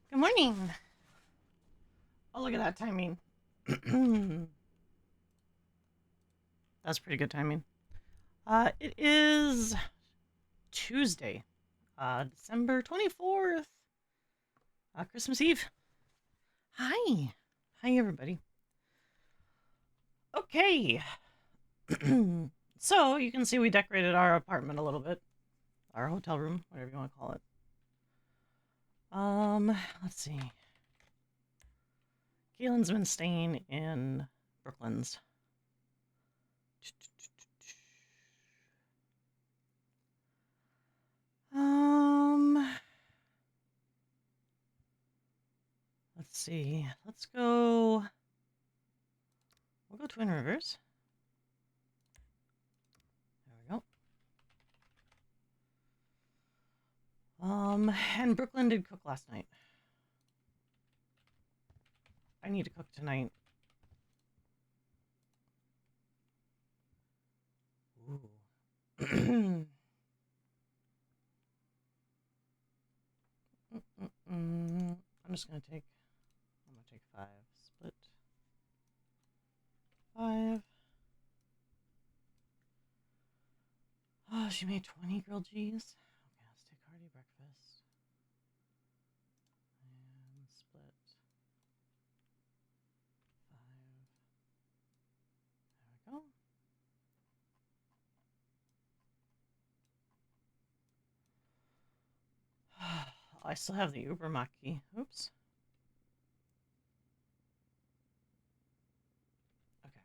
Good morning. Oh, look at that timing. That's pretty good timing. It is Tuesday, December 24th, Christmas Eve. Hi. Hi, everybody. Okay. So, you can see we decorated our apartment a little bit. Our hotel room, whatever you want to call it. Let's see. Kaelyn's been staying in Brooklyn's. Let's see. Let's go. We'll go Twin Rivers. There we go. And Brooklyn did cook last night. I need to cook tonight. Ooh. I'm just gonna take. I'm gonna take 5. Split 5. Oh, she made 20 grilled cheese. Okay, let's take hearty breakfast. And split 5. There we go. I still have the Uber Maki. Oops. Okay.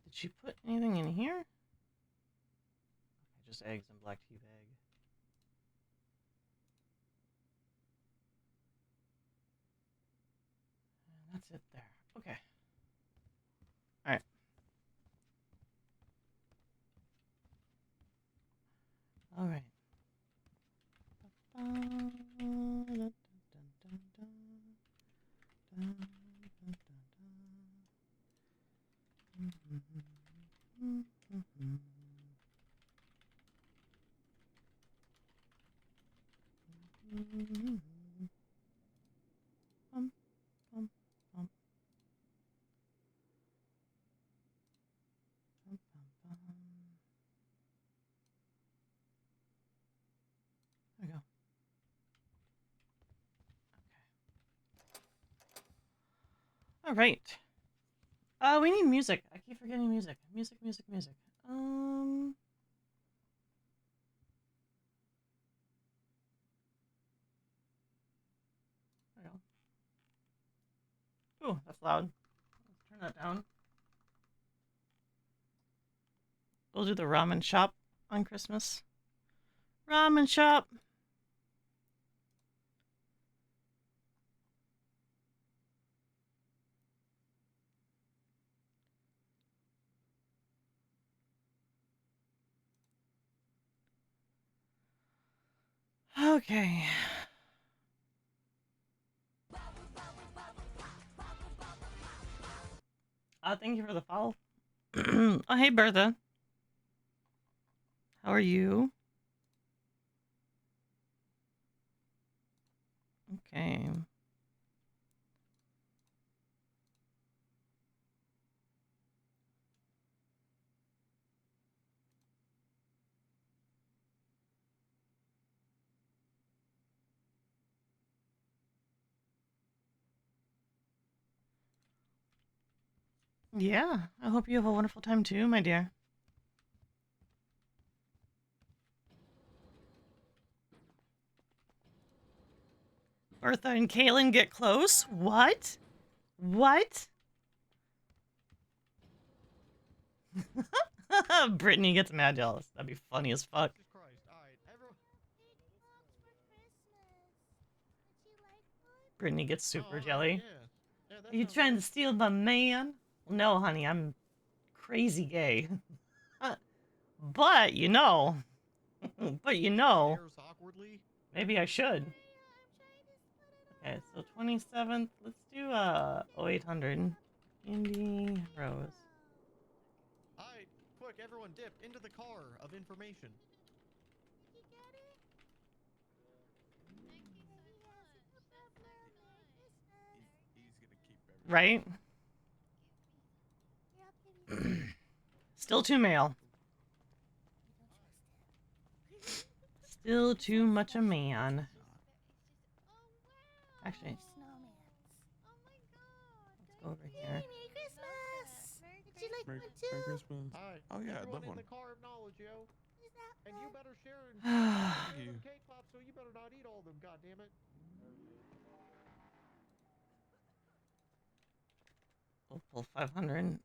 Did she put anything in here? Okay, just eggs and black tea bag. And that's it there. Okay. Alright. Alright. There we go. All right. We need music. I keep forgetting music. Music. There we go. Ooh, that's loud. Let's turn that down. We'll do the ramen shop on Christmas. Ramen shop. Okay. Thank you for the follow. Oh, hey, Bertha. How are you? Okay. Yeah, I hope you have a wonderful time too, my dear. Bertha and Kaelyn get close? What? What? Brittany gets mad jealous. That'd be funny as fuck. Brittany gets super jelly. Are you trying to steal my man? No, honey, I'm crazy gay. But but maybe I should. Okay, so 27th. Let's do 0800 Indy Rose. Quick, everyone dip into the car of information. Right? Still too male. Still too much a man. Actually, let's go over here. Merry Christmas! Would you like one too? Merry Christmas. Hi. Oh yeah, I'd love in one. the car of knowledge, yo. And you better share and Thank you. cake pop, so you better not eat all of them, goddammit. We'll pull 500.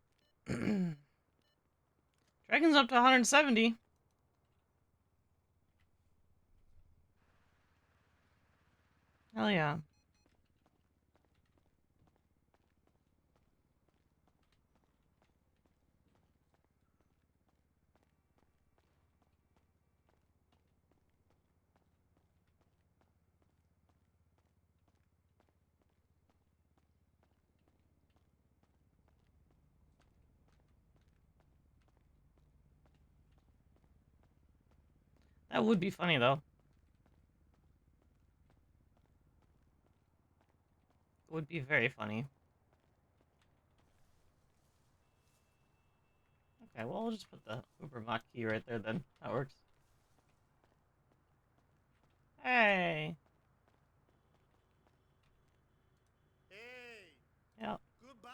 Dragon's up to 170. Hell yeah. That would be funny, though. It would be very funny. Okay, well, we'll just put the Uber Mach key right there then. That works. Hey! Hey! Yep. Goodbye!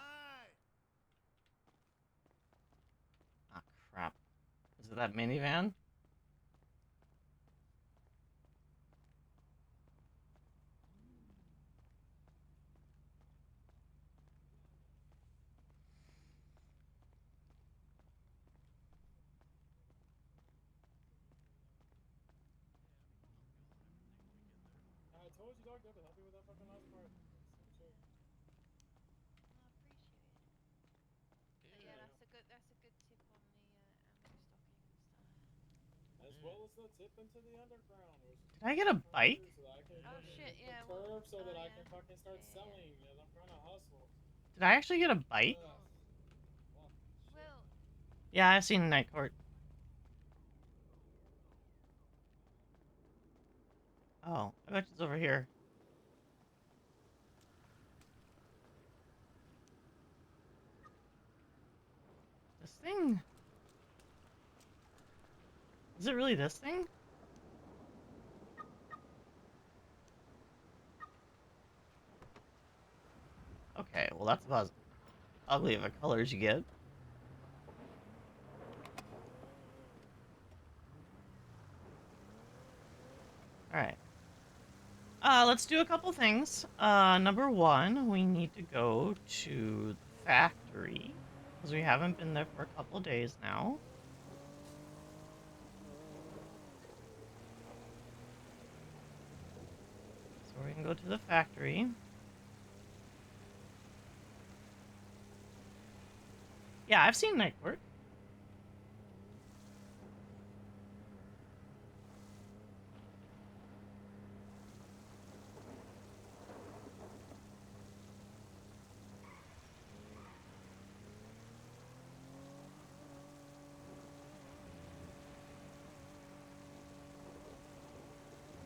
Ah, crap. Is it that minivan? I told you, dog, they'll help you with that fucking last part. Shit. I appreciate it. Yeah, that's a good tip on the ammo stocking and stuff. As well as the tip into the underground. Did I get a bike? So that I can Oh shit, yeah. curve so that I yeah. can fucking start selling as I'm trying to hustle. Did I actually get a bike? Well, Yeah, I've seen Night Court. Oh, I bet it's over here. This thing? Is it really this thing? Okay, well that's about as ugly of a color as you get. Alright. Let's do a couple things. Number one, we need to go to the factory, because we haven't been there for a couple of days now. So we're gonna go to the factory. Yeah, I've seen Night Court.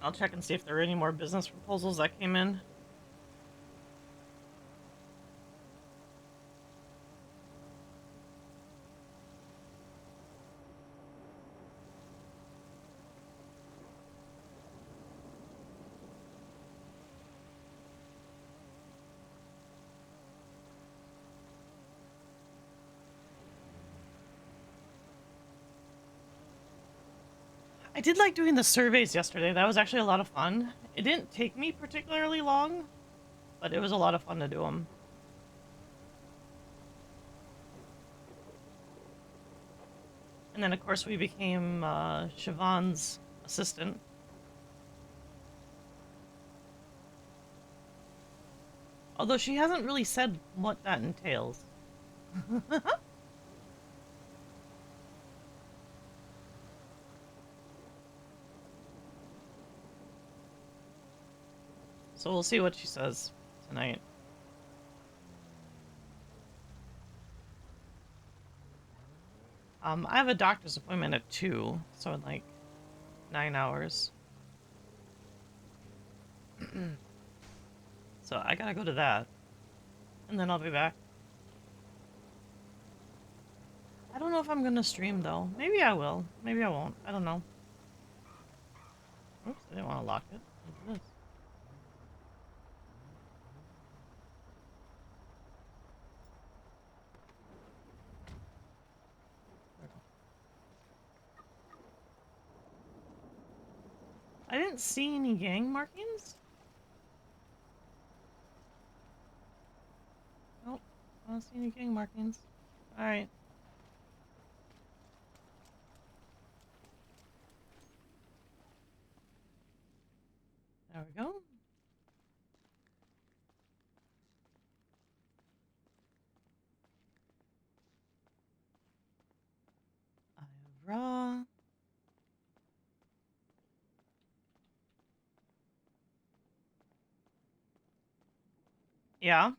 I'll check and see if there are any more business proposals that came in. I did like doing the surveys yesterday. That was actually a lot of fun. It didn't take me particularly long, but it was a lot of fun to do them. And then, of course, we became Siobhan's assistant. Although she hasn't really said what that entails. So we'll see what she says tonight. I have a doctor's appointment at 2, so in like 9 hours. So I gotta go to that. and then I'll be back. I don't know if I'm gonna stream though. Maybe I will. Maybe I won't. I don't know. Oops, I didn't want to lock it. What's this? There we go. I didn't see any gang markings. Nope, I don't see any gang markings. Alright. There we go. I have raw. Yeah.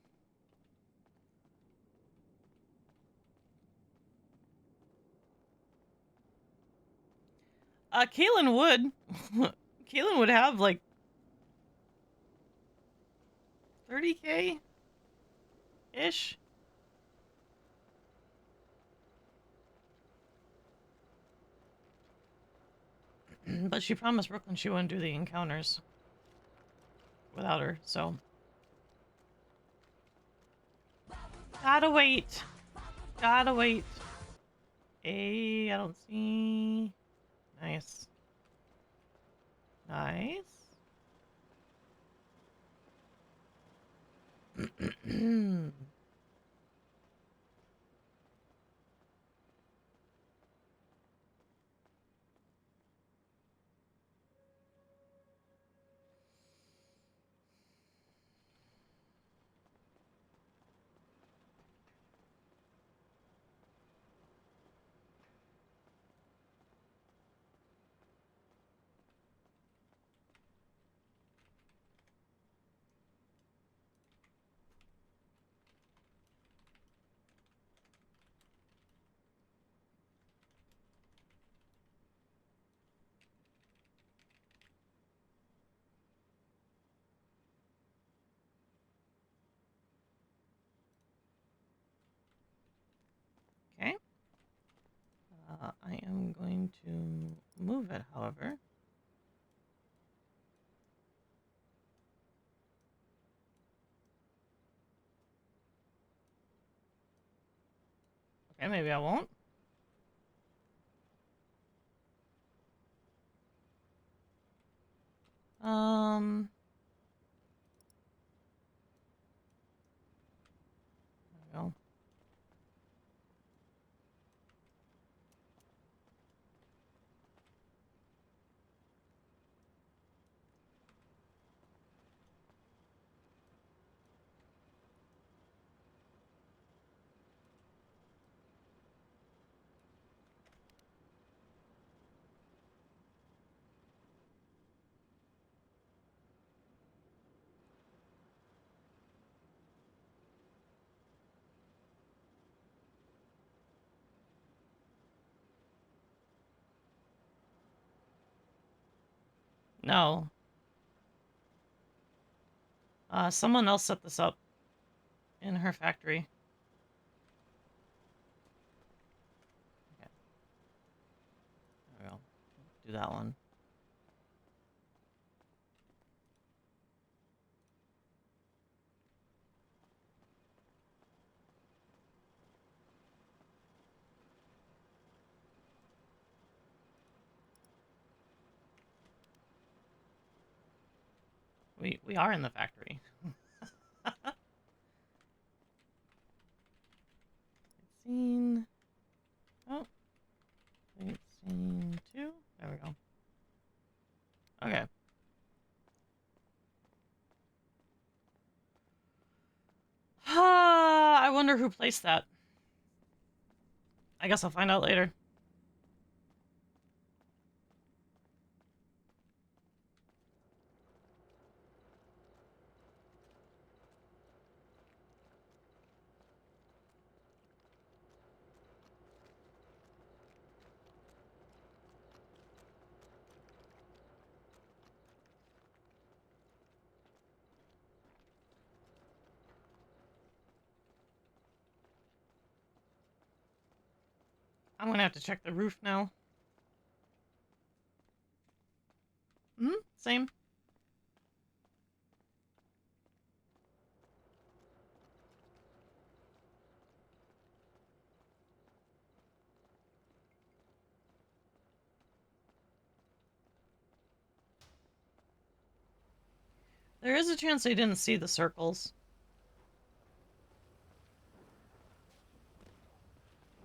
Kaelyn would. Kaelyn would have like 30K ish. But she promised Brooklyn she wouldn't do the encounters without her, so. Gotta wait. Gotta wait. I don't see. Nice. Nice. Okay. I am going to move it, however. Okay, maybe I won't. There we go. No. Someone else set this up in her factory. Okay. There we go. Do that one. We are in the factory. Scene. Oh. Wait, scene 2. There we go. Okay. I wonder who placed that. I guess I'll find out later. I'm gonna have to check the roof now. Hmm? Same. There is a chance they didn't see the circles.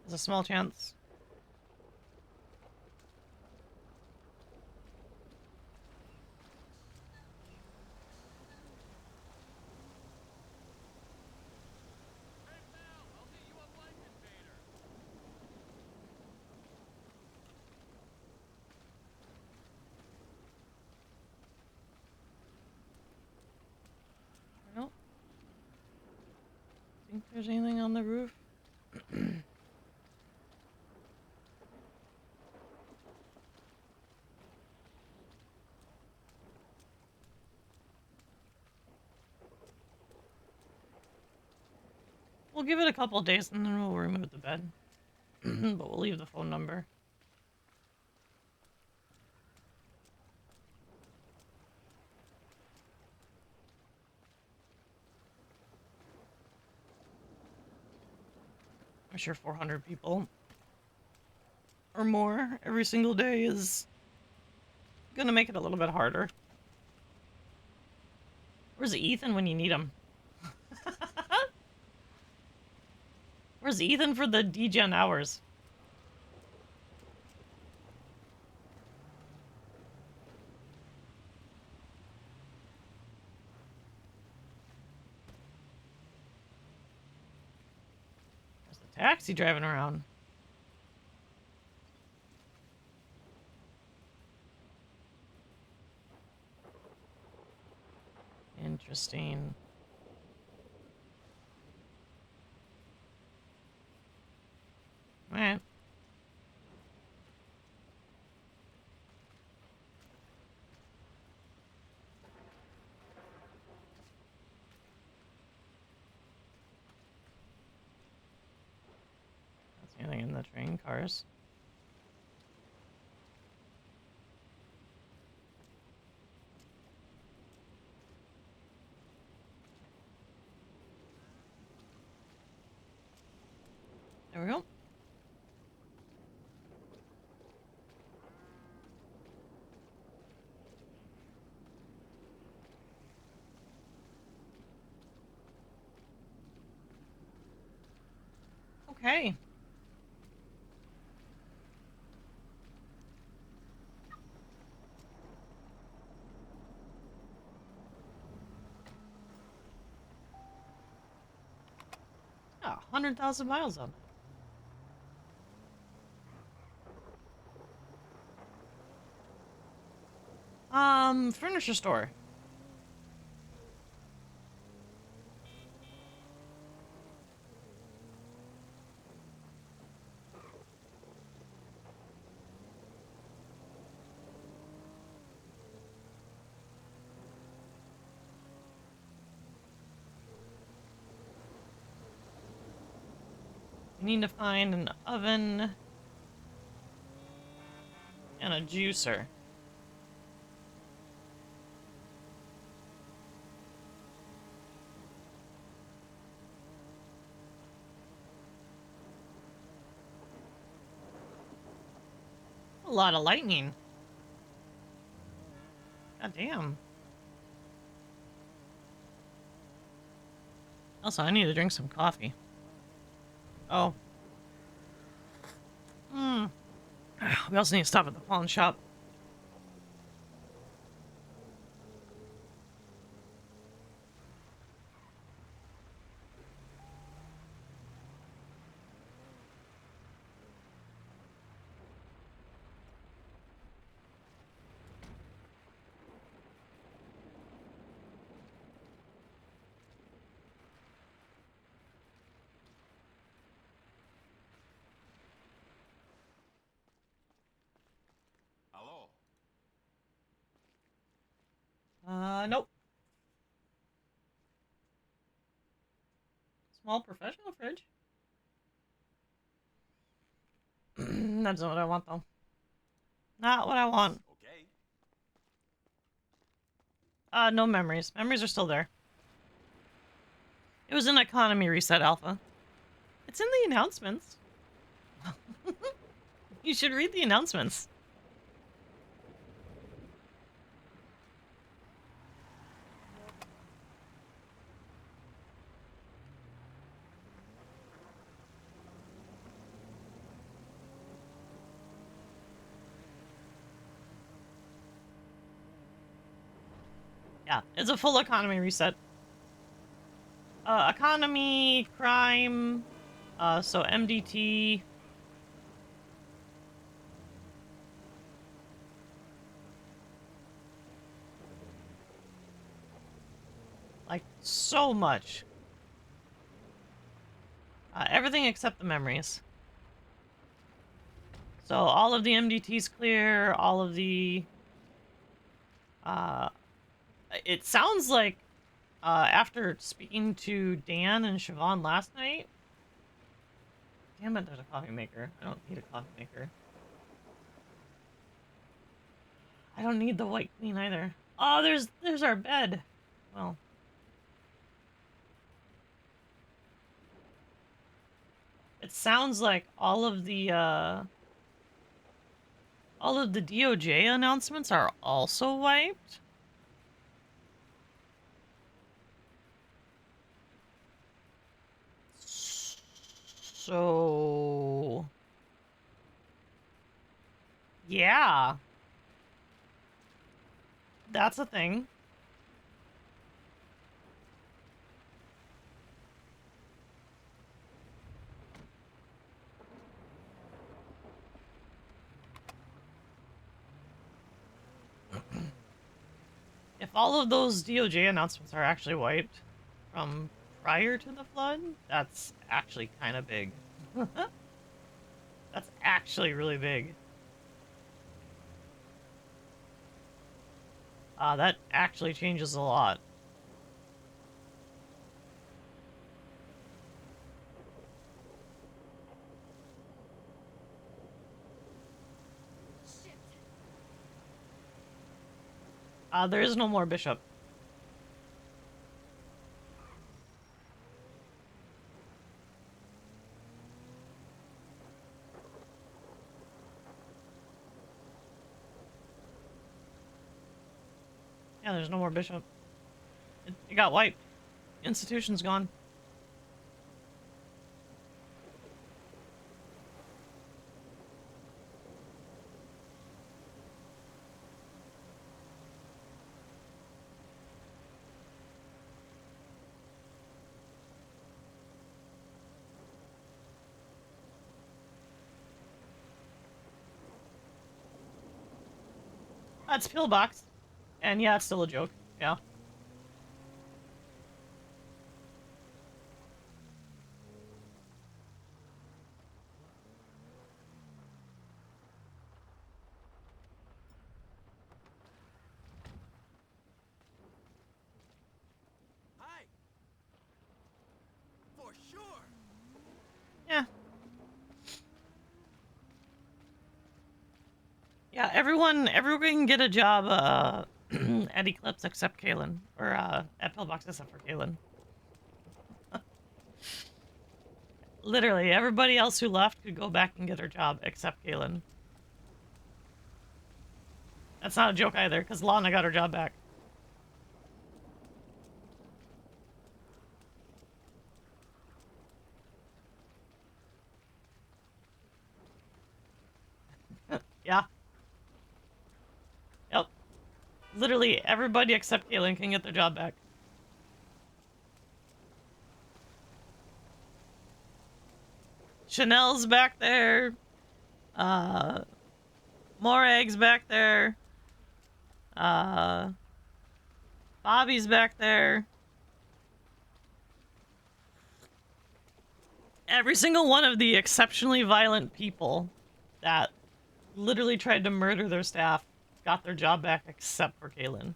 There's a small chance. I don't think there's anything on the roof. We'll give it a couple days and then we'll remove the bed. But we'll leave the phone number. I'm sure 400 people or more every single day is gonna make it a little bit harder. Where's Ethan when you need him? Where's Ethan for the degen hours? There's the taxi driving around. Interesting. Alright. That's anything in the train cars. There we go. Okay. Yeah, 100,000 miles on it. Furniture store. We need to find an oven and a juicer. A lot of lightning. God damn. Also, I need to drink some coffee. Oh. We also need to stop at the pawn shop. Nope. Small professional fridge. That's not what I want, though. Not what I want. Okay. No memories. Memories are still there. It was an economy reset alpha. It's in the announcements. You should read the announcements. Yeah, it's a full economy reset. Economy, crime, so MDT. Like, so much. Everything except the memories. So all of the MDT's clear, all of the... it sounds like, after speaking to Dan and Siobhan last night... Damn it, there's a coffee maker. I don't need a coffee maker. I don't need the White Queen either. Oh, there's our bed. Well... It sounds like all of the DOJ announcements are also wiped. So... yeah. That's a thing. If all of those DOJ announcements are actually wiped from prior to the flood, that's actually kind of big. That's actually really big. That actually changes a lot. There is no more bishop. Yeah, there's no more bishop. It got wiped. Institution's gone. That's pillbox. And yeah, it's still a joke. Yeah. Hi. For sure. Yeah. Yeah, everyone can get a job at Eclipse except Kaelyn. Or at Pillbox except for Kaelyn. Literally, everybody else who left could go back and get her job except Kaelyn. That's not a joke either, because Lana got her job back. Yeah. Yep. Literally, everybody except Kaelyn can get their job back. Chanel's back there. Morag's back there. Bobby's back there. Every single one of the exceptionally violent people that literally tried to murder their staff got their job back except for Kaelyn.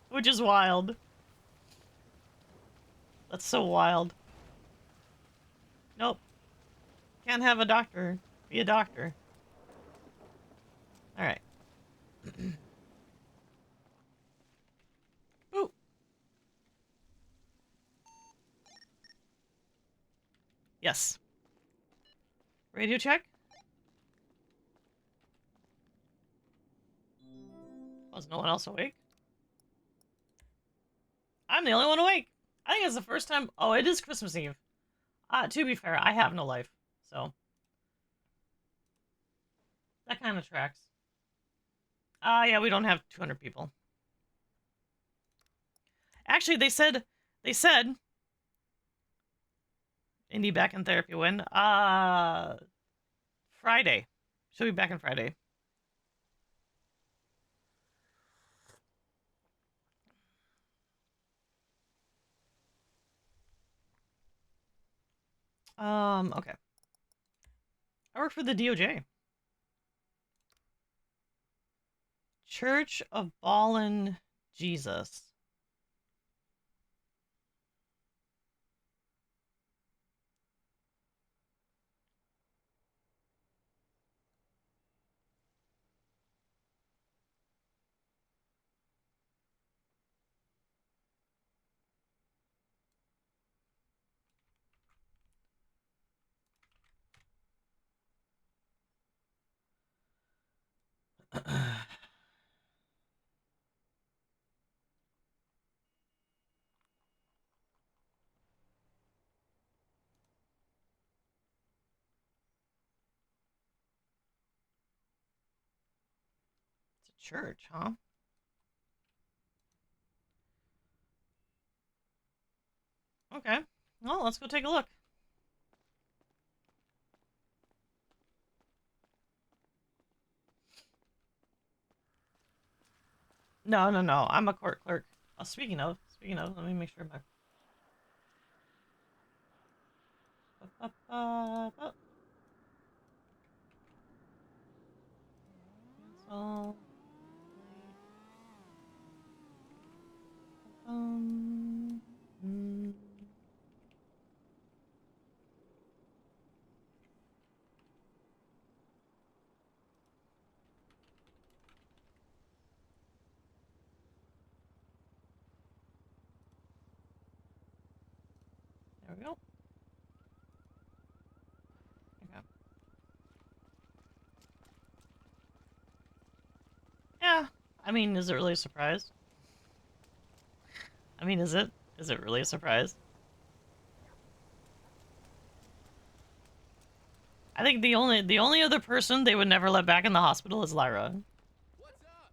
Which is wild. That's so wild. Nope. can't have a doctor be a doctor. All right. Ooh. Yes. Radio check. Was no one else awake? I'm the only one awake. I think it's the first time. Oh, it is Christmas Eve. To be fair, I have no life, so that kind of tracks. Yeah, we don't have 200 people. Actually, they said, Indy back in therapy when? Friday. She'll be back on Friday. Okay. I work for the DOJ. Church of Ballin Jesus. It's a church, huh? Okay. Well, let's go take a look. No, no, no. I'm a court clerk. Oh, speaking of, let me make sure my. Cancel. Mm. There we go. Okay. Yeah. I mean, is it really a surprise? I mean, is it? Is it really a surprise? I think the only other person they would never let back in the hospital is Lyra. What's up?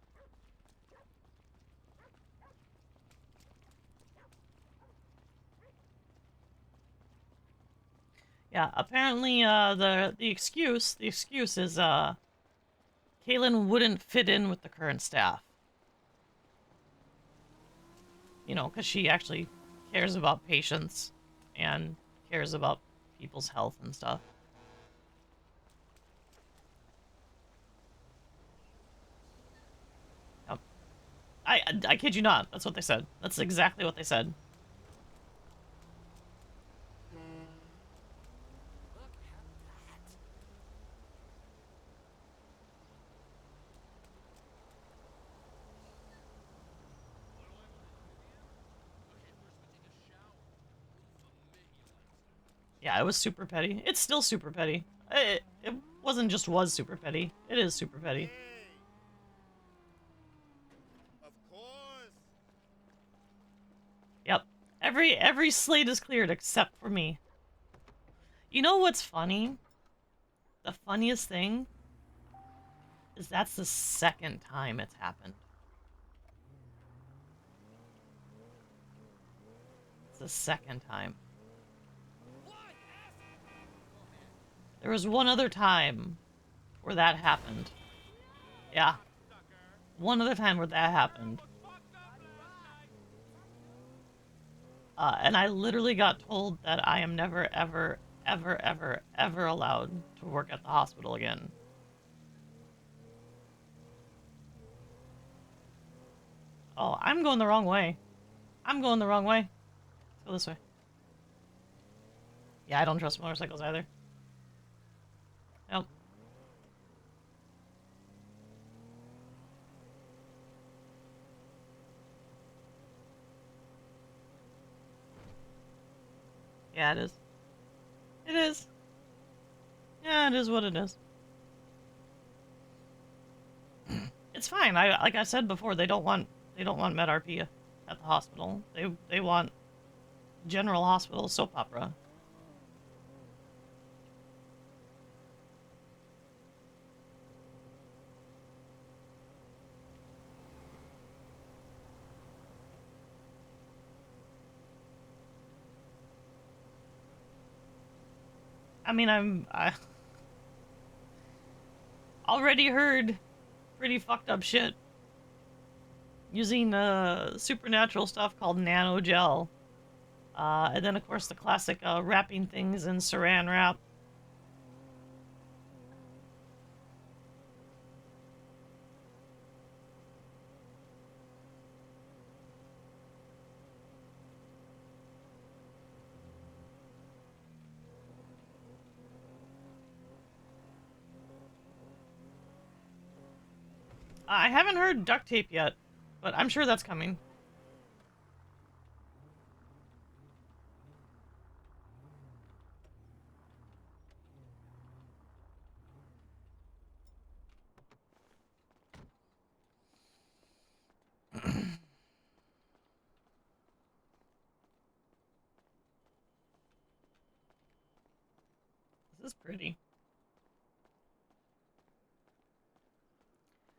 Yeah, apparently the excuse is Kaelyn wouldn't fit in with the current staff. You know, because she actually cares about patients and cares about people's health and stuff. Yep. I kid you not. That's what they said. That's exactly what they said. Look at that. Yeah, it was super petty. It's still super petty. It wasn't just was super petty. It is super petty. Hey. Of course. Yep. Every slate is cleared except for me. You know what's funny? The funniest thing is that's the second time it's happened. It's the second time. There was one other time where that happened. Yeah. One other time where that happened. And I literally got told that I am never, ever, ever, ever, ever allowed to work at the hospital again. Oh, I'm going the wrong way. I'm going the wrong way. Let's go this way. Yeah, I don't trust motorcycles either. Yeah, it is. It is. Yeah, it is what it is. It's fine. Like I said before, they don't want MedRP at the hospital. They want General Hospital soap opera. I mean, I already heard pretty fucked up shit using supernatural stuff called nano gel. And then of course the classic wrapping things in saran wrap. I haven't heard duct tape yet, but I'm sure that's coming. This is pretty.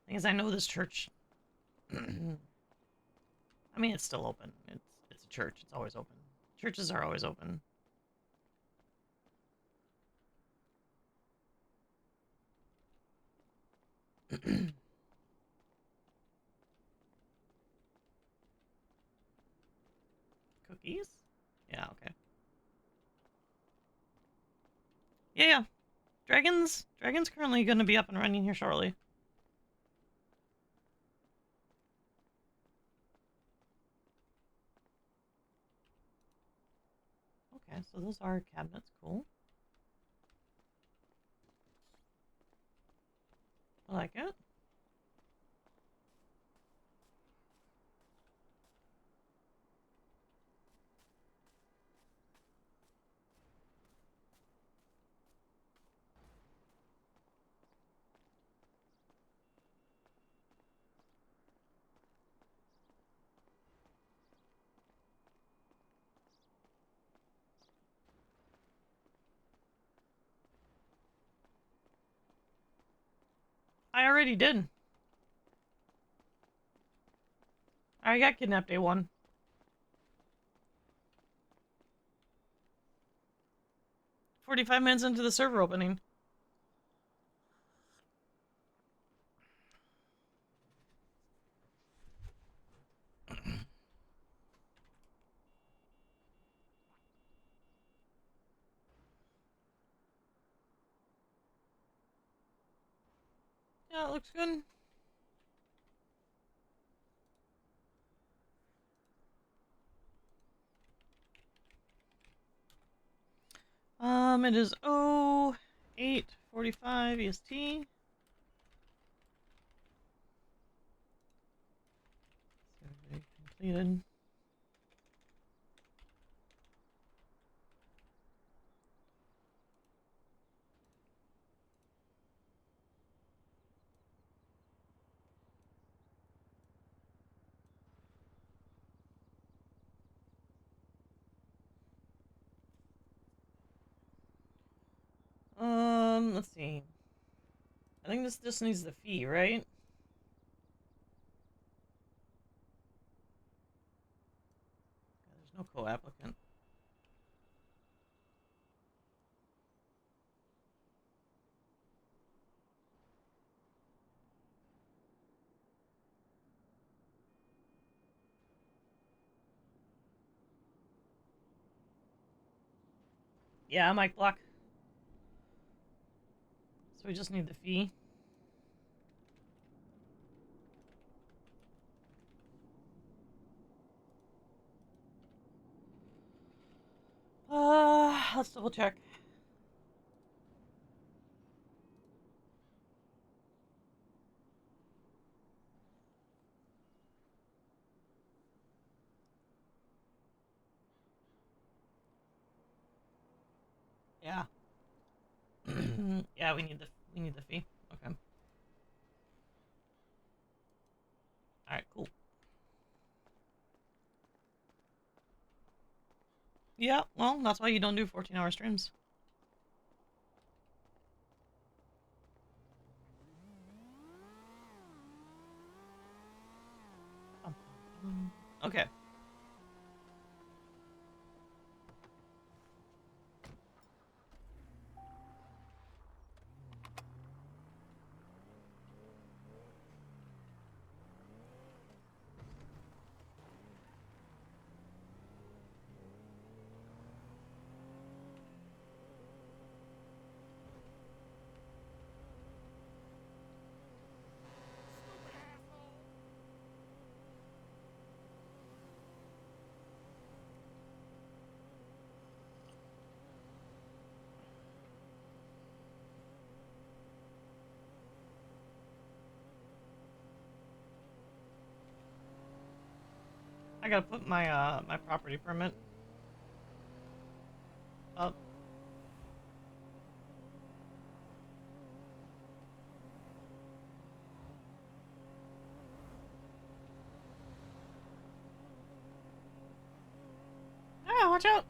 Thing is, I know this church. I mean, it's still open. It's a church. It's always open. Churches are always open. Cookies? Yeah, okay. Yeah. Dragon's currently going to be up and running here shortly. Okay, so those are cabinets. Cool. I like it. I already did. I got kidnapped day 1. "45 minutes into the server opening." Yeah, it looks good. It is 08:45 EST. Survey completed. Let's see. I think this just needs the fee, right? There's no co-applicant. Yeah, mic block. So we just need the fee. Let's double check. Yeah. Yeah, we need the fee. Okay. All right, cool. Yeah, well, that's why you don't do 14-hour streams. Okay. Stupid asshole! I gotta put my my property permit up. Ah, watch out!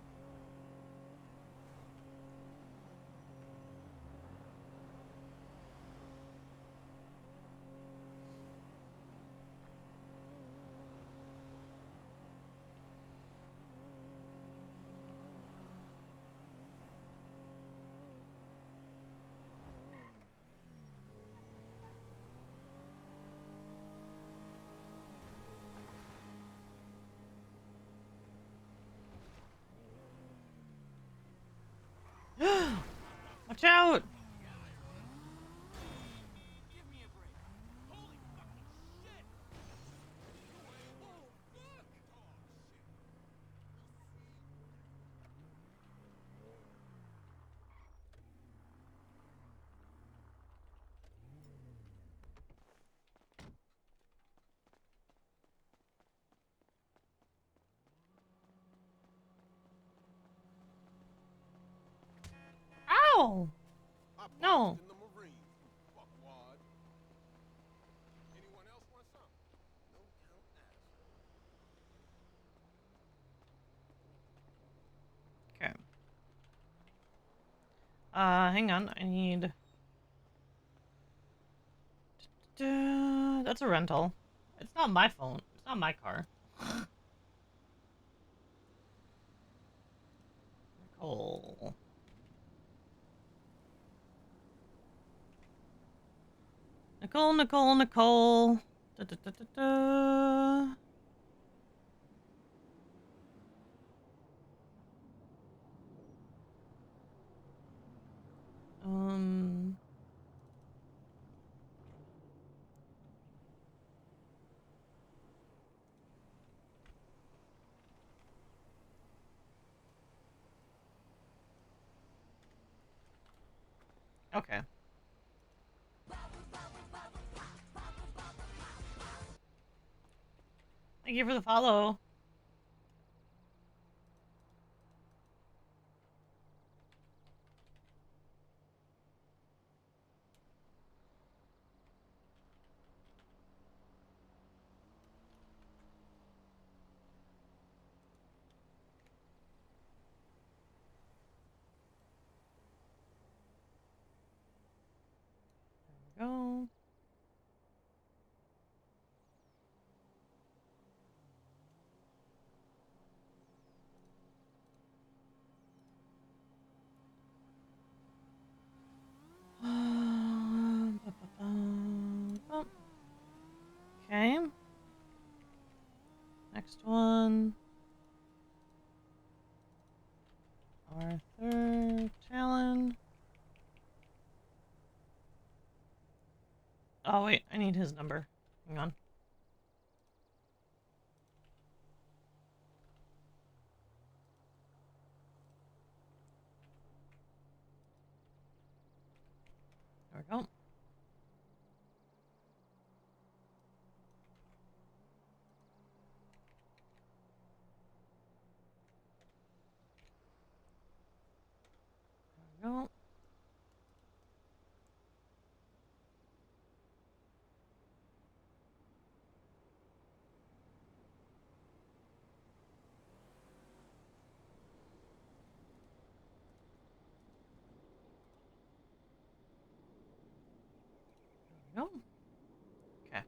Watch out! Give me a break. Holy fucking shit! Oh, fuck! Oh, shit. Ow! I No. boxed in the Marines, you fuckwad. Anyone else want some? No count asshole. Okay. Hang on. I need. That's a rental. It's not my phone. It's not my car. Nicole. Nicole, Nicole, Nicole. Da, da, da, da, da. Um. Okay. Thank you for the follow. There we go. Okay. Next one. Arthur Talon. Oh wait, I need his number. Hang on. There we go. go. No. Okay.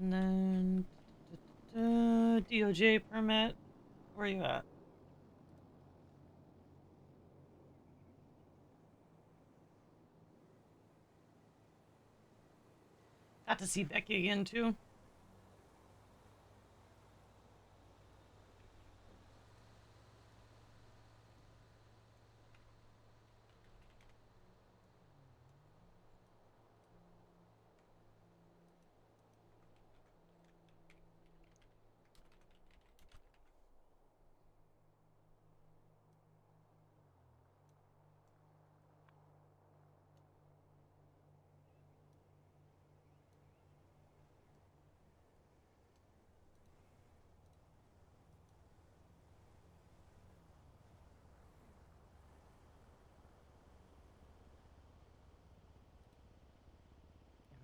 And then DOJ permit. Where are you at? Got to see Becky again too.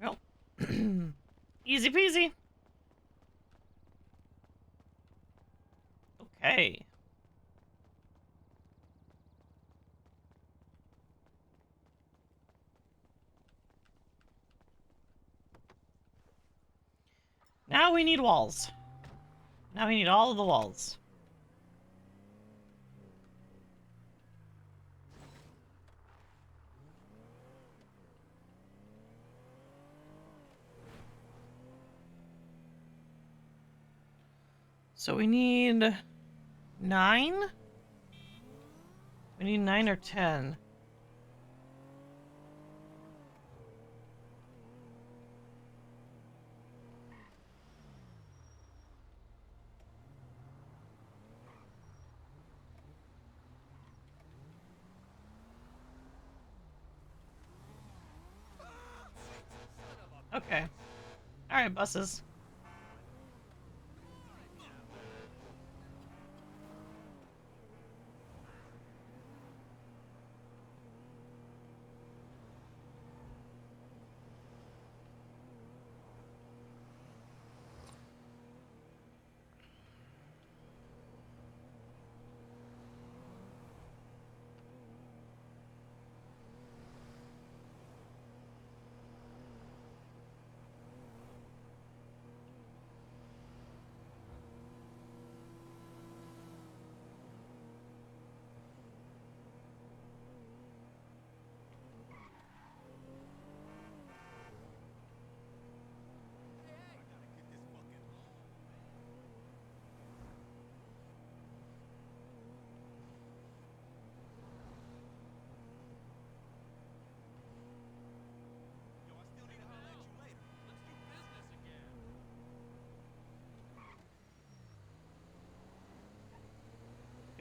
Well, easy peasy. Okay. Now we need walls. Now we need all of the walls. So we need 9? We need 9 or 10. Okay. Alright, buses.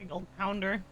Big old pounder.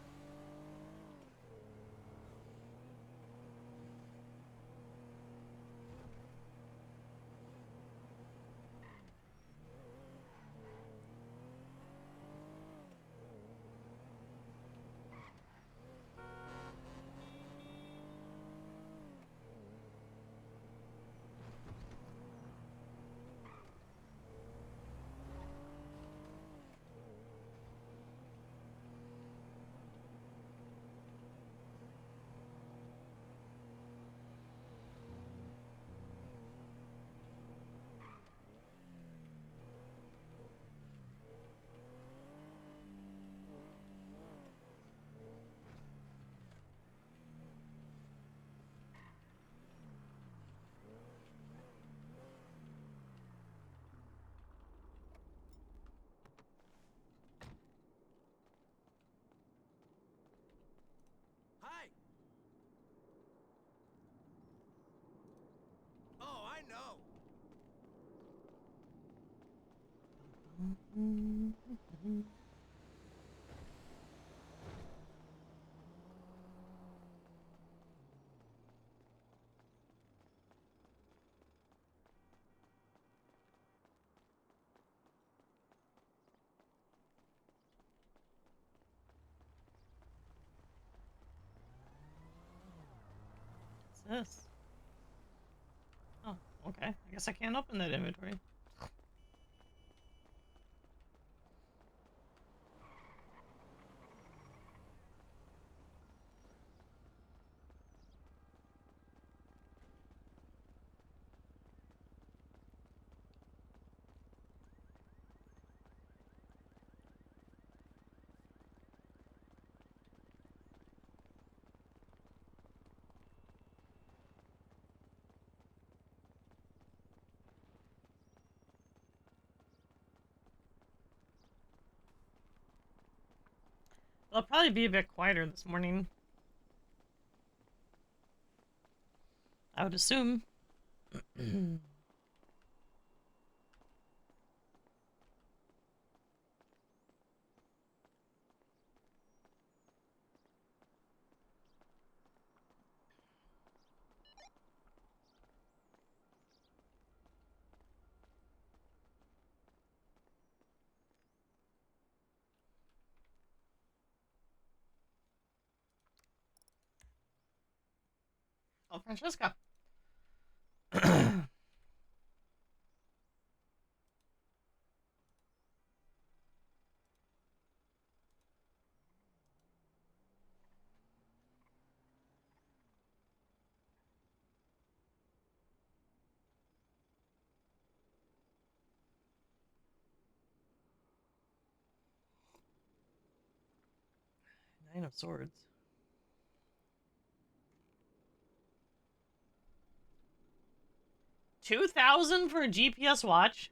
Hi! Oh, I know! this? Oh, okay. I guess I can't open that inventory. They'll probably be a bit quieter this morning. I would assume. 'Francesca. 9 of Swords. 2,000 for a GPS watch?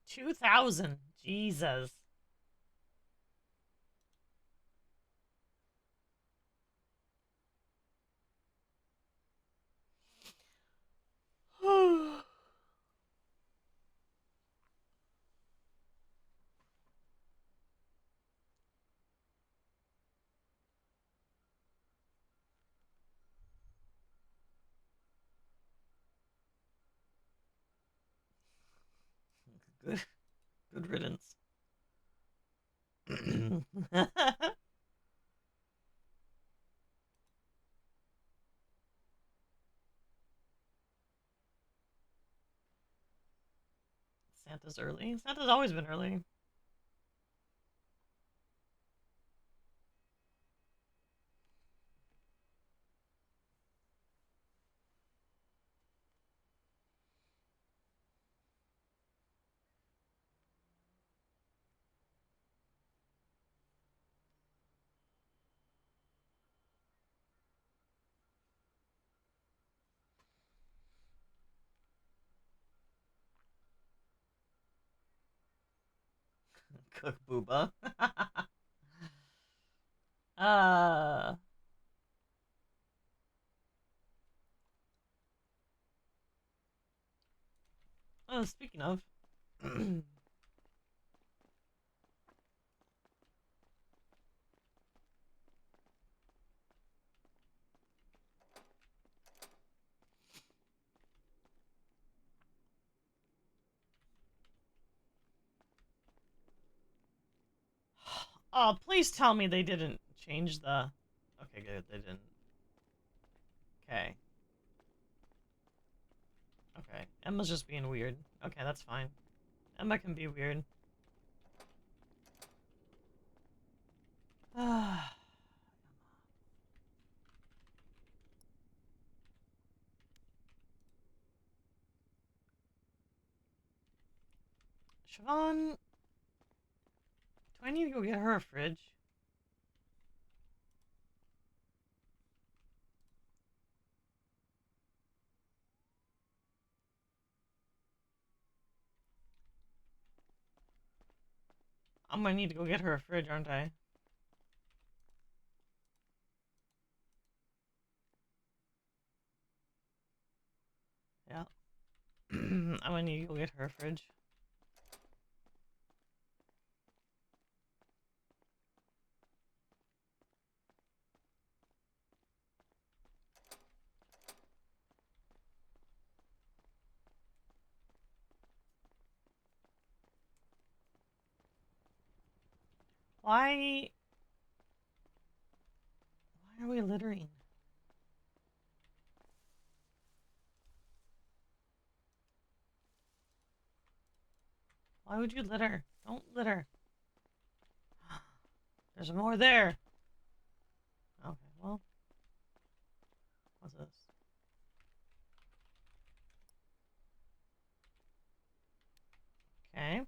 $2,000. Jesus. Good, good riddance. Santa's early. Santa's always been early. Cook booba. uh. Oh, speaking of. Oh, please tell me they didn't change the... Okay, good, they didn't. Okay. Okay, Emma's just being weird. Okay, that's fine. Emma can be weird. Siobhan... Do I need to go get her a fridge? I'm gonna need to go get her a fridge, aren't I? Yeah. I'm gonna need to go get her a fridge. Why are we littering? Why would you litter? Don't litter. There's more there. Okay, well. What's this? Okay.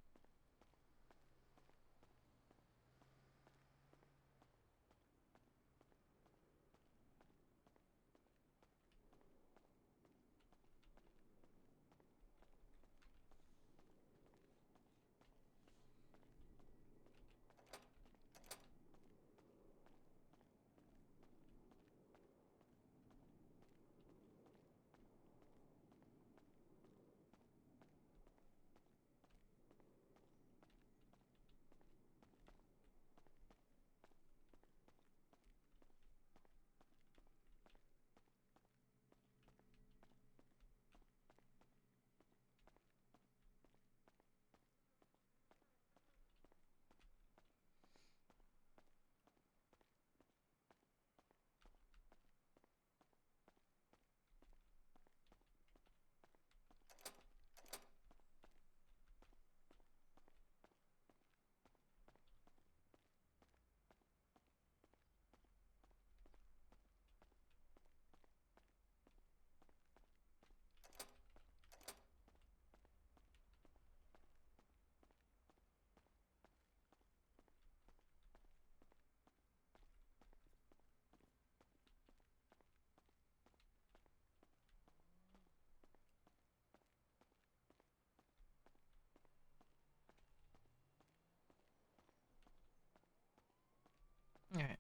Alright.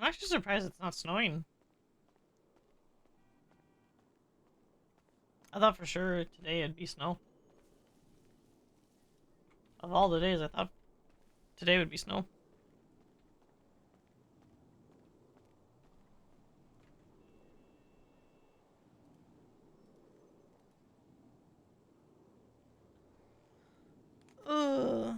I'm actually surprised it's not snowing. I thought for sure today it'd be snow. Of all the days, I thought today would be snow. Ugh.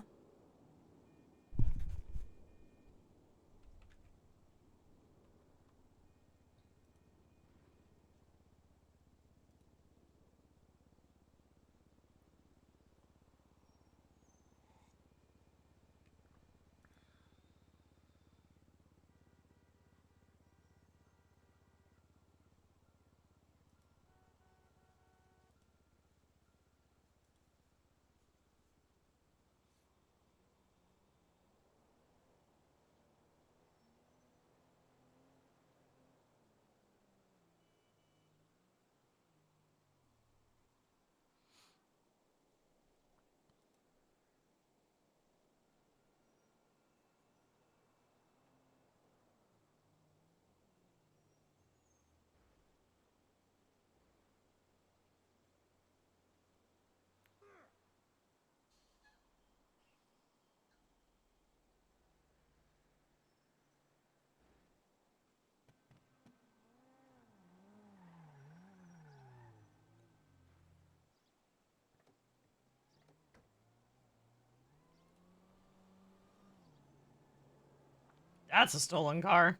That's a stolen car.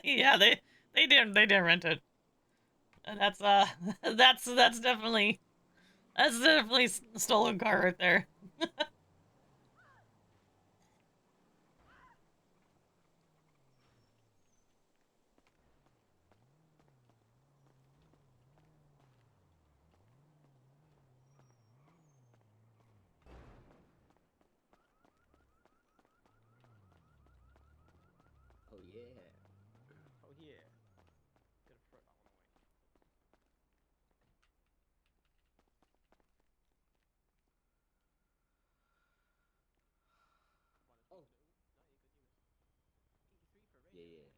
Yeah, they didn't rent it. That's that's definitely a stolen car right there. Oh yeah. Oh yeah. Gotta throw that one away. Oh. Yeah, yeah.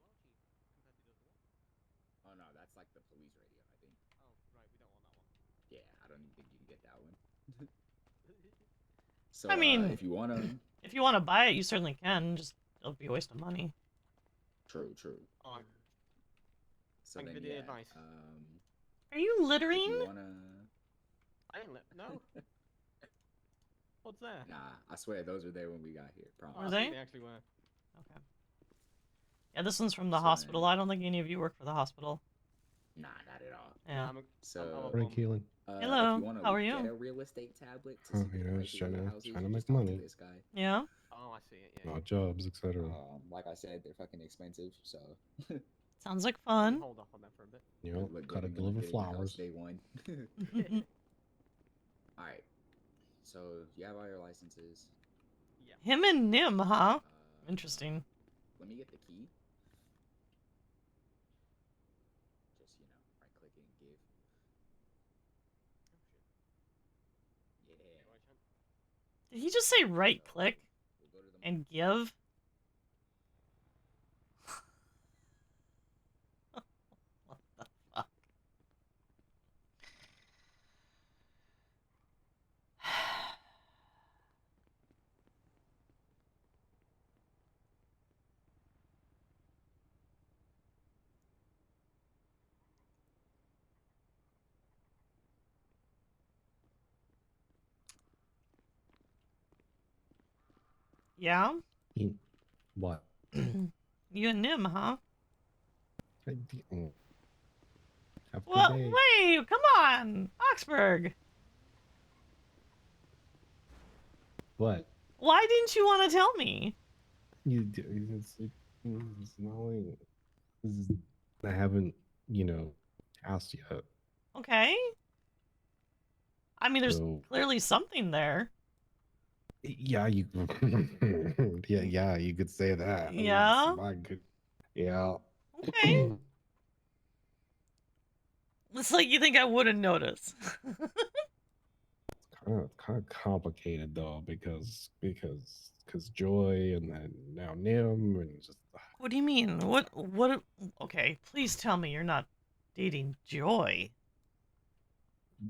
Oh no, that's like the police radio, I think. Oh, right, we don't want that one. Yeah, I don't even think you can get that one. I So, mean, if you wanna, if you want to buy it, you certainly can. Just it'll be a waste of money. true. Oh, So thank then, you, yeah, dear. Nice. Are you if littering? you wanna, I ain't no. What's there? nah, I swear those were there when we got here. Oh, Were I Promise. they? think they actually were. Okay. Yeah, this one's from the So hospital. then, I don't think any of you work for the hospital. nah, not at all. Yeah. Nah, I'm So, a Right, bum. Kaelyn. if Hello. you wanna How are get you? a real estate tablet to Oh, see the you know, just prices of the houses, trying to you just make talk money, to this guy. Yeah. Oh, I see it. Yeah. not jobs, etc. Like I said, they're fucking expensive, so Sounds like Let me fun. hold off on that for a bit. You would know, look good gotta in deliver getting your house flowers. day one. All right. So you have all your licenses. Yeah. Him and Nim, huh? Uh, Interesting. Let me get the key. Just right click it and give. Oh shit. Yeah. Anyway, champ. Did he just say right So click we'll go to the and give? What the fuck? Yeah? What? You and Nim, huh? Oh, have a good What? day. Wait, come on! Oxburg! What? Why didn't you want to tell me? You do? It's not like I haven't, asked yet. Okay. I mean, there's So clearly something there. yeah, you. yeah, you could say that. Yeah? Yeah. Okay. It's like you think I wouldn't notice. kind of complicated though because Joy and then now Nim and just What do you mean? What? Okay, please tell me you're not dating Joy.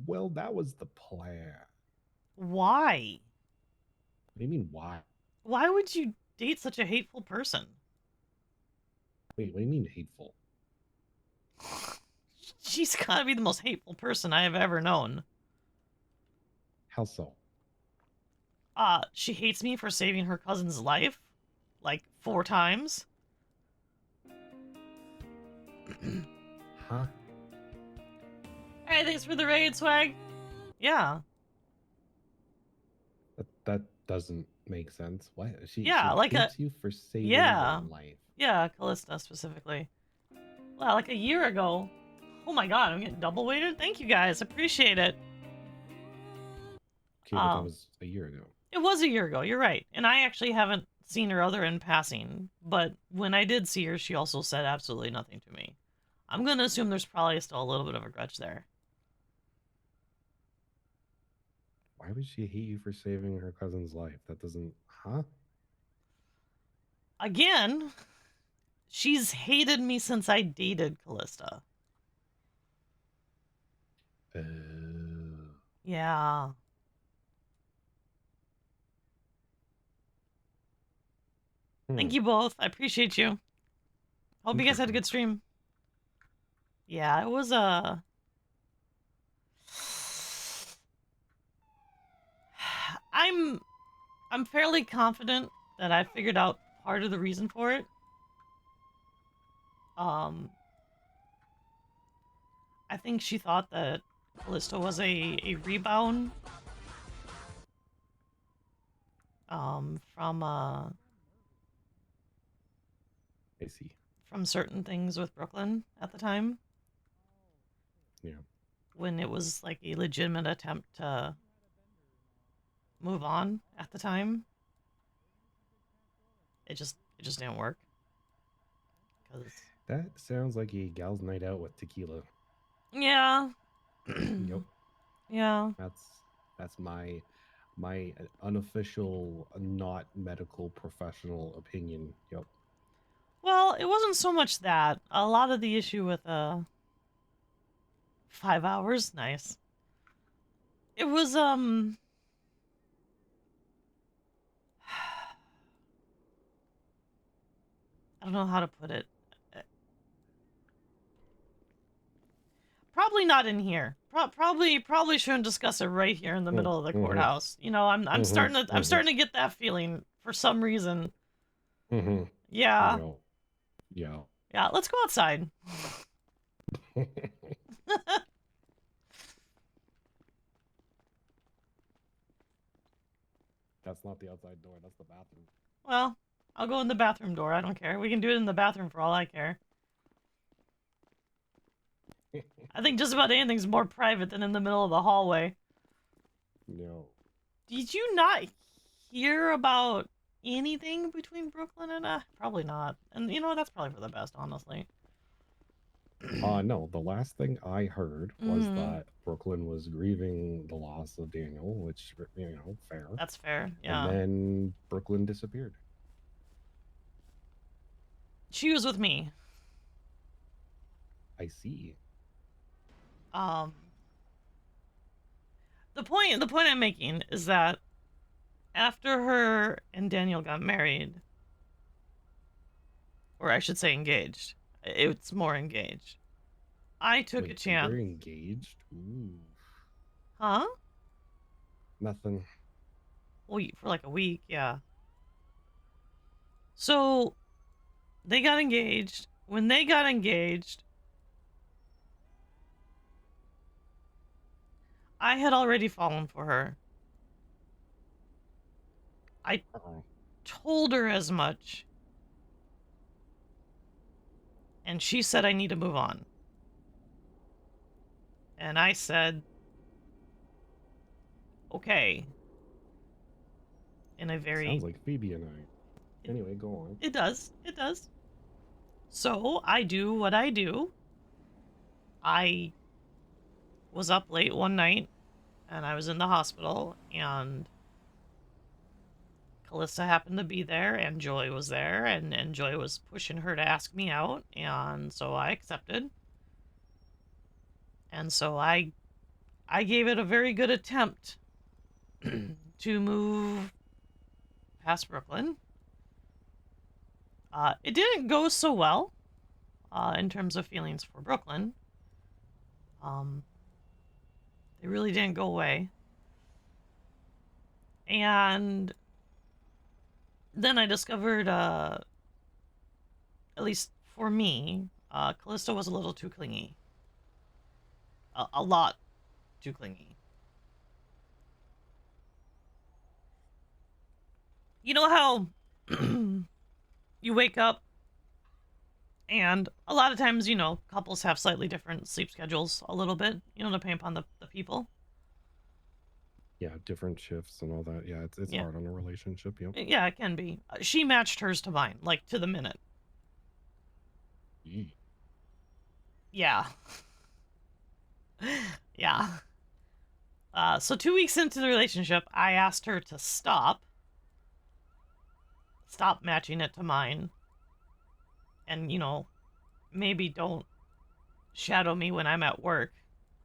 well, that was the plan. Why? What do you mean why? Why would you date such a hateful person? Wait, what do you mean hateful? She's gotta be the most hateful person I have ever known. How so? She hates me for saving her cousin's life, like 4 times. Huh? Hey, thanks for the raid, swag. Yeah. That doesn't make sense. What? Yeah, she like hates you for saving yeah. your life. Yeah, Callista specifically. Well, like a year ago. Oh my god, I'm getting double weighted? Thank you guys, appreciate it. Okay, but that was a year ago. It was a year ago, you're right. And I actually haven't seen her other in passing. But when I did see her, she also said absolutely nothing to me. I'm gonna assume there's probably still a little bit of a grudge there. Why would she hate you for saving her cousin's life? That doesn't... Huh? Again, she's hated me since I dated Callista. Oh. Yeah. Thank you both. I appreciate you. Hope you guys had a good stream. Yeah, it was I'm fairly confident that I figured out part of the reason for it. I think she thought that Callista was a rebound I see. from certain things with Brooklyn at the time. Yeah. When it was like a legitimate attempt to move on at the time. It just didn't work. 'Cause That sounds like a gal's night out with tequila. yeah. Yep. Yeah. That's my unofficial, not medical professional opinion. Yep. Well, it wasn't so much that. A lot of the issue with 5 hours, nice. It was I don't know how to put it. Probably not in here. Probably shouldn't discuss it right here in the middle of the courthouse. You know, I'm starting to get that feeling for some reason. Mm-hmm. Yeah. Yeah. Yeah, let's go outside. That's not the outside door, that's the bathroom. Well, I'll go in the bathroom door. I don't care. We can do it in the bathroom for all I care. I think just about anything's more private than in the middle of the hallway. No. Did you not hear about anything between Brooklyn and probably not. And you know what? That's probably for the best, honestly. No, the last thing I heard was that Brooklyn was grieving the loss of Daniel, which, you know, fair. That's fair, yeah. And then Brooklyn disappeared. She was with me. I see. The point I'm making is that after her and Daniel got married, or I should say engaged, it's more engaged. I took a chance. They're engaged? Ooh. Huh? Nothing. Well, for like a week, yeah. So, they got engaged. When they got engaged, I had already fallen for her. I told her as much. And she said I need to move on. And I said, okay. In a very... Sounds like Phoebe and I. Anyway, go on. It does. It does. So, I do what I do. I was up late one night, and I was in the hospital, and Callista happened to be there, and Joy was there, and Joy was pushing her to ask me out, and so I accepted. And so I gave it a very good attempt to move past Brooklyn. It didn't go so well in terms of feelings for Brooklyn. They really didn't go away. And then I discovered, at least for me, Callista was a little too clingy. A lot too clingy. You know how you wake up and a lot of times, you know, couples have slightly different sleep schedules a little bit, you know, depending upon the people. Yeah, different shifts and all that. Yeah, it's Yeah. hard on a relationship. Yep. Yeah, it can be. She matched hers to mine, like to the minute. Yeah. Yeah. So 2 weeks into the relationship, I asked her to stop matching it to mine. And, you know, maybe don't shadow me when I'm at work,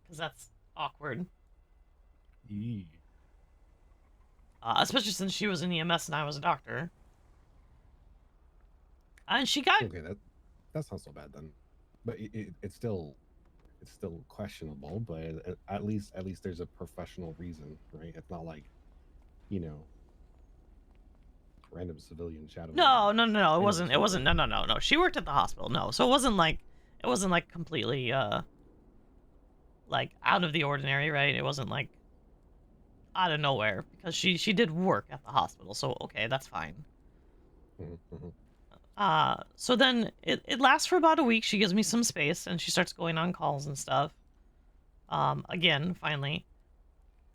because that's awkward. Especially since she was in EMS and I was a doctor. And she got... Okay, that's not so bad then. But it's still questionable, but at least there's a professional reason, right? It's not like, you know, random civilian shadow. No. It wasn't. No. She worked at the hospital. No, so it wasn't like completely like out of the ordinary, right? It wasn't like out of nowhere because she did work at the hospital, so okay, that's fine. So then it lasts for about a week. She gives me some space and she starts going on calls and stuff. Again, finally.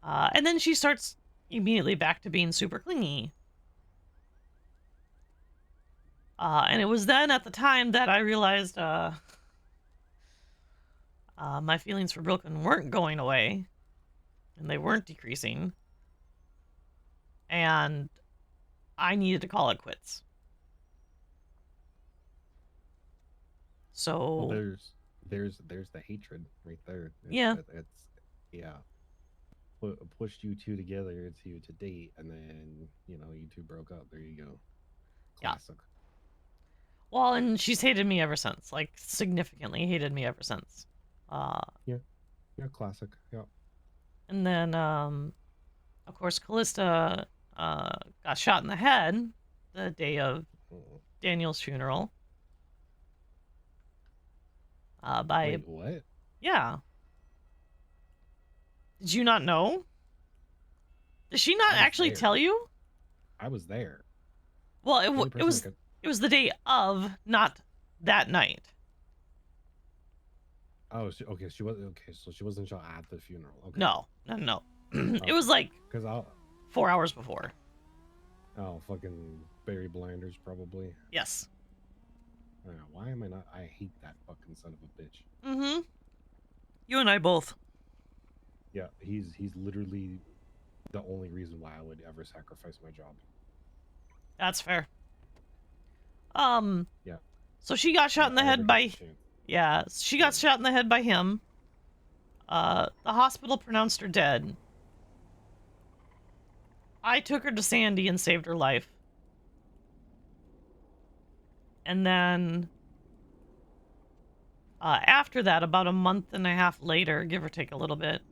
And then she starts immediately back to being super clingy. And it was then at the time that I realized my feelings for Brooklyn weren't going away and they weren't decreasing. And I needed to call it quits. Well, So there's the hatred right there. Yeah. It's yeah. Pushed you two together to date, and then you two broke up. There you go. Yeah. Classic. Well, and she's hated me ever since, like significantly hated me ever since. Yeah, classic. Yeah. And then of course Callista got shot in the head the day of Daniel's funeral. By Wait, what? Yeah. Did you not know? Did she not actually there. tell you? I was there. Well, The only it person was that could- it was the day of, not that night. Oh, okay. She was okay. So she wasn't shot at the funeral. Okay. No. It was like Because 4 hours before. oh, fucking Barry Blinders probably. Yes. I don't know, why am I not? I hate that fucking son of a bitch. Mm-hmm. You and I both. Yeah, he's literally the only reason why I would ever sacrifice my job. That's fair. Yeah. So she got shot in the I never head get by the chance. Yeah, she got shot in the head by him. The hospital pronounced her dead. I took her to Sandy and saved her life. And then after that, about a month and a half later, give or take a little bit,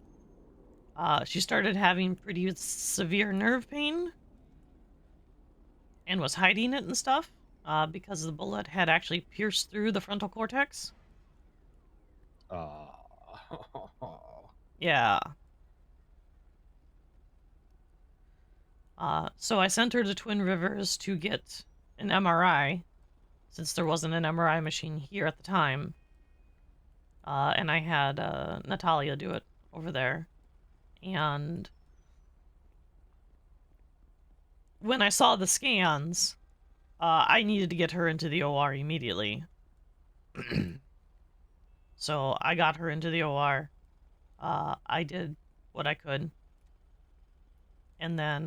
she started having pretty severe nerve pain and was hiding it and stuff because the bullet had actually pierced through the frontal cortex. Yeah. So I sent her to Twin Rivers to get an MRI, since there wasn't an MRI machine here at the time. And I had Natalia do it over there. And when I saw the scans, I needed to get her into the OR immediately. So I got her into the OR. I did what I could. And then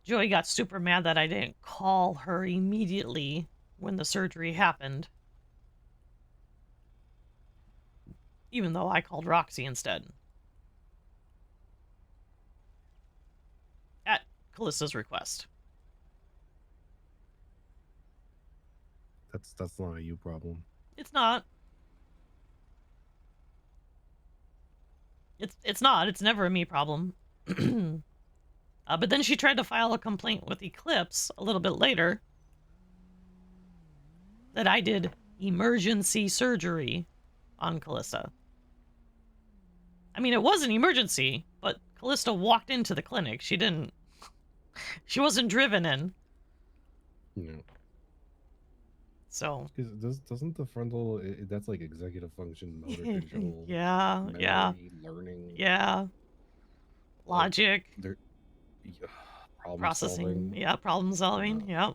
Joey got super mad that I didn't call her immediately when the surgery happened. Even though I called Roxy instead. At Callista's request. That's not a you problem. It's not. It's not. It's never a me problem. But then she tried to file a complaint with Eclipse a little bit later that I did emergency surgery on Callista. I mean, it was an emergency, but Callista walked into the clinic. She didn't... She wasn't driven in. No. So... Doesn't the frontal... that's like executive function, motor control... Yeah, memory, yeah. learning... Yeah. Logic. Problem processing. solving. Yeah, problem solving. Yep.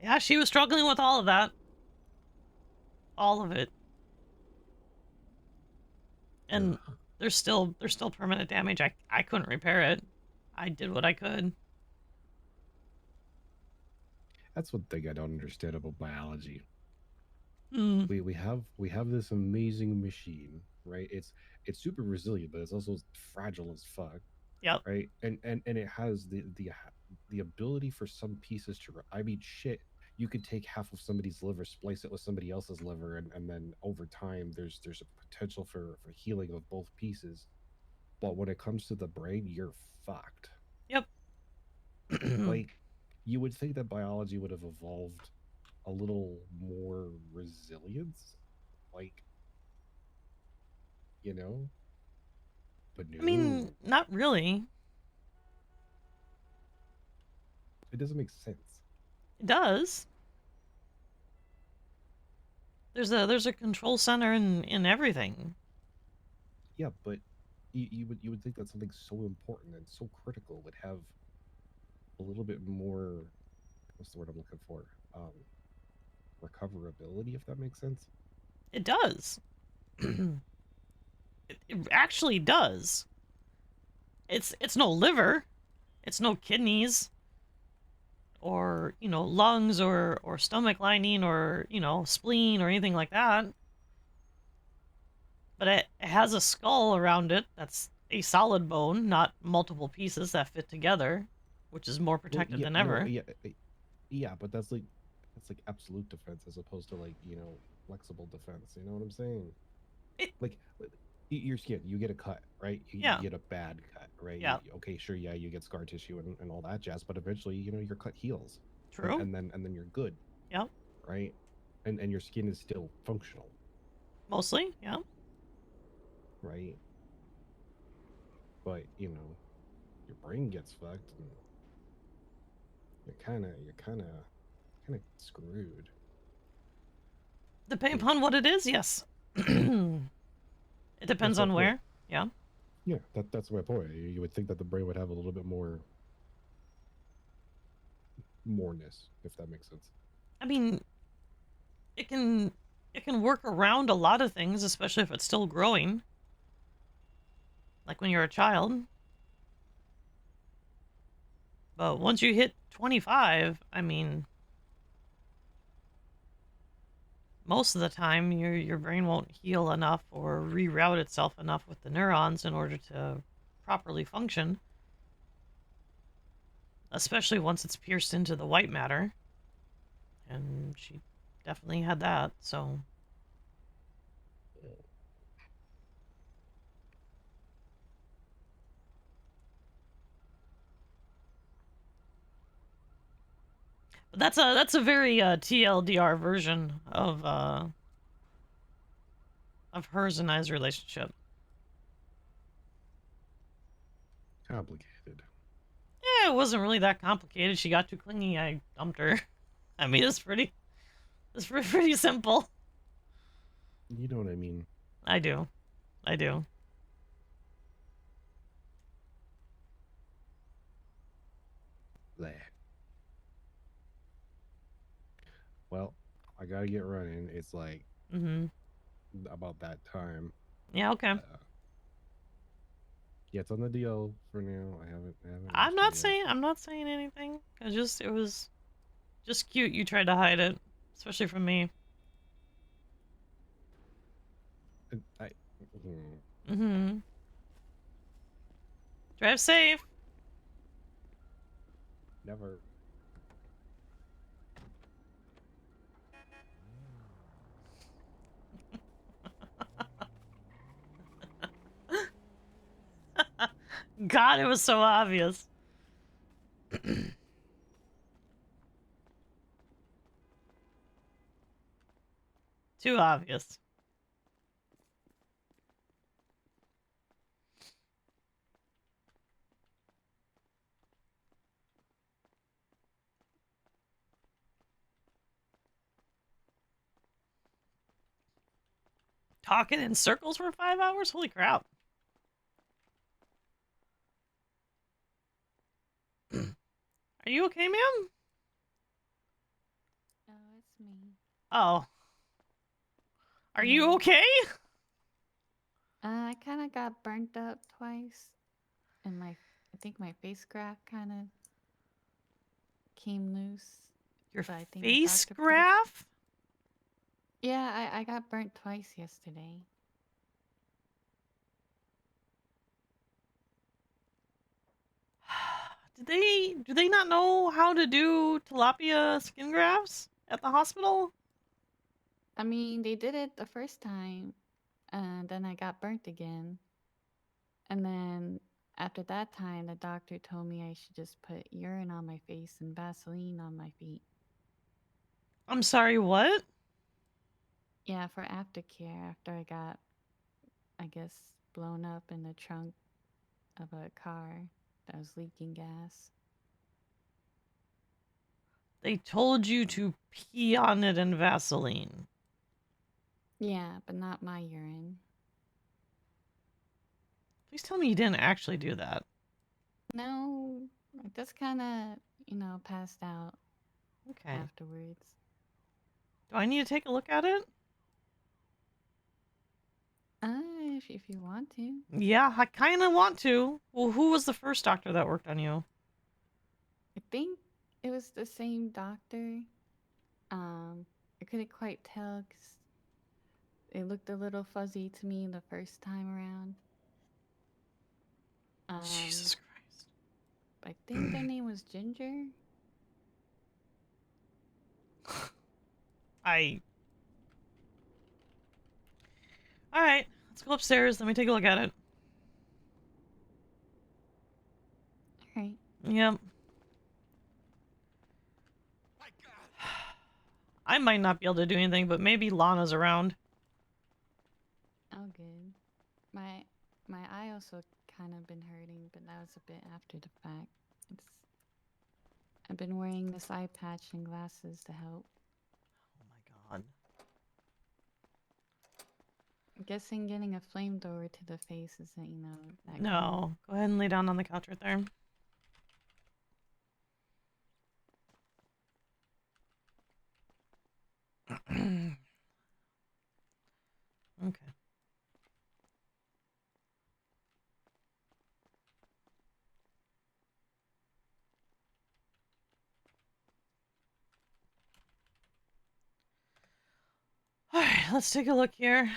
Yeah, she was struggling with all of that. All of it. And there's still permanent damage. I couldn't repair it. I did what I could. That's one thing I don't understand about biology. Hmm. We have this amazing machine, right? It's super resilient, but it's also fragile as fuck. Yep. Right? And it has the ability for some pieces to... I mean, shit, you could take half of somebody's liver, splice it with somebody else's liver, and then over time there's a potential for healing of both pieces. But when it comes to the brain, you're fucked. Yep. Like, you would think that biology would have evolved a little more resilience. Like, you know? But I mean, no, not really. it doesn't make sense. It does. There's a control center in everything. Yeah, but you would think that something so important and so critical would have a little bit more. What's the word I'm looking for? Recoverability, if that makes sense. It does. It actually does. It's no liver. It's no kidneys or, lungs or stomach lining or, spleen or anything like that. But it has a skull around it that's a solid bone, not multiple pieces that fit together, which is more Well, protected yeah, than no, ever. yeah, but that's like absolute defense as opposed to like flexible defense. You know what I'm saying? It, Like your skin, you get a cut, right? You yeah, get a bad cut, right? yeah, Okay, sure, yeah, you get scar tissue and all that jazz, but eventually, your cut heals, and true. and then you're good, Yep, right? And your skin is still functional, mostly, yeah. right? But your brain gets fucked, and you're kind of screwed. Depending Like, upon what it is, yes. It that's depends my on point. where. Yeah. Yeah, that's my point. You would think that the brain would have a little bit moreness, if that makes sense. I mean, it can it can work around a lot of things, especially if it's still growing. Like when you're a child. But once you hit 25, I mean, most of the time your brain won't heal enough or reroute itself enough with the neurons in order to properly function, especially once it's pierced into the white matter. And she definitely had that, so. But that's a very TLDR version of hers and I's relationship. Complicated. Yeah, it wasn't really that complicated. She got too clingy, I dumped her. I mean, it's pretty simple. You know what I mean? I do. I do. Bleh. Well, I gotta get running. It's like Mm-hmm. about that time. Yeah, okay. Yeah, it's on the DL for now. I haven't I'm asked her not yet. saying I'm not saying anything. It was just cute you tried to hide it, especially from me. I Mm-hmm. Drive safe. never. God, it was so obvious. Too obvious. Talking in circles for 5 hours? Holy crap. Are you okay, ma'am? Oh, it's me. Oh. Are you Yeah. okay? I kind of got burnt up twice, and I think my face graft kind of came loose. Your But I think the face doctor put it. graph? Yeah, I got burnt twice yesterday. Do they not know how to do tilapia skin grafts at the hospital? I mean, they did it the first time, and then I got burnt again. And then after that time, the doctor told me I should just put urine on my face and Vaseline on my feet. I'm sorry, what? Yeah, for aftercare after I got I guess, blown up in the trunk of a car that was leaking gas. They told you to pee on it in Vaseline. Yeah, but not my urine. Please tell me you didn't actually do that. No, I just kind of, passed out Okay. afterwards. Do I need to take a look at it? If you want to. Yeah, I kind of want to. Well, who was the first doctor that worked on you? I think it was the same doctor. I couldn't quite tell because it looked a little fuzzy to me the first time around. Jesus Christ. I think their name was Ginger. Alright, let's go upstairs. Let me take a look at it. Alright, Yep. My God. I might not be able to do anything, but maybe Lana's around. all good. My eye also kind of been hurting, but that was a bit after the fact. I've been wearing this eye patch and glasses to help. Oh my god. I'm guessing getting a flamethrower to the face isn't, that good. No. Go ahead and lay down on the couch right there. Okay. Alright, let's take a look here.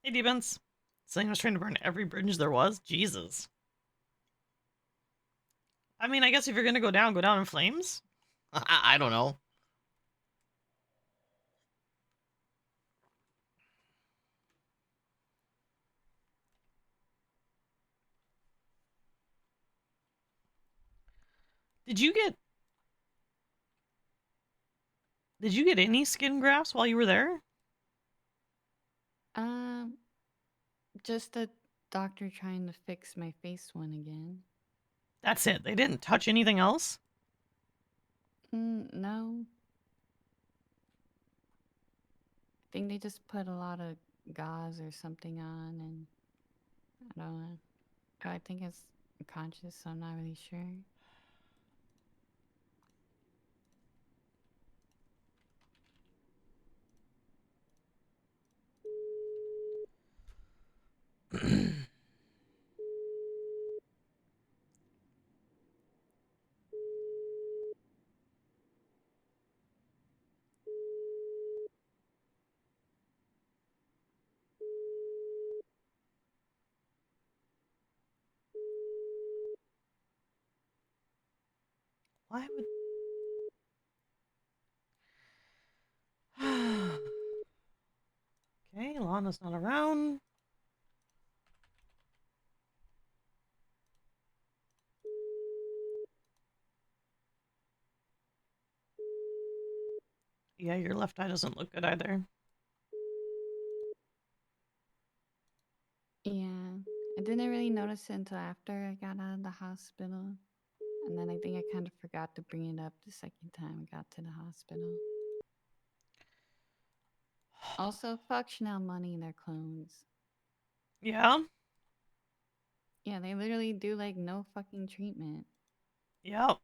Hey, Demons. Saying I was trying to burn every bridge there was? Jesus. I mean, I guess if you're gonna go down in flames? I don't know. Did you get any skin grafts while you were there? Just the doctor trying to fix my face one again. That's it. They didn't touch anything else? No. I think they just put a lot of gauze or something on, and I don't know. I think it's unconscious, so I'm not really sure. Why would... Okay, Lana's not around. Yeah, your left eye doesn't look good either. Yeah, I didn't really notice it until after I got out of the hospital. And then I think I kind of forgot to bring it up the second time I got to the hospital. Also, fuck Chanel Money and their clones. Yeah? Yeah, they literally do like no fucking treatment. Yep.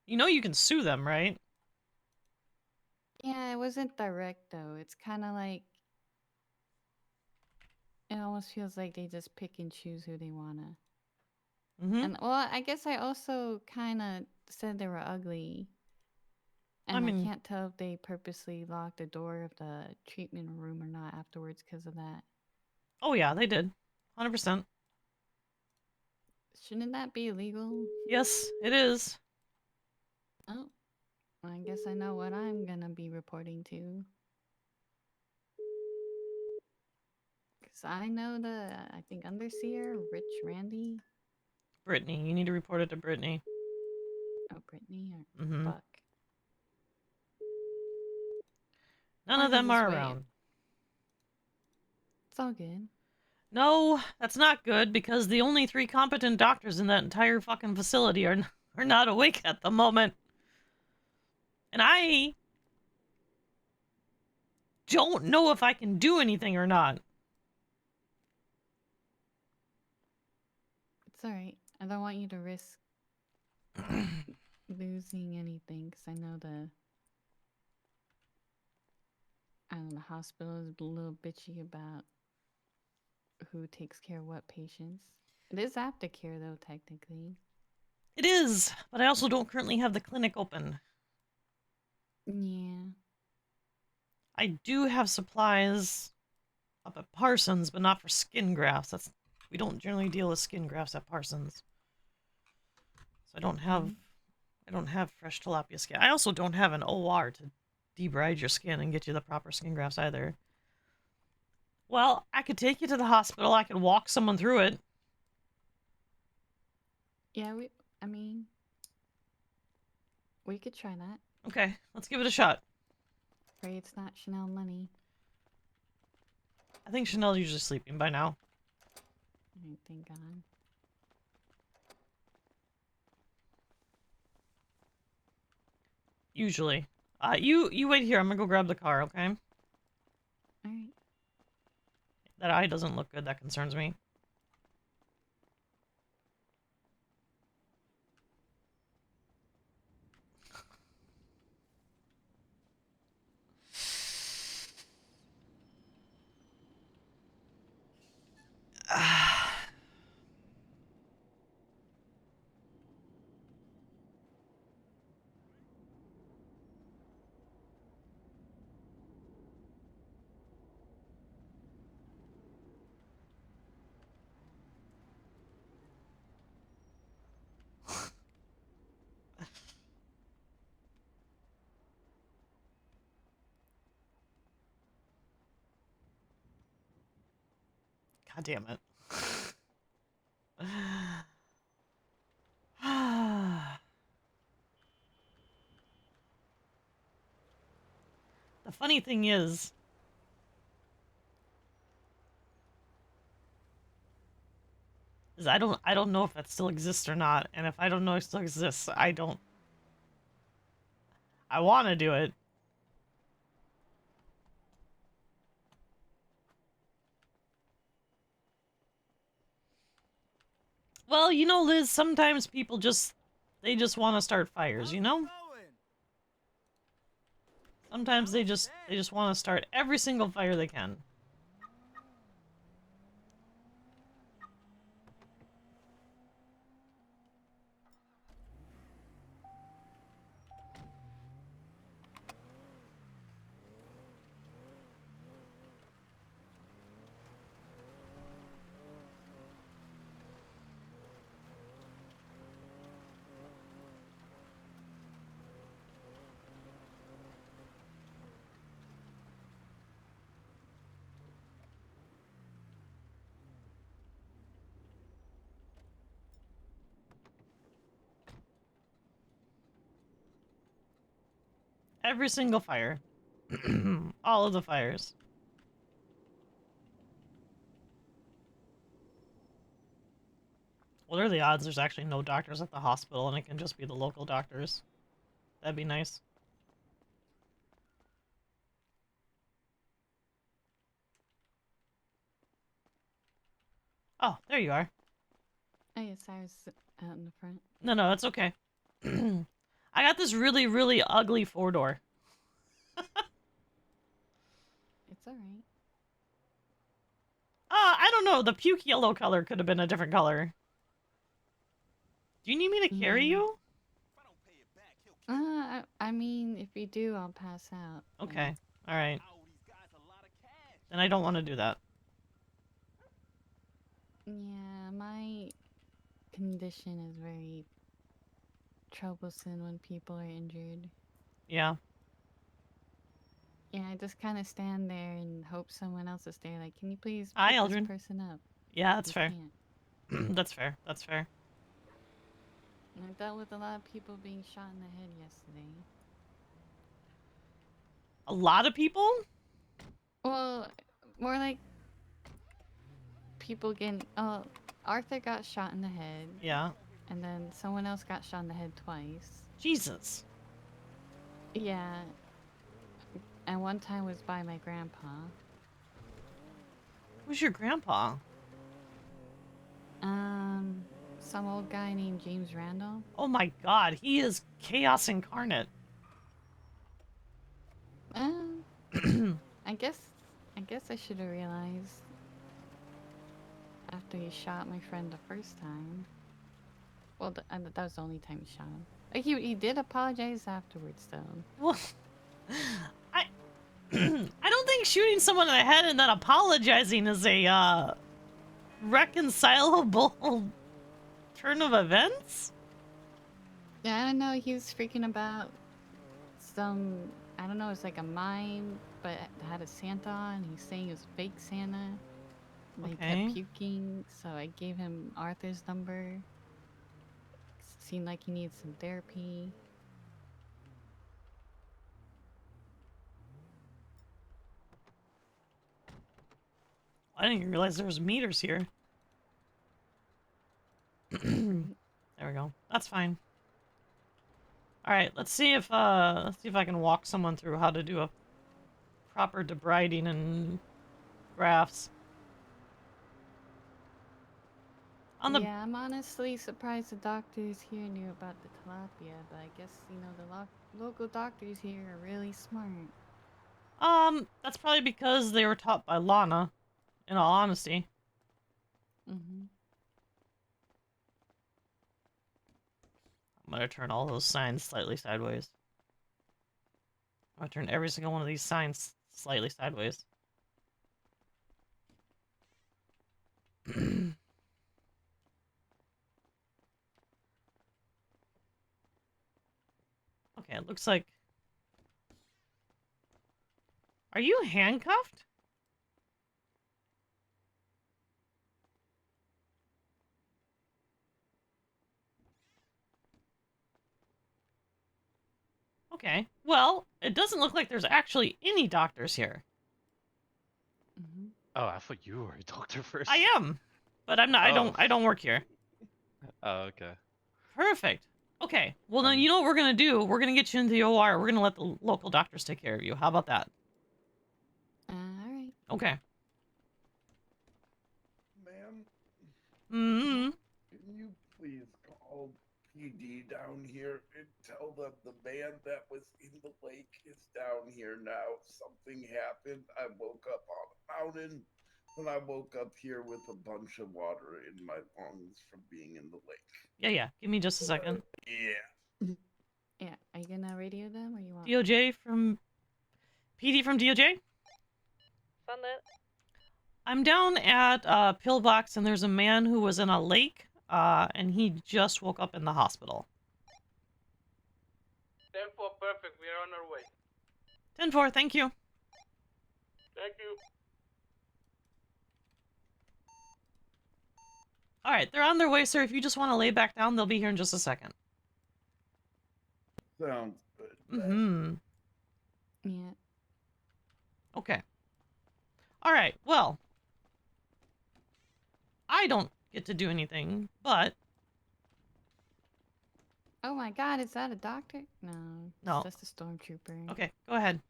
You know you can sue them, right? Yeah, it wasn't direct though. It's kind of like it almost feels like they just pick and choose who they wanna. Mm-hmm. And well, I guess I also kind of said they were ugly. I And I mean... can't tell if they purposely locked the door of the treatment room or not afterwards because of that. Oh yeah, they did. 100%. Shouldn't that be illegal? Yes, it is. Oh, I guess I know what I'm gonna be reporting to. Because I know I think Underseer, Rich Randy. Brittany, you need to report it to Brittany. Oh, Brittany or Mm-hmm. Buck. None Buck of them is are this way. around. It's all good. No, that's not good because the only 3 competent doctors in that entire fucking facility are not awake at the moment. And I don't know if I can do anything or not. It's alright. I don't want you to risk losing anything because I know the hospital is a little bitchy about who takes care of what patients. It is aftercare though, technically. It is, but I also don't currently have the clinic open. Yeah. I do have supplies up at Parsons, but not for skin grafts. We don't generally deal with skin grafts at Parsons. So I don't have fresh tilapia skin. I also don't have an OR to debride your skin and get you the proper skin grafts either. Well, I could take you to the hospital. I could walk someone through it. Yeah, we could try that. Okay, let's give it a shot. Pray it's not Chanel money. I think Chanel's usually sleeping by now. Alright, thank God. Usually. You wait here. I'm gonna go grab the car, okay? Alright. That eye doesn't look good. That concerns me. God damn it. The funny thing is I don't know if that still exists or not, and if I don't know it still exists, I want to do it. Well, you know, Liz, sometimes people they just want to start fires, you know? Sometimes they just want to start every single fire they can. Every single fire. All of the fires. What are the odds there's actually no doctors at the hospital and it can just be the local doctors? That'd be nice. Oh, there you are. Oh yes, I was out in the front. No, it's okay. I got this really, really ugly 4-door. It's alright. I don't know. The puke yellow color could have been a different color. Do you need me to carry Yeah. you? I mean, if you do, I'll pass out. Okay. Alright. Then I don't want to do that. Yeah, my condition is very troublesome when people are injured. Yeah. Yeah, I just kind of stand there and hope someone else is there. Like, can you please Hi, pick Eldrin. this person up? Yeah, that's Just fair. can't. That's fair. That's fair. I dealt with a lot of people being shot in the head yesterday. A lot of people? Well, more like people getting. Oh, Arthur got shot in the head, Yeah. and then someone else got shot in the head twice. Jesus. Yeah, and one time was by my grandpa. Who's your grandpa? Some old guy named James Randall. Oh my god, he is chaos incarnate. I guess I should have realized after he shot my friend the first time. Well, that was the only time he shot him. He did apologize afterwards, though. Well, I I don't think shooting someone in the head and then apologizing is a reconcilable turn of events. Yeah, I don't know. He was freaking about some. I don't know. It's like a mime, but it had a Santa on. He's saying it was fake Santa. And he Okay. kept puking, so I gave him Arthur's number. Seemed like he needed some therapy. I didn't even realize there was meters here. There we go. That's fine. All right, let's see if I can walk someone through how to do a proper debriding and grafts. Yeah, I'm honestly surprised the doctors here knew about the tilapia, but I guess, the local doctors here are really smart. That's probably because they were taught by Lana, in all honesty. Mm-hmm. I'm gonna turn all those signs slightly sideways. I'm gonna turn every single one of these signs slightly sideways. Okay, it looks like... Are you handcuffed? Okay, well, it doesn't look like there's actually any doctors here. Mm-hmm. Oh, I thought you were a doctor first. I am, but I'm not. I don't work here. Oh, okay. Perfect. Okay. Well, then you know what we're gonna do? We're gonna get you into the OR. We're gonna let the local doctors take care of you. How about that? All right. Okay. Ma'am, Mm-hmm. can you please call PD down here and tell them the man that was in the lake is down here now? Something happened. I woke up on a mountain, and I woke up here with a bunch of water in my lungs from being in the lake. Yeah. Give me just a second. Yeah. Yeah. Are you gonna radio them, or you want? DOJ from... PD from DOJ? Send it. I'm down at Pillbox, and there's a man who was in a lake, and he just woke up in the hospital. 10-4, perfect. We are on our way. 10-4, thank you. Thank you. Alright, they're on their way, sir. If you just want to lay back down, they'll be here in just a second. Sounds good. Mm-hmm. Yeah. Okay. Alright, well. I don't get to do anything, but... Oh my God, is that a doctor? No. No. It's just a stormtrooper. Okay, go ahead.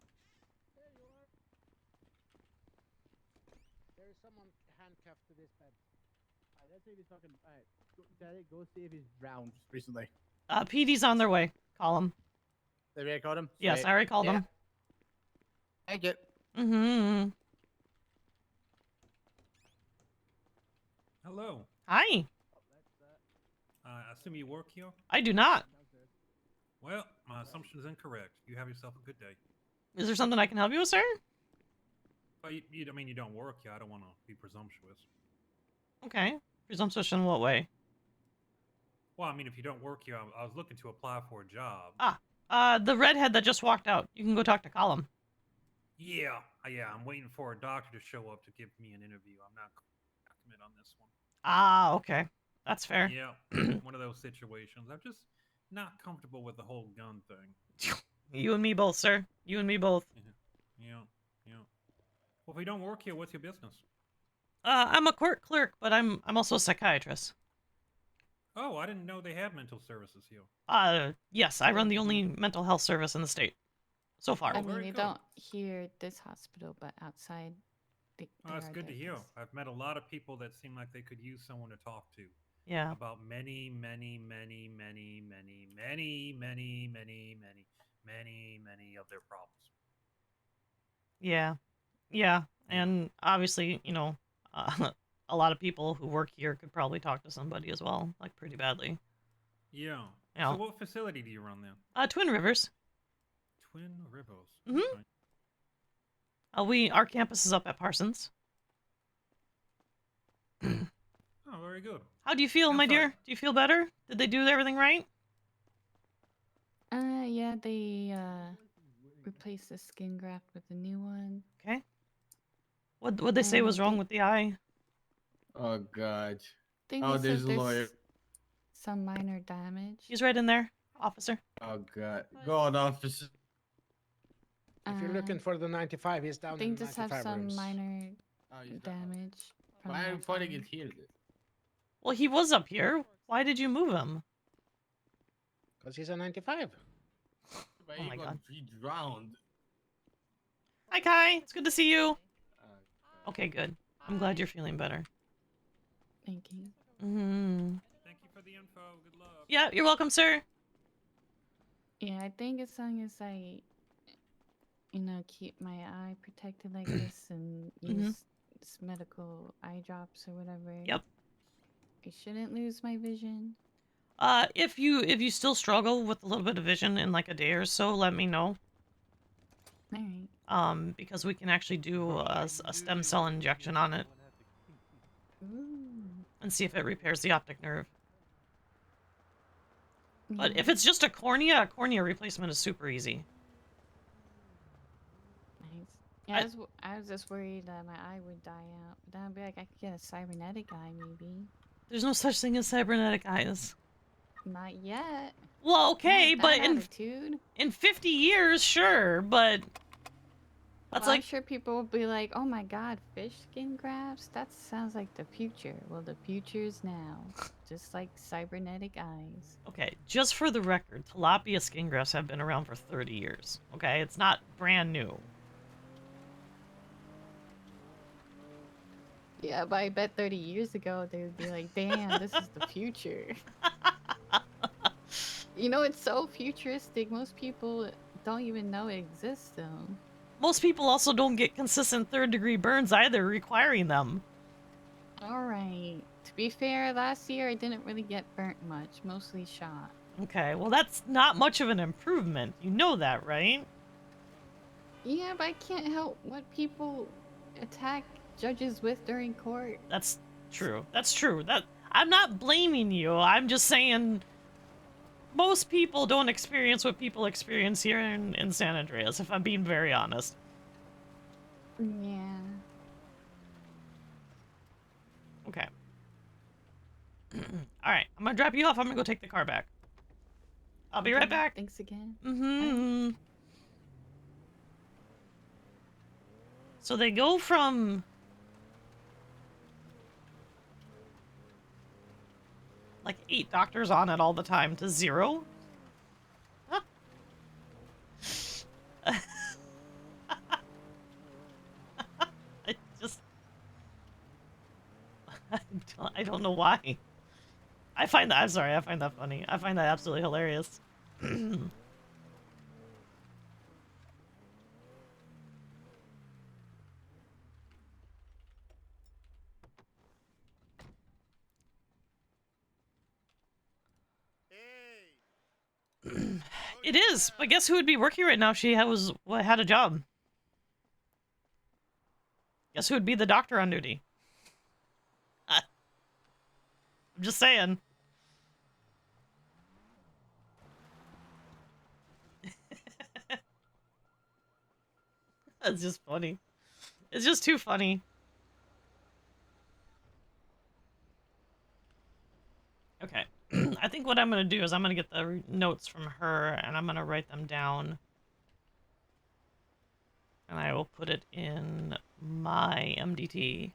There's someone handcuffed to this bed. Alright, let's see if he's fucking. Alright, Daddy, go see if he's drowned just recently. PD's on their way. Call them. Did we call him? Yes, Sweet. I already called them. Thank you. Mm-hmm. Hello. Hi. I assume you work here? I do not. Well, my assumption is incorrect. You have yourself a good day. Is there something I can help you with, sir? Well, I mean, you don't work here. I don't want to be presumptuous. Okay. Presumptuous in what way? Well, I mean, if you don't work here, I was looking to apply for a job. The redhead that just walked out. You can go talk to Column. Yeah, I'm waiting for a doctor to show up to give me an interview. I'm not commit on this one. Ah, okay. That's fair. Yeah, one of those situations. I'm just not comfortable with the whole gun thing. You and me both, sir. You and me both. Yeah. Well, if we don't work here, what's your business? I'm a court clerk, but I'm also a psychiatrist. Oh, I didn't know they had mental services here. Yes, I run the only mental health service in the state. So far. I Oh, mean, very they good. don't here at this hospital, but outside, Oh, that's good to hear. I've met a lot of people that seem like they could use someone to talk to. Yeah. About many of their problems. Yeah. Yeah. And obviously, you know, a lot of people who work here could probably talk to somebody as well, like pretty badly. Yeah. Yeah. So what facility do you run there? Twin Rivers. Twin Rivers. Mm-hmm. Okay. Our campus is up at Parsons. Oh, very good. How do you feel, my dear? Do you feel better? Did they do everything right? Yeah, they replaced the skin graft with a new one. Okay. What'd they say was wrong with the eye? Oh God. Oh, there's a lawyer. Some minor damage. He's right in there, officer. Oh God. Go on, officer. If you're looking for the 95, he's down I think in the just have 95 some rooms. minor damage. Why are you putting it here? Well, he was up here. Why did you move him? Because he's a 95. But Oh my God. He drowned. Hi, Kai. It's good to see you. Okay, good. I'm glad you're feeling better. Thank you. Mm-hmm. Thank you for the info. Good luck. Yeah, you're welcome, sir. Yeah, I think as long as I, keep my eye protected like this and use this medical eye drops or whatever. Yep. I shouldn't lose my vision. If you still struggle with a little bit of vision in like a day or so, let me know. Alright. Because we can actually do a stem cell injection on it. Ooh. And see if it repairs the optic nerve. But if Yeah. it's just a cornea replacement is super easy. Nice. Yeah, I was just worried that my eye would die out. But then I'd be like, I could get a cybernetic eye maybe. There's no such thing as cybernetic eyes. Not yet. Well, okay, Not but that attitude. in 50 years, sure, but that's I'm sure people will be like, oh my God, fish skin grafts? That sounds like the future. Well, the future's now. Just like cybernetic eyes. Okay, just for the record, tilapia skin grafts have been around for 30 years. Okay, it's not brand new. Yeah, but I bet 30 years ago they would be like, damn, this is the future. It's so futuristic. Most people don't even know it exists though. Most people also don't get consistent third-degree burns either, requiring them. Alright. To be fair, last year I didn't really get burnt much. Mostly shot. Okay, well that's not much of an improvement. You know that, right? Yeah, but I can't help what people attack judges with during court. That's true. That's true. I'm not blaming you. I'm just saying most people don't experience what people experience here in San Andreas, if I'm being very honest. Yeah. Okay. Alright, I'm gonna drop you off. I'm gonna go take the car back. I'll be right back. Thanks again. Mm-hmm. So they go from like 8 doctors on it all the time to 0? Huh? I don't know why. I find that funny. I find that absolutely hilarious. It is, but guess who would be working right now if she had a job? Guess who would be the doctor on duty? I'm just saying. That's just funny. It's just too funny. think what I'm gonna do is I'm gonna get the notes from her and I'm gonna write them down. And I will put it in my MDT.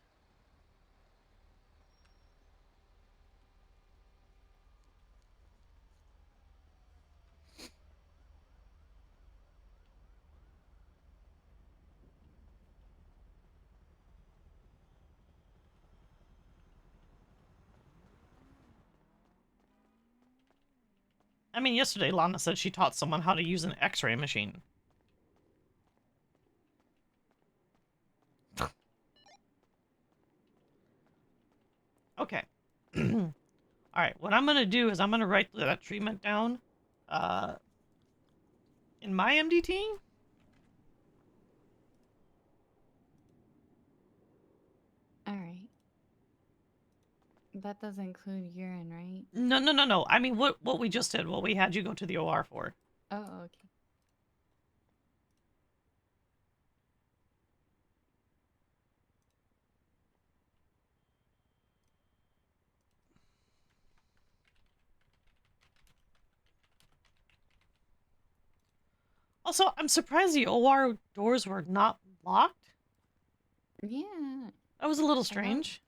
I mean, yesterday Lana said she taught someone how to use an X-ray machine. Okay. Alright, what I'm gonna do is I'm gonna write that treatment down in my MDT. All right. That doesn't include urine, right? No. I mean, what we just did, what we had you go to the OR for. Oh, okay. Also, I'm surprised the OR doors were not locked. Yeah. That was a little strange.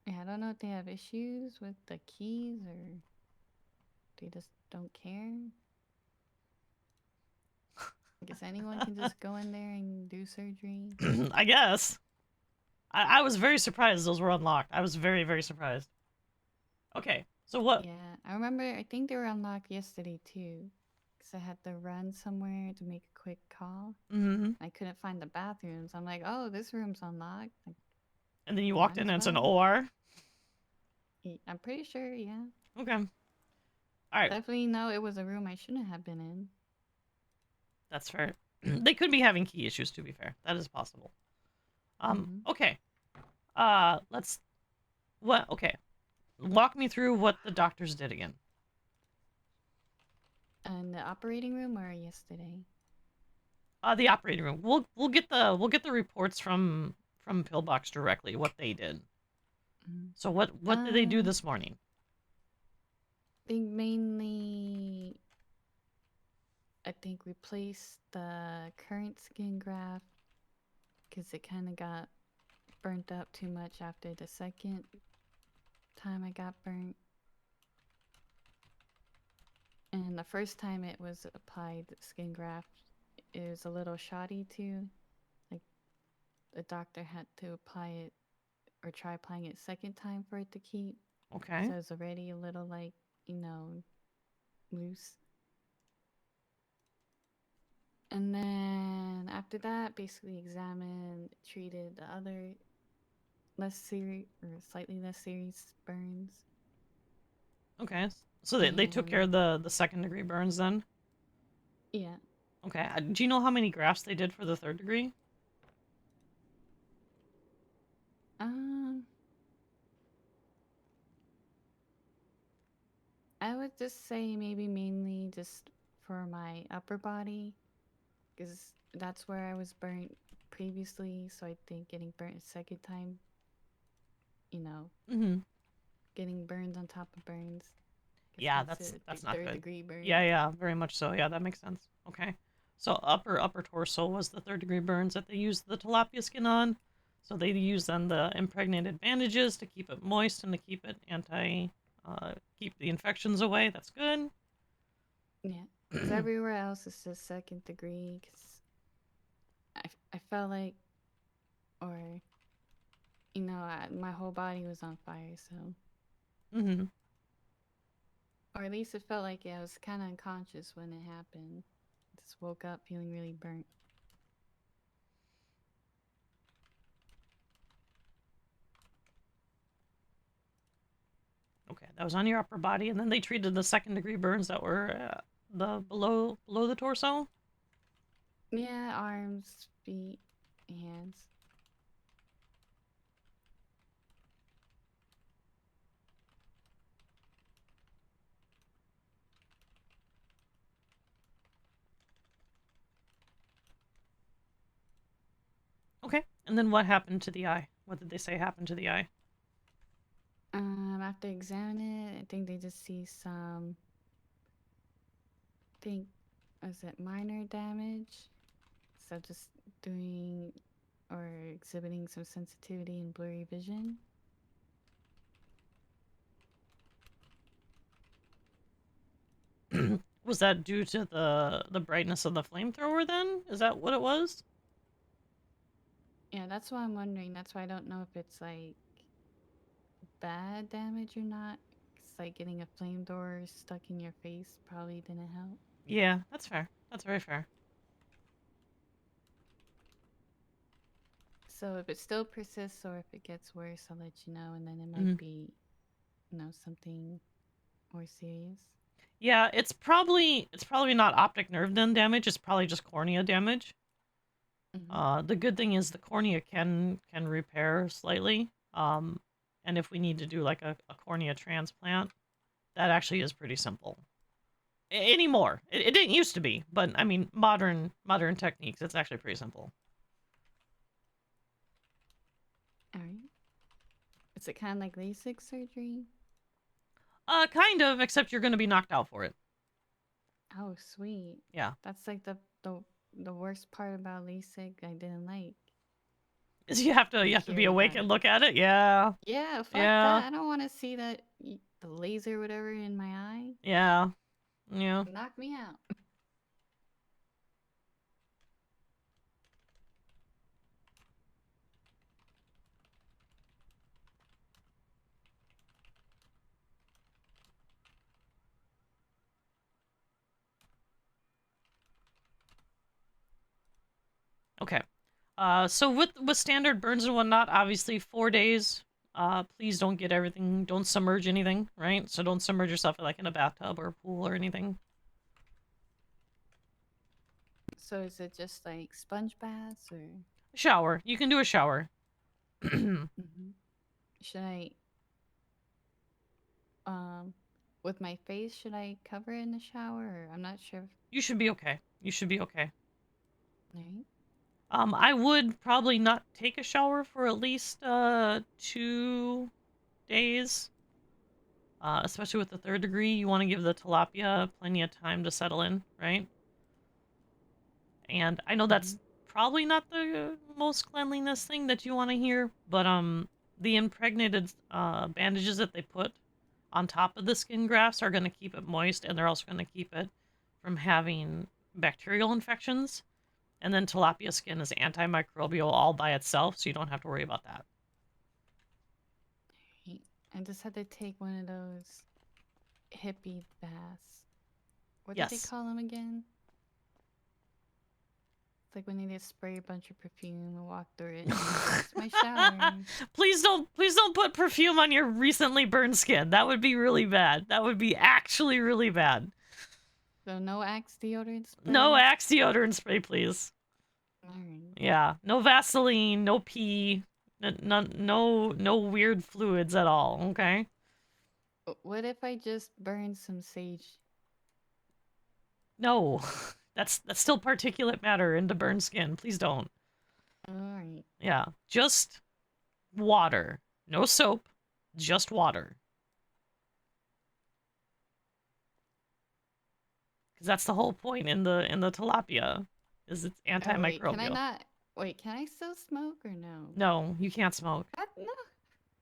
Yeah, I don't know if they have issues with the keys or they just don't care. I guess anyone can just go in there and do surgery. I guess. I was very surprised those were unlocked. I was very, very surprised. Okay, so what? Yeah, I remember, I think they were unlocked yesterday too. Because I had to run somewhere to make a quick call. Mm-hmm. I couldn't find the bathrooms. I'm like, oh, this room's unlocked. Like, And then you walked in might and as it's an well. OR? I'm pretty sure, yeah. Okay. Alright. Definitely know it was a room I shouldn't have been in. That's fair. They could be having key issues, to be fair. That is possible. Okay. Let's... What? Okay. Walk me through what the doctors did again. In the operating room or yesterday? The operating room. We'll get the reports from Pillbox directly, what they did. So what did they do this morning? They mainly, I think, replaced the current skin graft because it kind of got burnt up too much after the second time I got burnt. And the first time it was applied, skin graft, it was a little shoddy too. Like, the doctor had to apply it or try applying it second time for it to keep. Okay. So it's already a little, like, you know, loose. And then after that, basically examined, treated the other less serious or slightly less serious burns. Okay. So they took care of the second degree burns then? Yeah. Okay. Do you know how many grafts they did for the third degree? I would just say maybe mainly just for my upper body, because that's where I was burnt previously. So I think getting burnt a second time, you know, getting burns on top of burns. Yeah, that's not third good. degree burn. Yeah, very much so. Yeah, that makes sense. Okay. So upper torso was the third degree burns that they used the tilapia skin on. So they used then the impregnated bandages to keep it moist and to keep it keep the infections away. That's good. Yeah, because everywhere else is just second degree. Because I felt like, or you know, my whole body was on fire. So. Or at least it felt like I was kind of unconscious when it happened. Just woke up feeling really burnt. Okay, that was on your upper body, and then they treated the second degree burns that were the below the torso. Yeah, arms, feet, hands. Okay, and then what happened to the eye? What did they say happened to the eye? after examining it, I think they just see some. Was it minor damage? So just doing or exhibiting some sensitivity and blurry vision. Was that due to the brightness of the flamethrower then? Is that what it was? Yeah, that's why I'm wondering. That's why I don't know if it's like bad damage or not. It's like getting a flamethrower stuck in your face probably didn't help. Yeah, that's fair. That's very fair. So if it still persists or if it gets worse, I'll let you know, and then it might Mhm. be, something more serious. Yeah, it's probably not optic nerve damage. It's probably just cornea damage. The good thing is the cornea can repair slightly. And if we need to do like a cornea transplant, that actually is pretty simple. Anymore, it didn't used to be, but I mean modern techniques, it's actually pretty simple. All right. Is it kind of like LASIK surgery? Kind of, except you're going to be knocked out for it. Oh, sweet. Yeah. That's like the worst part about LASIK I didn't like. Is you have to be hear awake about and it. look at it. Yeah. Yeah, fuck Yeah. that. I don't want to see that the laser whatever in my eye. Yeah. Yeah. Knock me out. Okay. So with standard burns and whatnot, obviously 4 days. Please don't get everything. Don't submerge anything, right? So don't submerge yourself like in a bathtub or a pool or anything. So is it just like sponge baths or? Shower. You can do a shower. Should I, with my face, should I cover it in the shower? Or I'm not sure. You should be okay. You should be okay. Right. I would probably not take a shower for at least 2 days. Especially with the 3rd degree, you want to give the tilapia plenty of time to settle in, right? And I know that's probably not the most cleanliness thing that you want to hear, but the impregnated bandages that they put on top of the skin grafts are going to keep it moist, and they're also going to keep it from having bacterial infections. And then tilapia skin is antimicrobial all by itself, so you don't have to worry about that. I just had to take one of those hippie baths. What did Yes. they call them again? It's like when they just spray a bunch of perfume and walk through it. It's my shower. Please don't put perfume on your recently burned skin. That would be really bad. That would be actually really bad. So no Axe deodorant spray? No Axe deodorant spray, please. Alright. Yeah, no Vaseline, no pee, no weird fluids at all. Okay. What if I just burn some sage? No, that's still particulate matter into burned skin. Please don't. Alright. Yeah, just water. No soap, just water. Because that's the whole point in the tilapia, is it's antimicrobial. Wait, can I not? Wait, can I still smoke or no? No, you can't smoke. No.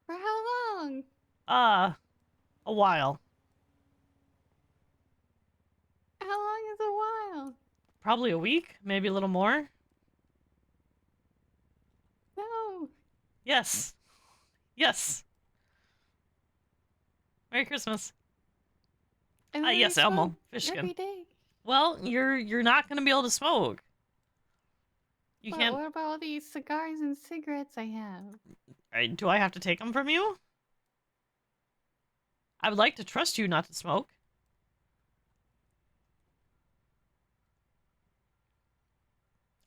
For how long? A while. How long is a while? Probably a week, maybe a little more. No. Yes. Yes. Merry Christmas. Yes, Elmo. Fish skin. Every day. Well, you're not gonna be able to smoke. You But can't. what about all these cigars and cigarettes I have? Do I have to take them from you? I would like to trust you not to smoke.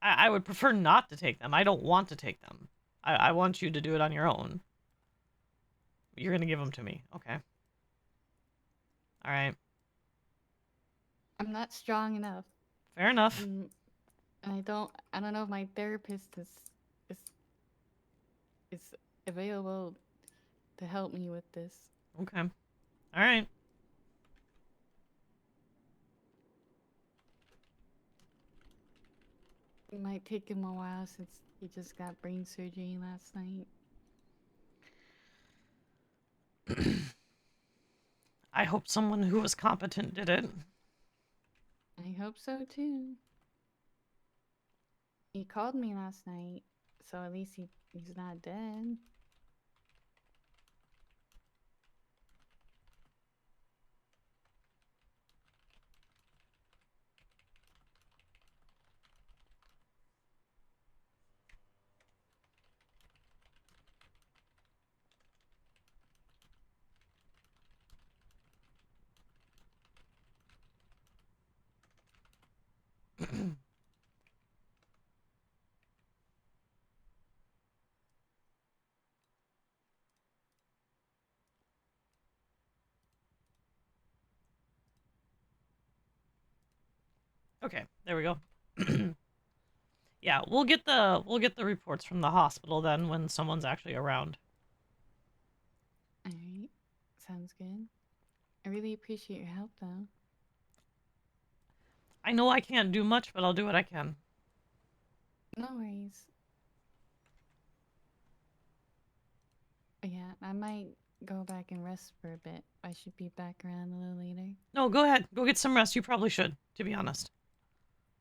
I would prefer not to take them. I don't want to take them. I want you to do it on your own. You're gonna give them to me. Okay. All right. I'm not strong enough. Fair enough. And I don't know if my therapist is available to help me with this. Okay. All right. It might take him a while since he just got brain surgery last night. I hope someone who was competent did it. I hope so too. He called me last night, so at least he's not dead. Okay, there we go. Yeah, we'll get the reports from the hospital then when someone's actually around. Alright. Sounds good. I really appreciate your help though. I know I can't do much, but I'll do what I can. No worries. Yeah, I might go back and rest for a bit. I should be back around a little later. No, go ahead. Go get some rest. You probably should, to be honest.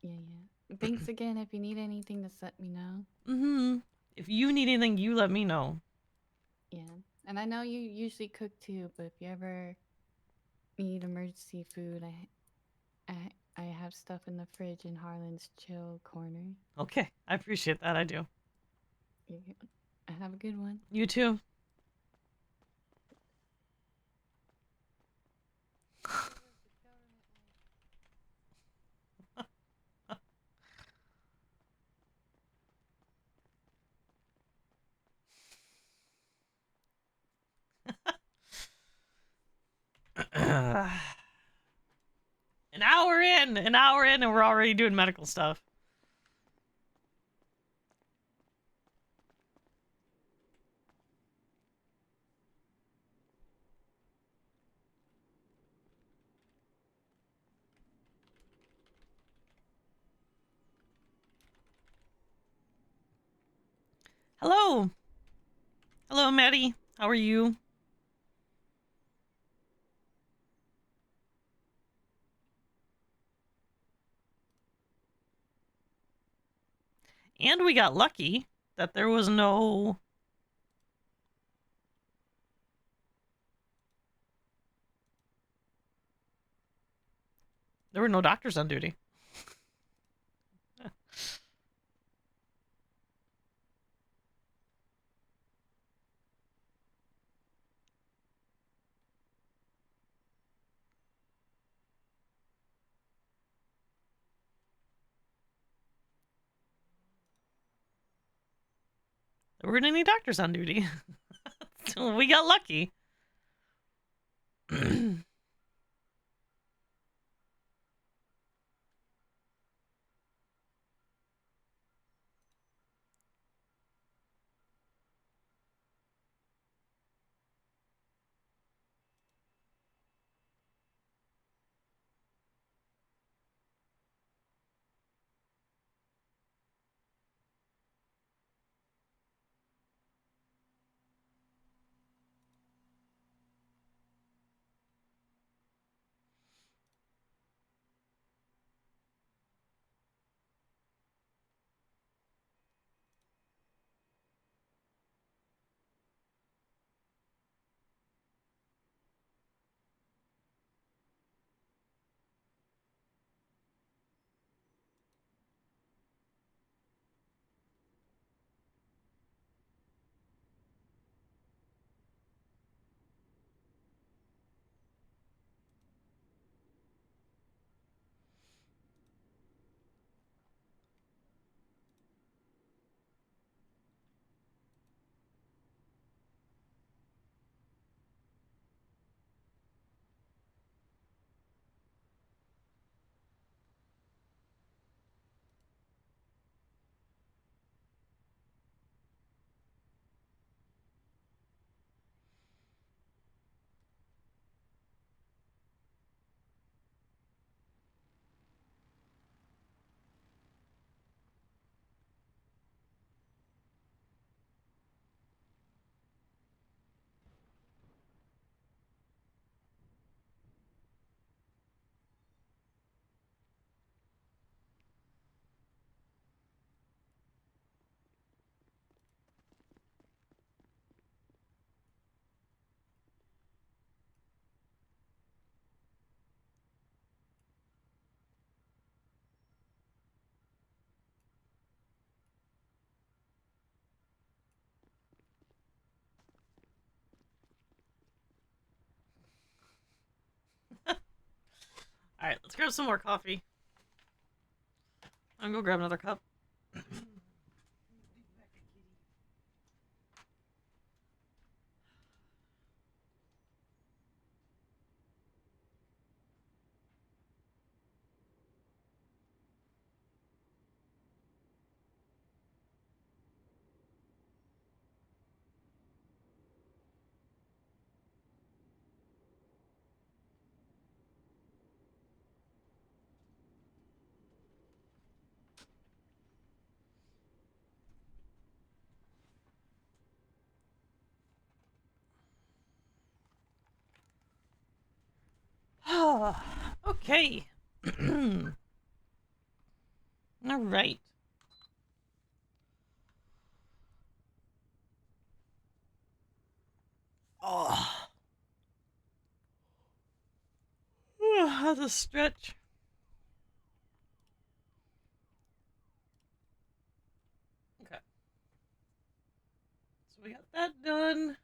Yeah. Thanks again. If you need anything, just let me know. Mm-hmm. If you need anything, you let me know. Yeah. And I know you usually cook too, but if you ever need emergency food, I have stuff in the fridge in Harlan's chill corner. Okay, I appreciate that. I do. Have a good one. You too. An hour in, and we're already doing medical stuff. Hello. Hello, Maddie. How are you? And we got lucky that there was no... There were no doctors on duty. There weren't any doctors on duty. So we got lucky. Alright, let's grab some more coffee. I'm gonna go grab another cup. Okay. All right. Oh. Had to stretch. Okay. So we got that done.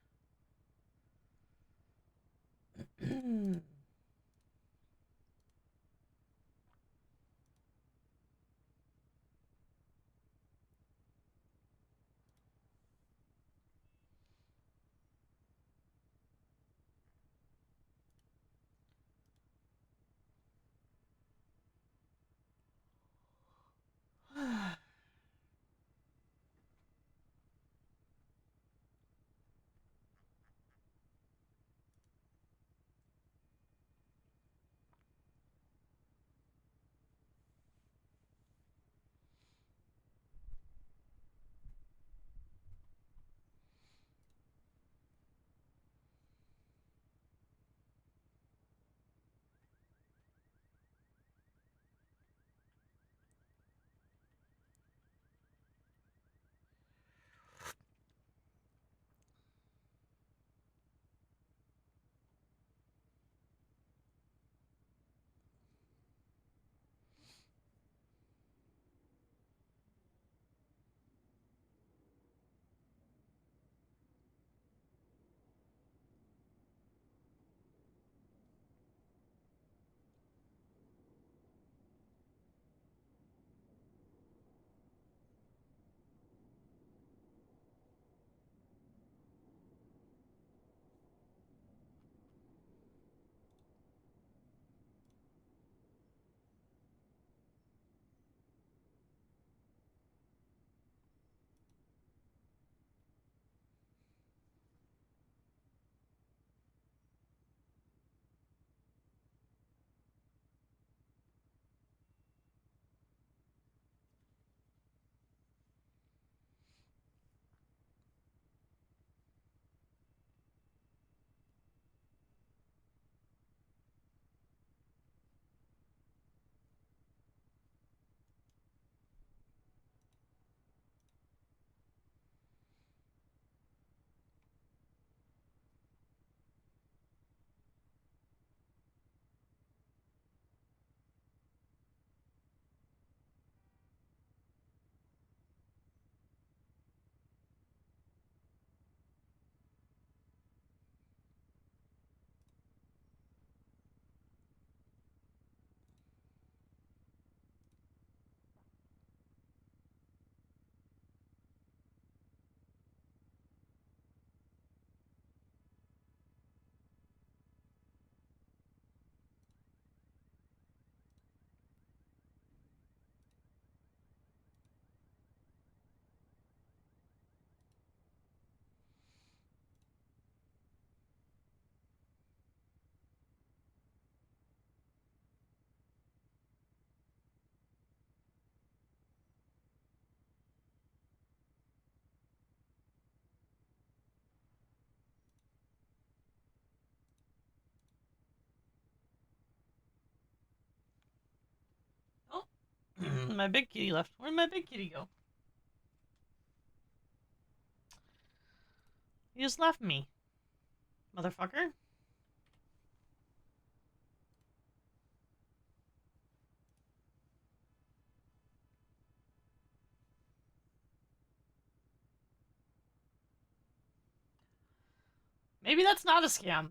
Oh, my big kitty left. Where'd my big kitty go? He just left me. Motherfucker. Maybe that's not a scam.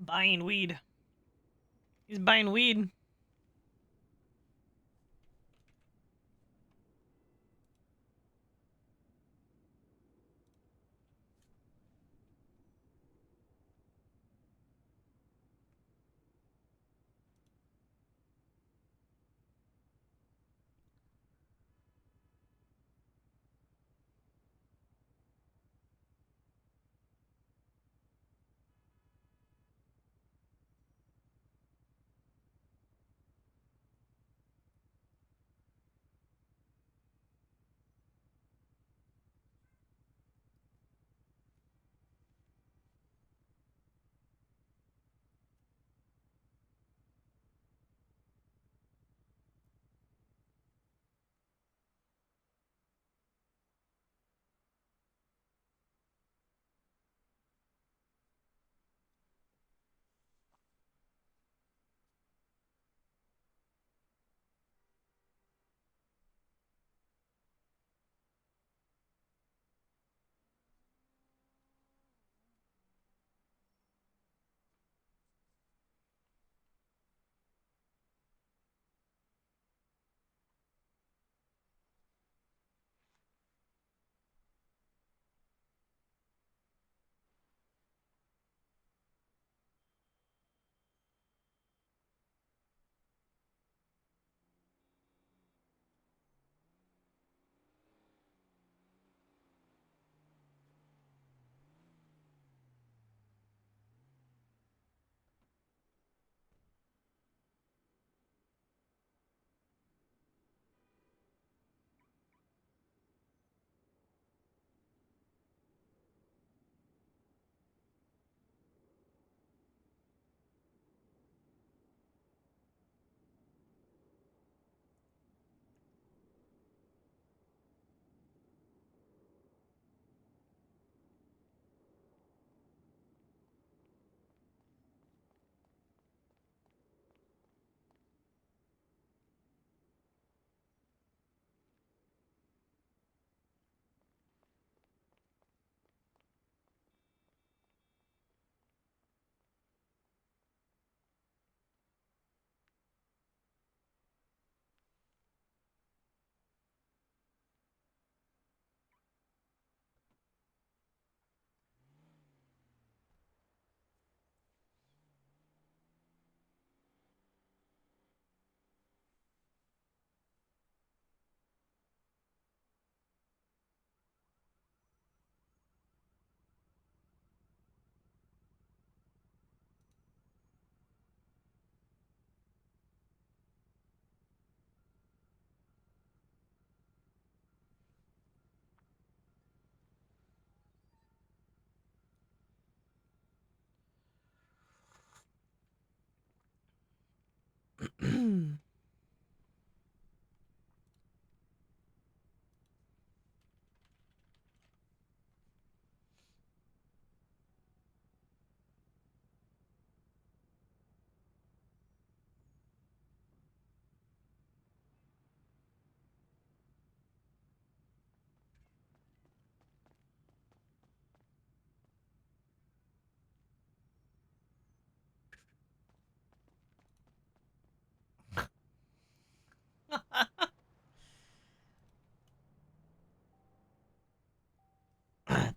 Buying weed. He's buying weed.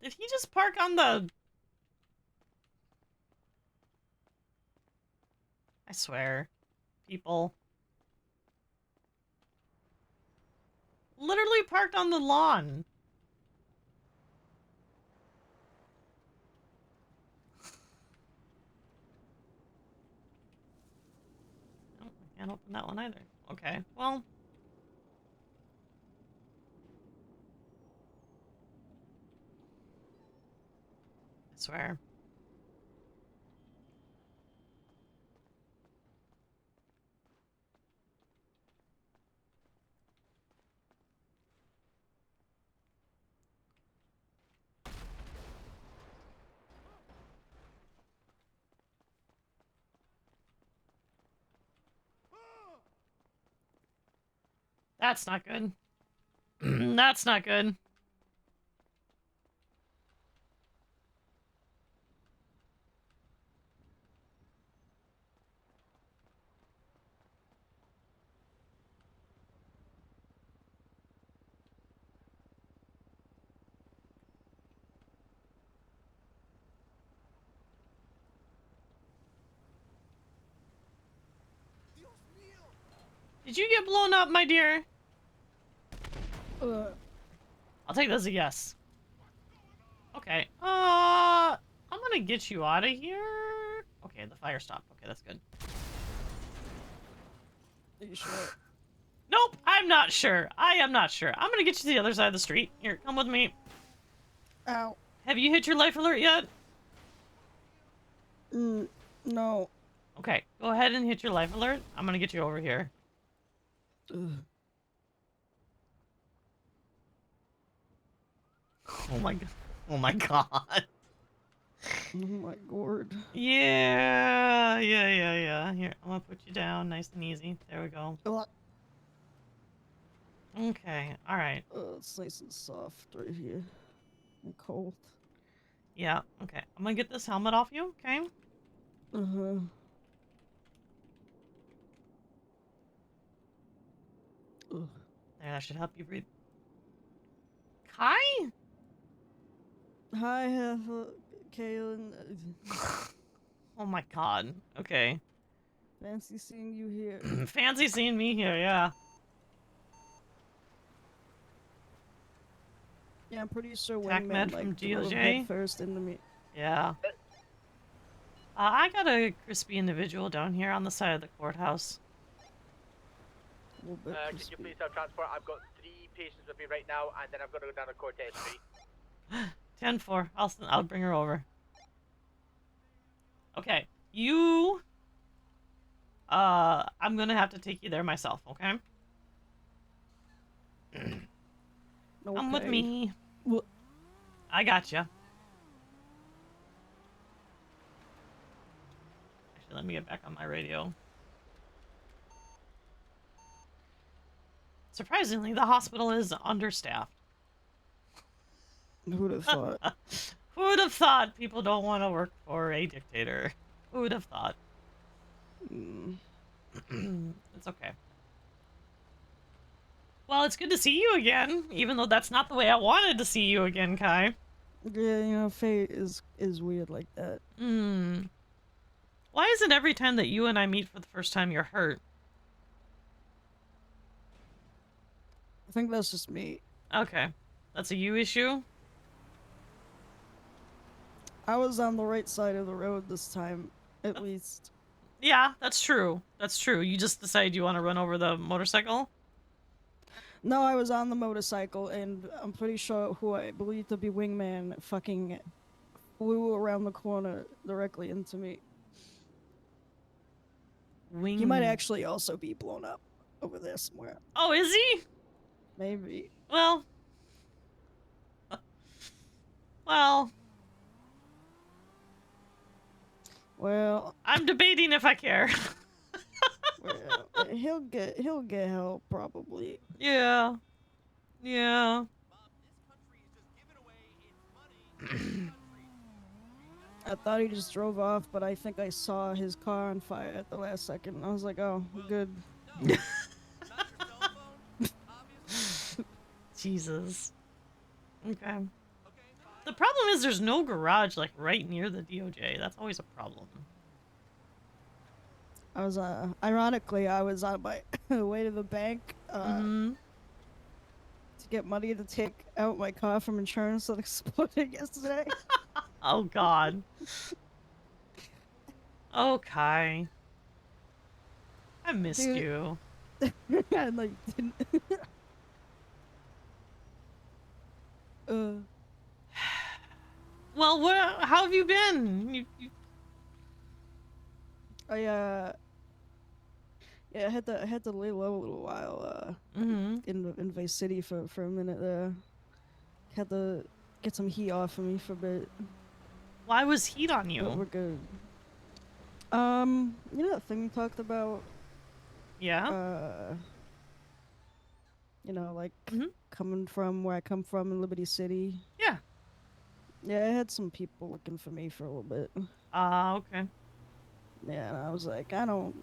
Did he just park on the... I swear. People. Literally parked on the lawn. Oh, I can't open that one either. Okay, well... I swear. That's not good. That's not good. Did you get blown up, my dear? Uh, I'll take that as a yes. Okay. I'm gonna get you out of here. Okay, the fire stopped. Okay, that's good. Are you sure? Nope, I'm not sure. I am not sure. I'm gonna get you to the other side of the street. Here, come with me. Ow. Have you hit your life alert yet? No. Okay, go ahead and hit your life alert. I'm gonna get you over here. Ugh. Oh my god. Oh my god. Oh my god. Yeah. Here, I'm gonna put you down nice and easy. There we go. Okay, alright. It's nice and soft right here. And cold. Yeah, okay. I'm gonna get this helmet off you, okay? Uh-huh. Ugh. There, that should help you breathe. Kai? Hi, Hathor, Kaelyn. Oh my god. Okay. Fancy seeing you here. Fancy seeing me here, yeah. Yeah, I'm pretty sure Tac Wingman Med like from drove DOJ? head first into me. Yeah. I got a crispy individual down here on the side of the courthouse. A little bit Can you crispy. please have transport? I've got 3 patients with me right now, and then I've got to go down to Cortez Street. 10-4. I'll bring her over. Okay. You... I'm gonna have to take you there myself, okay? Come with Okay. me. What? I gotcha. Actually, let me get back on my radio. Surprisingly, the hospital is understaffed. Who'd have thought? Who would have thought people don't want to work for a dictator? Who would have thought? It's okay. Well, it's good to see you again, even though that's not the way I wanted to see you again, Kai. Yeah, you know, fate is weird like that. Why is it every time that you and I meet for the first time you're hurt? I think that's just me. Okay. That's a you issue? I was on the right side of the road this time, at least. Yeah, that's true. That's true. You just decided you want to run over the motorcycle? No, I was on the motorcycle, and I'm pretty sure who I believe to be Wingman fucking flew around the corner directly into me. He might actually also be blown up over there somewhere. Oh, is he? Maybe. Well... Well... Well... I'm debating if I care. Well, he'll get help, probably. Yeah. Yeah. I thought he just drove off, but I think I saw his car on fire at the last second. I was like, oh, good. Jesus. Okay. The problem is there's no garage, like, right near the DOJ. That's always a problem. I was, ironically, I was on my way to the bank, to get money to take out my car from insurance that exploded yesterday. Oh, God. Oh, Kai. I missed Dude. you. I, like, didn't... Well, how have you been? Yeah, I had to lay low a little while, in Vice City for a minute there. Had to get some heat off of me for a bit. Why was heat on you? But we're good. You know that thing we talked about? Yeah? You know, like, coming from where I come from in Liberty City? Yeah. Yeah, I had some people looking for me for a little bit. Okay. Yeah, and I was like, I don't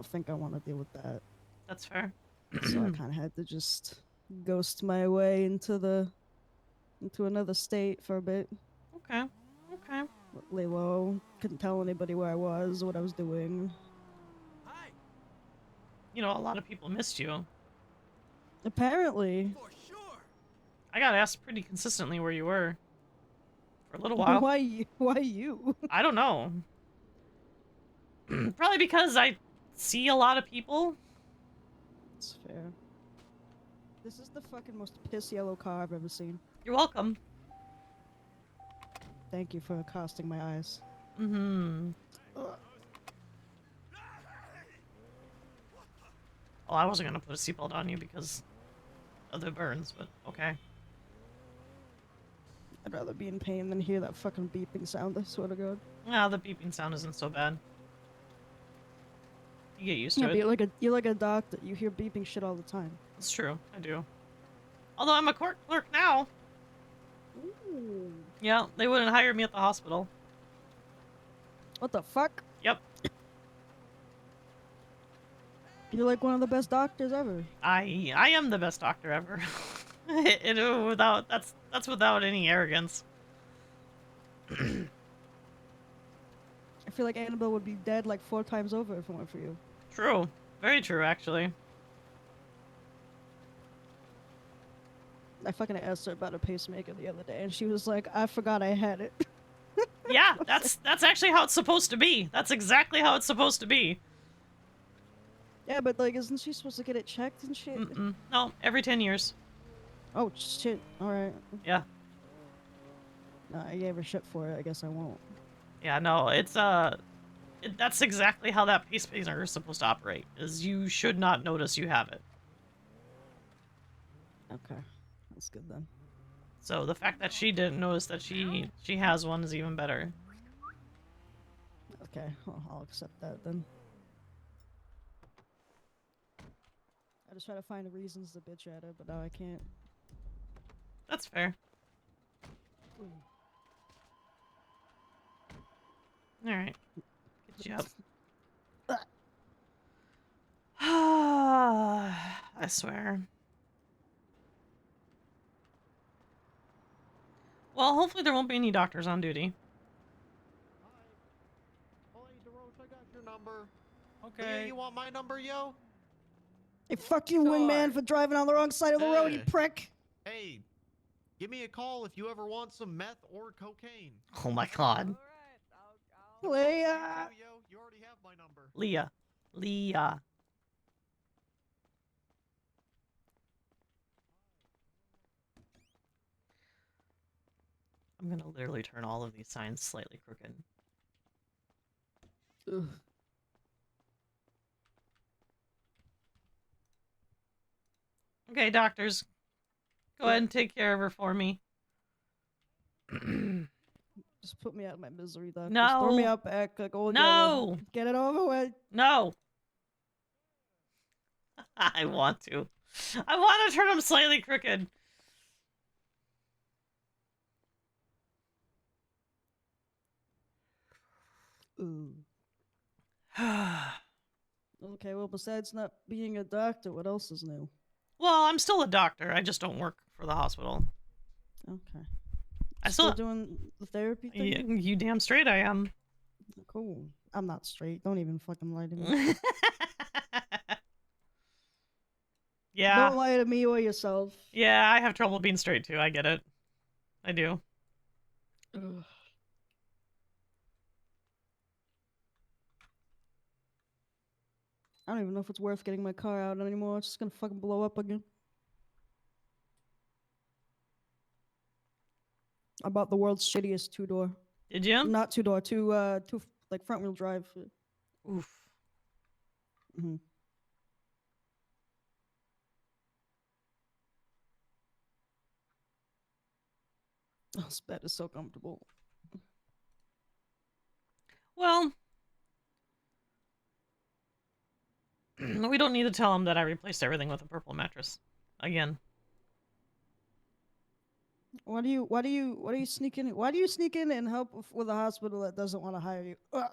think I want to deal with that. That's fair. So I kind of had to just ghost my way into another state for a bit. Okay. Okay. Lay low. Couldn't tell anybody where I was, what I was doing. you know, a lot of people missed you. Apparently. For sure. I got asked pretty consistently where you were for a little while. Why you? Why you? I don't know. Probably because I see a lot of people. That's fair. This is the fucking most piss yellow car I've ever seen. You're welcome. Thank you for accosting my eyes. Mm-hmm. Ugh. Well, I wasn't gonna put a seatbelt on you because of the burns, but okay. I'd rather be in pain than hear that fucking beeping sound, I swear to God. Ah, the beeping sound isn't so bad. You get used to Yeah, but it. you're like a doctor. You hear beeping shit all the time. It's true, I do. Although I'm a court clerk now. Ooh. Yeah, they wouldn't hire me at the hospital. What the fuck? Yep. You're like one of the best doctors ever. I am the best doctor ever. That's without any arrogance. I feel like Annabelle would be dead like 4 times over if it weren't for you. True. Very true, actually. I fucking asked her about a pacemaker the other day, and she was like, I forgot I had it. Yeah, that's actually how it's supposed to be. That's exactly how it's supposed to be. Yeah, but like, isn't she supposed to get it checked and shit? No, every 10 years. Oh, shit. Alright. Yeah. No, I gave her shit for it. I guess I won't. Yeah, no, it's, that's exactly how that pacemaker is supposed to operate, is you should not notice you have it. Okay. That's good then. So the fact that she didn't notice that she has one is even better. Okay, I'll accept that then. I just try to find reasons to bitch at her, but now I can't. That's fair. Alright. Good job. I swear. Well, hopefully there won't be any doctors on duty. Hi, DeRoche, I got your number. Okay. Hey, you want my number, yo? Hey, fuck you, wingman, for driving on the wrong side of the road, you prick! Hey, give me a call if you ever want some meth or cocaine. Oh my god. Leah! Yo, you already have my number. Leah. Leah. I'm gonna literally turn all of these signs slightly crooked. Ugh. Okay, doctors. Go ahead and take care of her for me. Just put me out of my misery, though. No. Just throw me out back. Go No. Get it over with. No. I want to. I want to turn them slightly crooked. Ooh. Okay, well, besides not being a doctor, what else is new? Well, I'm still a doctor. I just don't work for the hospital. Okay. I Still still doing the therapy thing? You damn straight I am. Cool. I'm not straight. Don't even fucking lie to me. Yeah. Don't lie to me or yourself. Yeah, I have trouble being straight too. I get it. I do. Ugh. I don't even know if it's worth getting my car out anymore. It's just gonna fucking blow up again. I bought the world's shittiest 2-door. Did you? Not 2-door, two like front wheel drive. Oof. Mm-hmm. Oh, this bed is so comfortable. Well, we don't need to tell them that I replaced everything with a purple mattress. Again. Why do you sneak in? Why do you sneak in and help with a hospital that doesn't want to hire you? Ugh.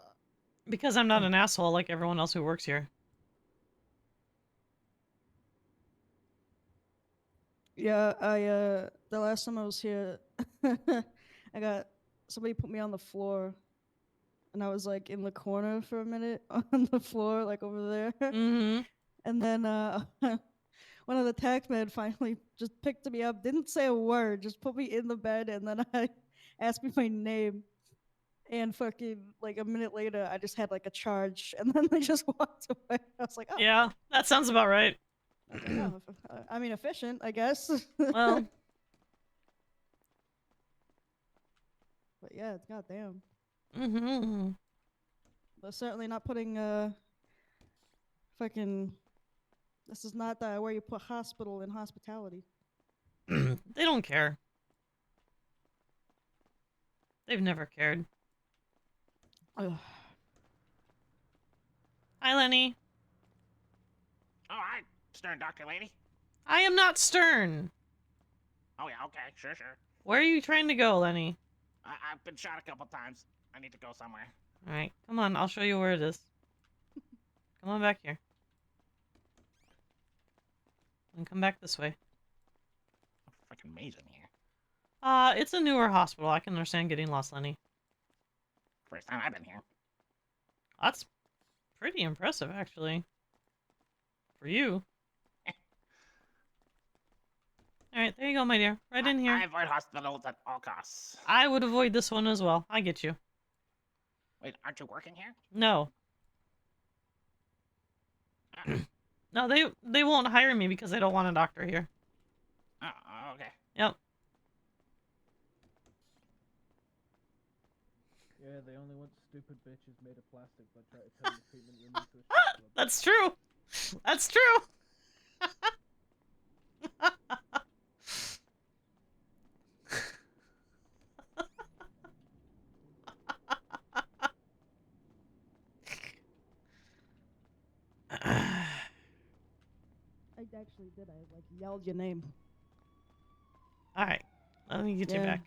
Because I'm not an asshole like everyone else who works here. Yeah, the last time I was here, I got somebody put me on the floor, and I was like in the corner for a minute on the floor, like over there. Mm-hmm. And then one of the taxmen finally just picked me up, didn't say a word, just put me in the bed, and then I asked me my name. And fucking like a minute later, I just had like a charge, and then they just walked away. I was like, oh, Yeah, that sounds about right. I was like, oh, I mean, efficient, I guess. Well, but yeah, it's goddamn. mm-hmm. But certainly not putting fucking. This is not where you put hospital in hospitality. They don't care. They've never cared. Ugh. Hi, Lenny. Oh, hi, Stern Doctor Lady. I am not Stern. Oh, yeah, okay, sure. Where are you trying to go, Lenny? I've been shot a couple times. I need to go somewhere. All right, come on. I'll show you where it is. Come on back here. And come back this way. Freaking maze in here. It's a newer hospital. I can understand getting lost, Lenny. First time I've been here. That's pretty impressive, actually. For you. Alright, there you go, my dear. Right in here. I avoid hospitals at all costs. I would avoid this one as well. I get you. Wait, aren't you working here? No. No, they won't hire me because they don't want a doctor here. Oh, okay. Yep. Yeah, they only want stupid bitches made of plastic that try to tell you treatment you're new to a strip club. That's true. That's true. I actually did. I like yelled your name. All right, let me get you back.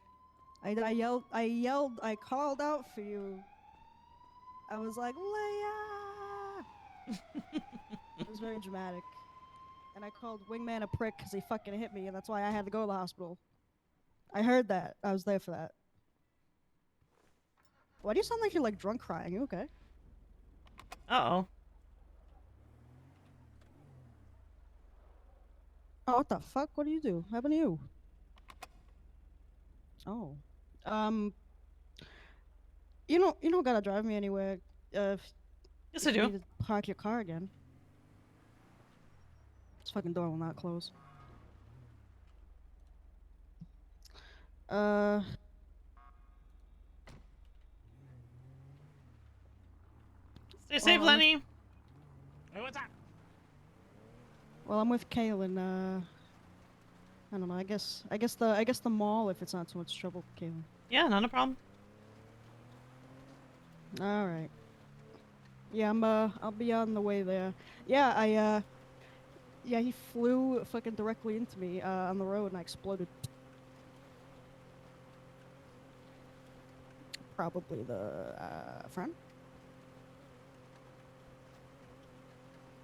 I yelled. I called out for you. I was like, Leia. It was very dramatic. And I called Wingman a prick because he fucking hit me, and that's why I had to go to the hospital. I heard that. I was there for that. Why do you sound like you're like drunk crying? You okay? Uh-oh. Oh, what the fuck? What do you do? What happened to you? Oh. You don't gotta drive me anywhere. Yes, if I you do. need to park your car again. This fucking door will not close. Stay safe, I'm Lenny. Hey, what's up? Well, I'm with Kaelyn. I don't know. I guess the mall if it's not too much trouble, Kaelyn. Yeah, not a problem. All right. Yeah, I'll be on the way there. Yeah, yeah, he flew fucking directly into me on the road and I exploded. Probably the front.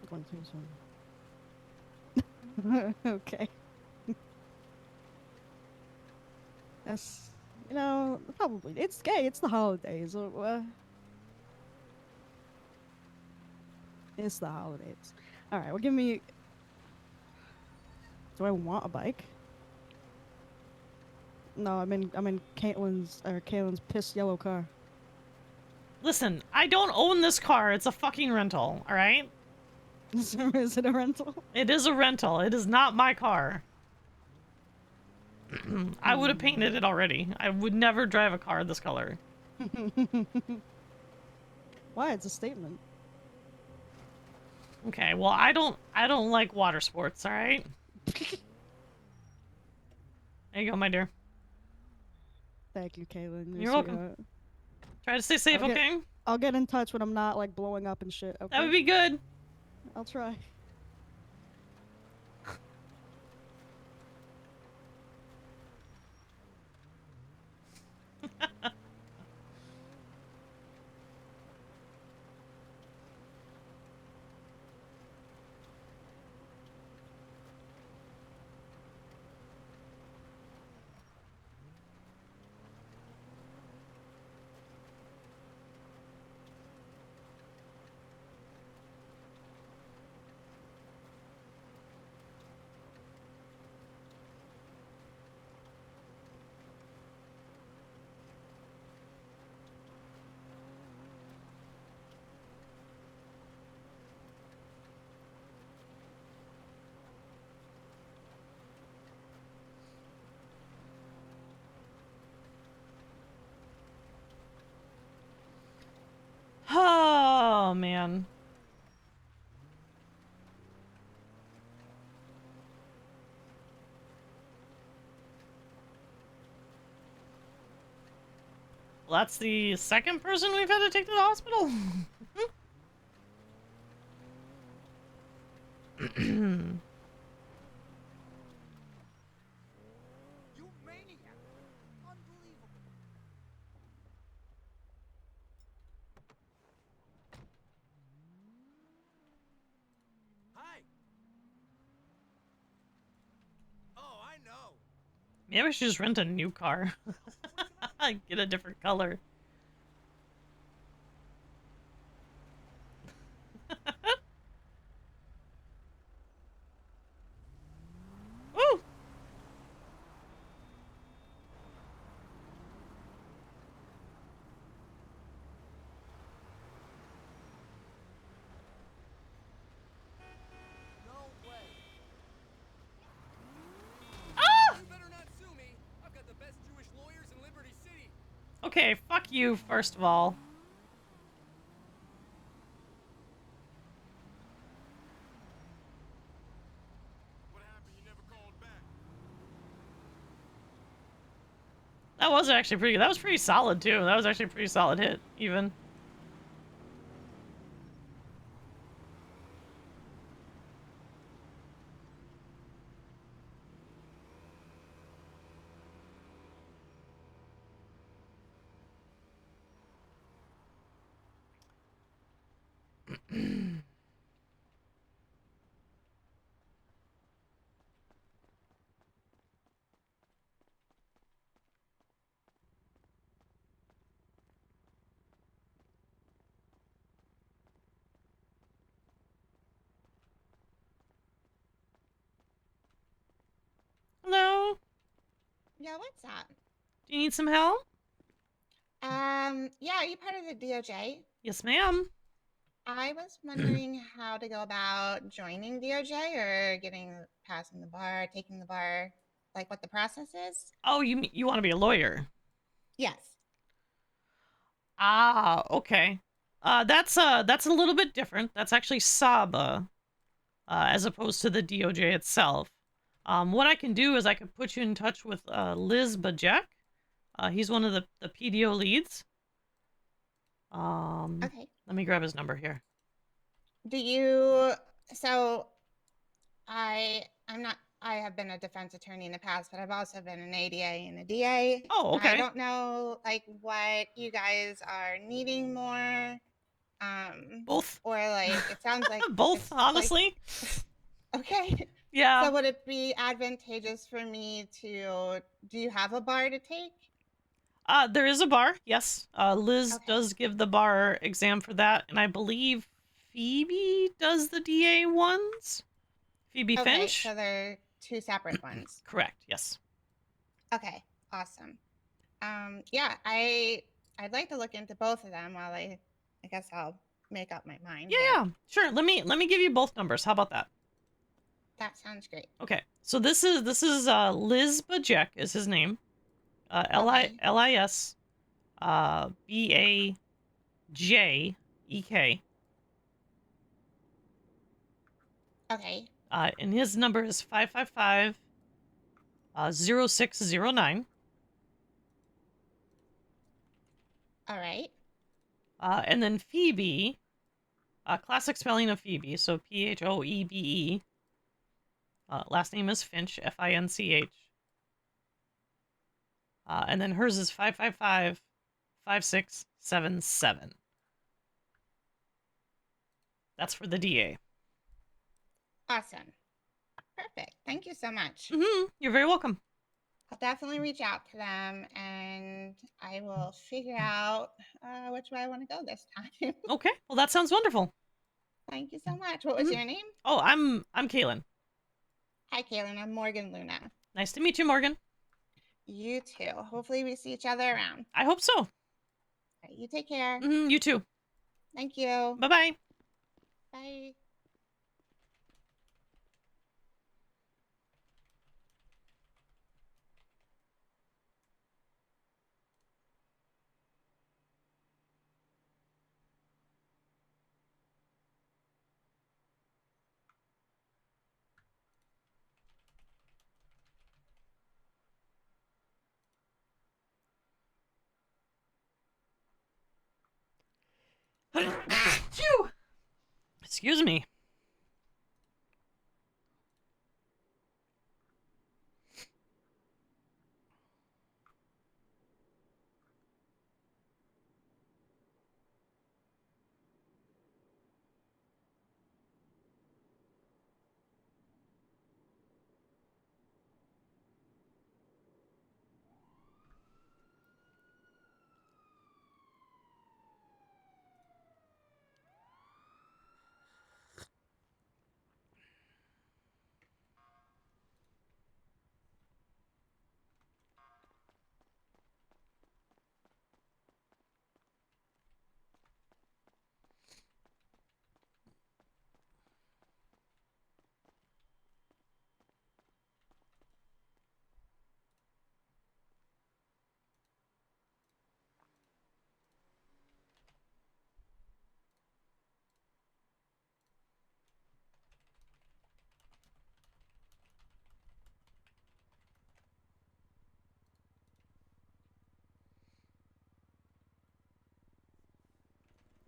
Going through some. Okay. That's, probably. It's gay. It's the holidays. It's the holidays. All right. Well, give me. Do I want a bike? No, I'm in Kaelyn's piss yellow car. Listen, I don't own this car. It's a fucking rental. All right. Is it a rental? It is a rental. It is not my car. I would have painted it already. I would never drive a car this color. Why? It's a statement. Okay, well, I don't like water sports, all right? There you go, my dear. Thank you, Kaelyn. You're welcome. Try to stay safe, okay? I'll get in touch when I'm not like blowing up and shit. Okay? That would be good. I'll try. Oh, man. Well, that's the second person we've had to take to the hospital. You maniac! Unbelievable. Hi. Oh, I know. Maybe I should just rent a new car. Get a different color. Woo! No way. Ah! You better not sue me. I've got the best Jewish lawyers in Liberty City. Okay, fuck you, first of all. What happened? You never called back. That was actually pretty good. That was pretty solid, too. That was actually a pretty solid hit, even. Hello? Yeah, what's up? Do you need some help? Yeah, are you part of the DOJ? Yes, ma'am. I was wondering how to go about joining DOJ or passing the bar, taking the bar, like what the process is. Oh, you want to be a lawyer? Yes. Ah, okay. That's a little bit different. That's actually Saba, as opposed to the DOJ itself. What I can do is I can put you in touch with Liz Bajek. He's one of the PDO leads. Okay. Let me grab his number here. Do you? So, I'm not. I have been a defense attorney in the past, but I've also been an ADA and a DA. Oh, okay. I don't know, like, what you guys are needing more. Both. Or like, it sounds like both, honestly. Like, okay. Yeah. So would it be advantageous for me to? Do you have a bar to take? There is a bar, yes. Liz does give the bar exam for that, and I believe Phoebe does the DA ones. Phoebe Okay, Finch? so they're two separate ones. Correct, yes. Okay, awesome. Yeah, I'd like to look into both of them while I guess I'll make up my mind. Yeah, sure. Let me give you both numbers. How about that? That sounds great. Okay. So this is Liz Bajek is his name. Lis Bajek. Okay. And his number is 555 0609. All right. And then Phoebe, classic spelling of Phoebe, so Phoebe. Last name is Finch, Finch. And then hers is 555 5677. That's for the DA. Awesome. Perfect. Thank you so much. You're very welcome. I'll definitely reach out to them and I will figure out which way I want to go this time. Okay. Well, that sounds wonderful. Thank you so much. What was your name? Oh, I'm Kaelyn. Hi, Kaelyn. I'm Morgan Luna. Nice to meet you, Morgan. You too. Hopefully we see each other around. I hope so. All right, you take care. You too. Thank you. Bye-bye. Bye. Phew! Excuse me.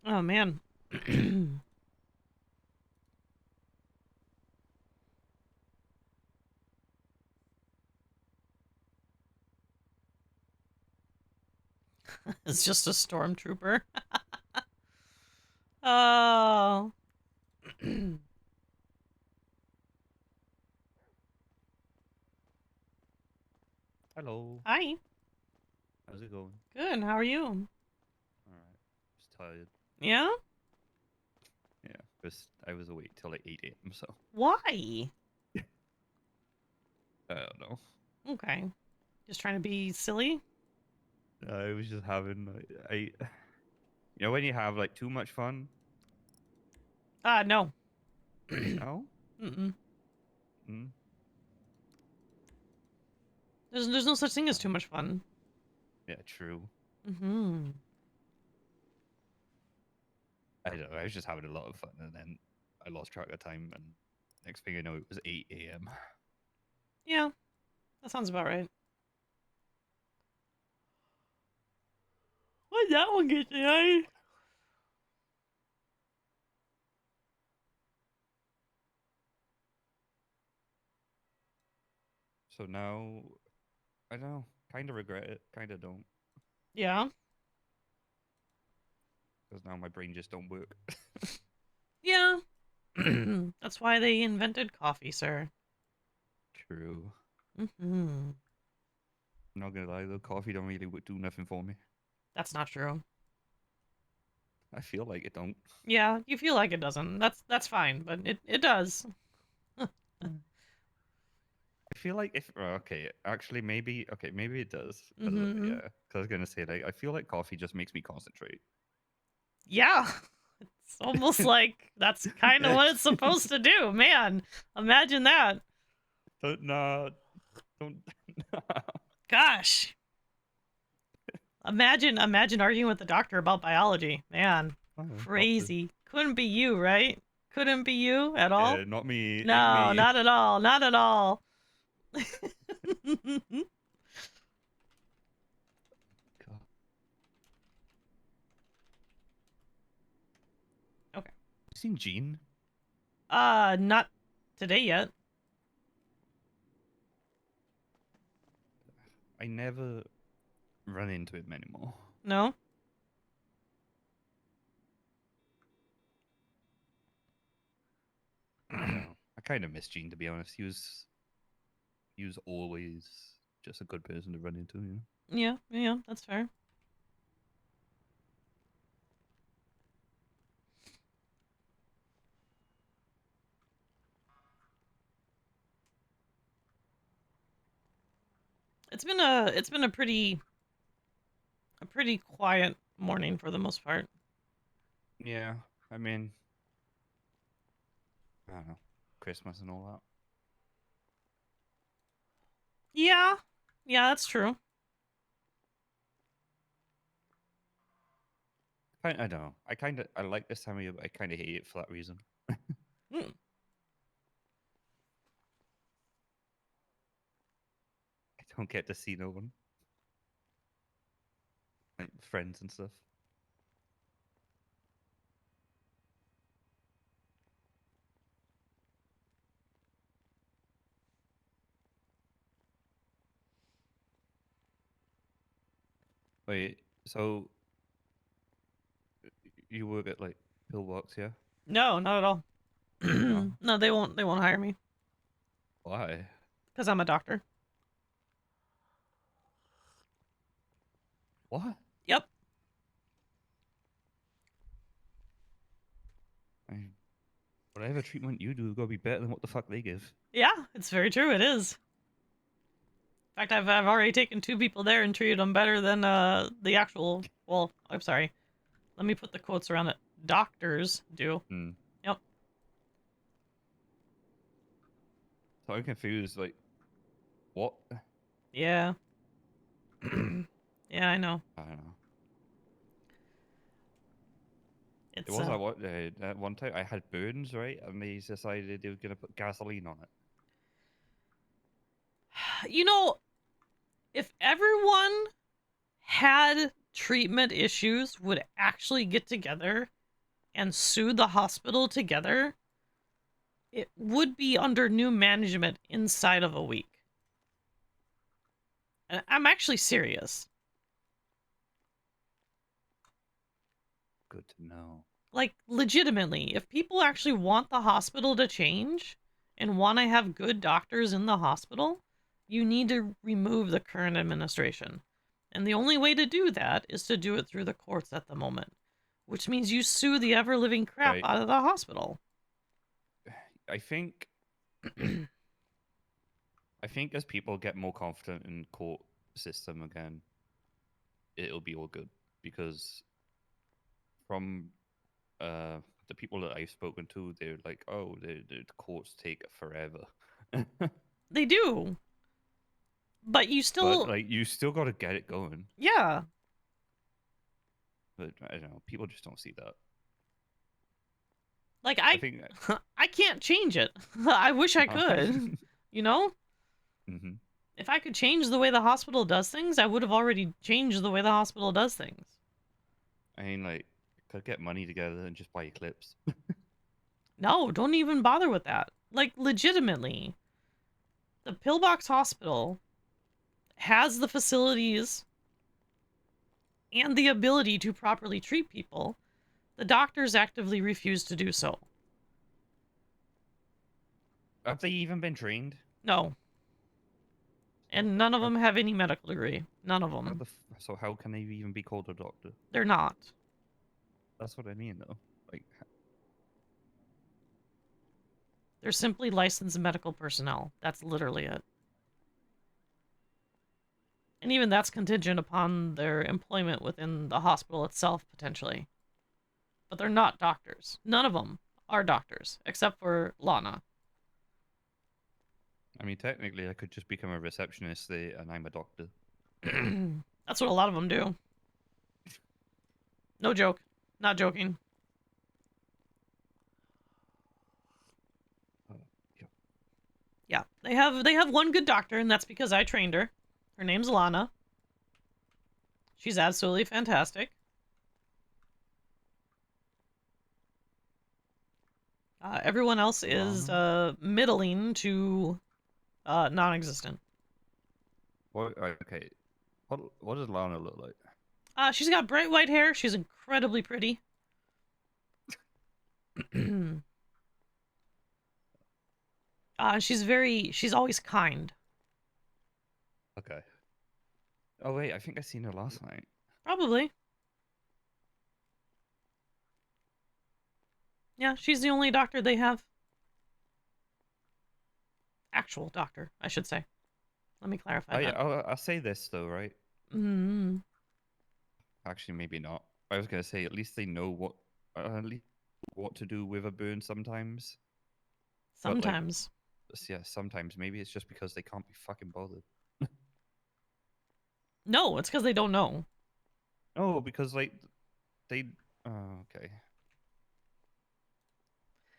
Oh man. It's just a stormtrooper. Oh. Hello. Hi. How's it going? Good. How are you? Alright. Just tired. Yeah? Yeah. I was awake till like 8 a.m. So Why? I don't know. Okay. Just trying to be silly? I was just having you know when you have like too much fun. No. No. Mm-mm. Mm. There's no such thing as too much fun. Yeah. True. Mm-hmm. I don't know. I was just having a lot of fun, and then I lost track of time, and next thing I know, it was 8 a.m. Yeah. That sounds about right. What did that one get tonight? So now, I don't know. Kind of regret it. Kind of don't. Yeah. Because now my brain just don't work. Yeah. That's why they invented coffee, sir. True. Mm-hmm. Not gonna lie though, coffee don't really do nothing for me. That's not true. I feel like it don't. Yeah, you feel like it doesn't. That's fine, but it does. I feel like if okay, actually maybe maybe it does. Mm-hmm. Yeah, because I was gonna say like I feel like coffee just makes me concentrate. Yeah. It's almost like that's kind of what it's supposed to do. Man, imagine that. Don't. Gosh. Imagine arguing with the doctor about biology. Man, Oh, doctor. crazy. Couldn't be you, right? Couldn't be you at all? Yeah, not me. Ain't No, me. not at all. Not at all. God. Okay. You seen Gene? Not today yet. I never run into him anymore. No? I don't know. I kind of miss Gene, to be honest. He was always just a good person to run into, you know? Yeah, that's fair. It's been a pretty quiet morning for the most part. Yeah, I mean, I don't know, Christmas and all that. Yeah, that's true. I don't know. I like this time of year, but I kind of hate it for that reason. Hmm. I don't get to see no one, like friends and stuff. Wait, so you work at like pillbox, yeah? No, not at all. No, they won't hire me Why? because I'm a doctor. What? Yep. I mean, whatever treatment you do gotta be better than what the fuck they give. Yeah, it's very true. It is. In fact, I've already taken 2 people there and treated them better than the actual. Well, I'm sorry. Let me put the quotes around it. Doctors do. Yep. So I'm confused. Like, what? Yeah. Yeah, I know. I don't know. It's It was at one time I had burns, right? And they decided they were gonna put gasoline on it. You know, if everyone had treatment issues would actually get together and sue the hospital together, it would be under new management inside of a week. And I'm actually serious. Good to know. Like, legitimately, if people actually want the hospital to change and want to have good doctors in the hospital, you need to remove the current administration. And the only way to do that is to do it through the courts at the moment, which means you sue the ever-living crap Right. out of the hospital. I think as people get more confident in court system again, it'll be all good. Because from the people that I've spoken to, they're like, oh, the courts take forever. They do. But you still... But, like, you still got to get it going. Yeah. But, I don't know, people just don't see that. Like, I think... I can't change it. I wish I could. You know? Mm-hmm. If I could change the way the hospital does things, I would have already changed the way the hospital does things. I mean, like, could get money together and just buy Eclipse. No, don't even bother with that. Like, legitimately. The Pillbox Hospital has the facilities and the ability to properly treat people. The doctors actively refuse to do so. Have they even been trained? No. And none of them have any medical degree. None of them. So how can they even be called a doctor? They're not. That's what I mean, though. Like, They're simply licensed medical personnel. That's literally it. And even that's contingent upon their employment within the hospital itself, potentially. But they're not doctors. None of them are doctors, except for Lana. I mean, technically, I could just become a receptionist, and I'm a doctor. That's what a lot of them do. No joke. Not joking. Yeah, they have one good doctor, and that's because I trained her. Her name's Lana. She's absolutely fantastic. Everyone else is middling to non-existent. What? Okay. What does Lana look like? She's got bright white hair. She's incredibly pretty. She's always kind. Okay. Oh wait, I think I seen her last night. Probably. Yeah, she's the only doctor they have. Actual doctor, I should say. Let me clarify that. I'll say this though, right? Mm-hmm. Actually, maybe not. I was gonna say at least they know what to do with a burn sometimes. Sometimes. But, like, yeah, sometimes. Maybe it's just because they can't be fucking bothered. No, it's because they don't know. No, because like they. Oh, okay.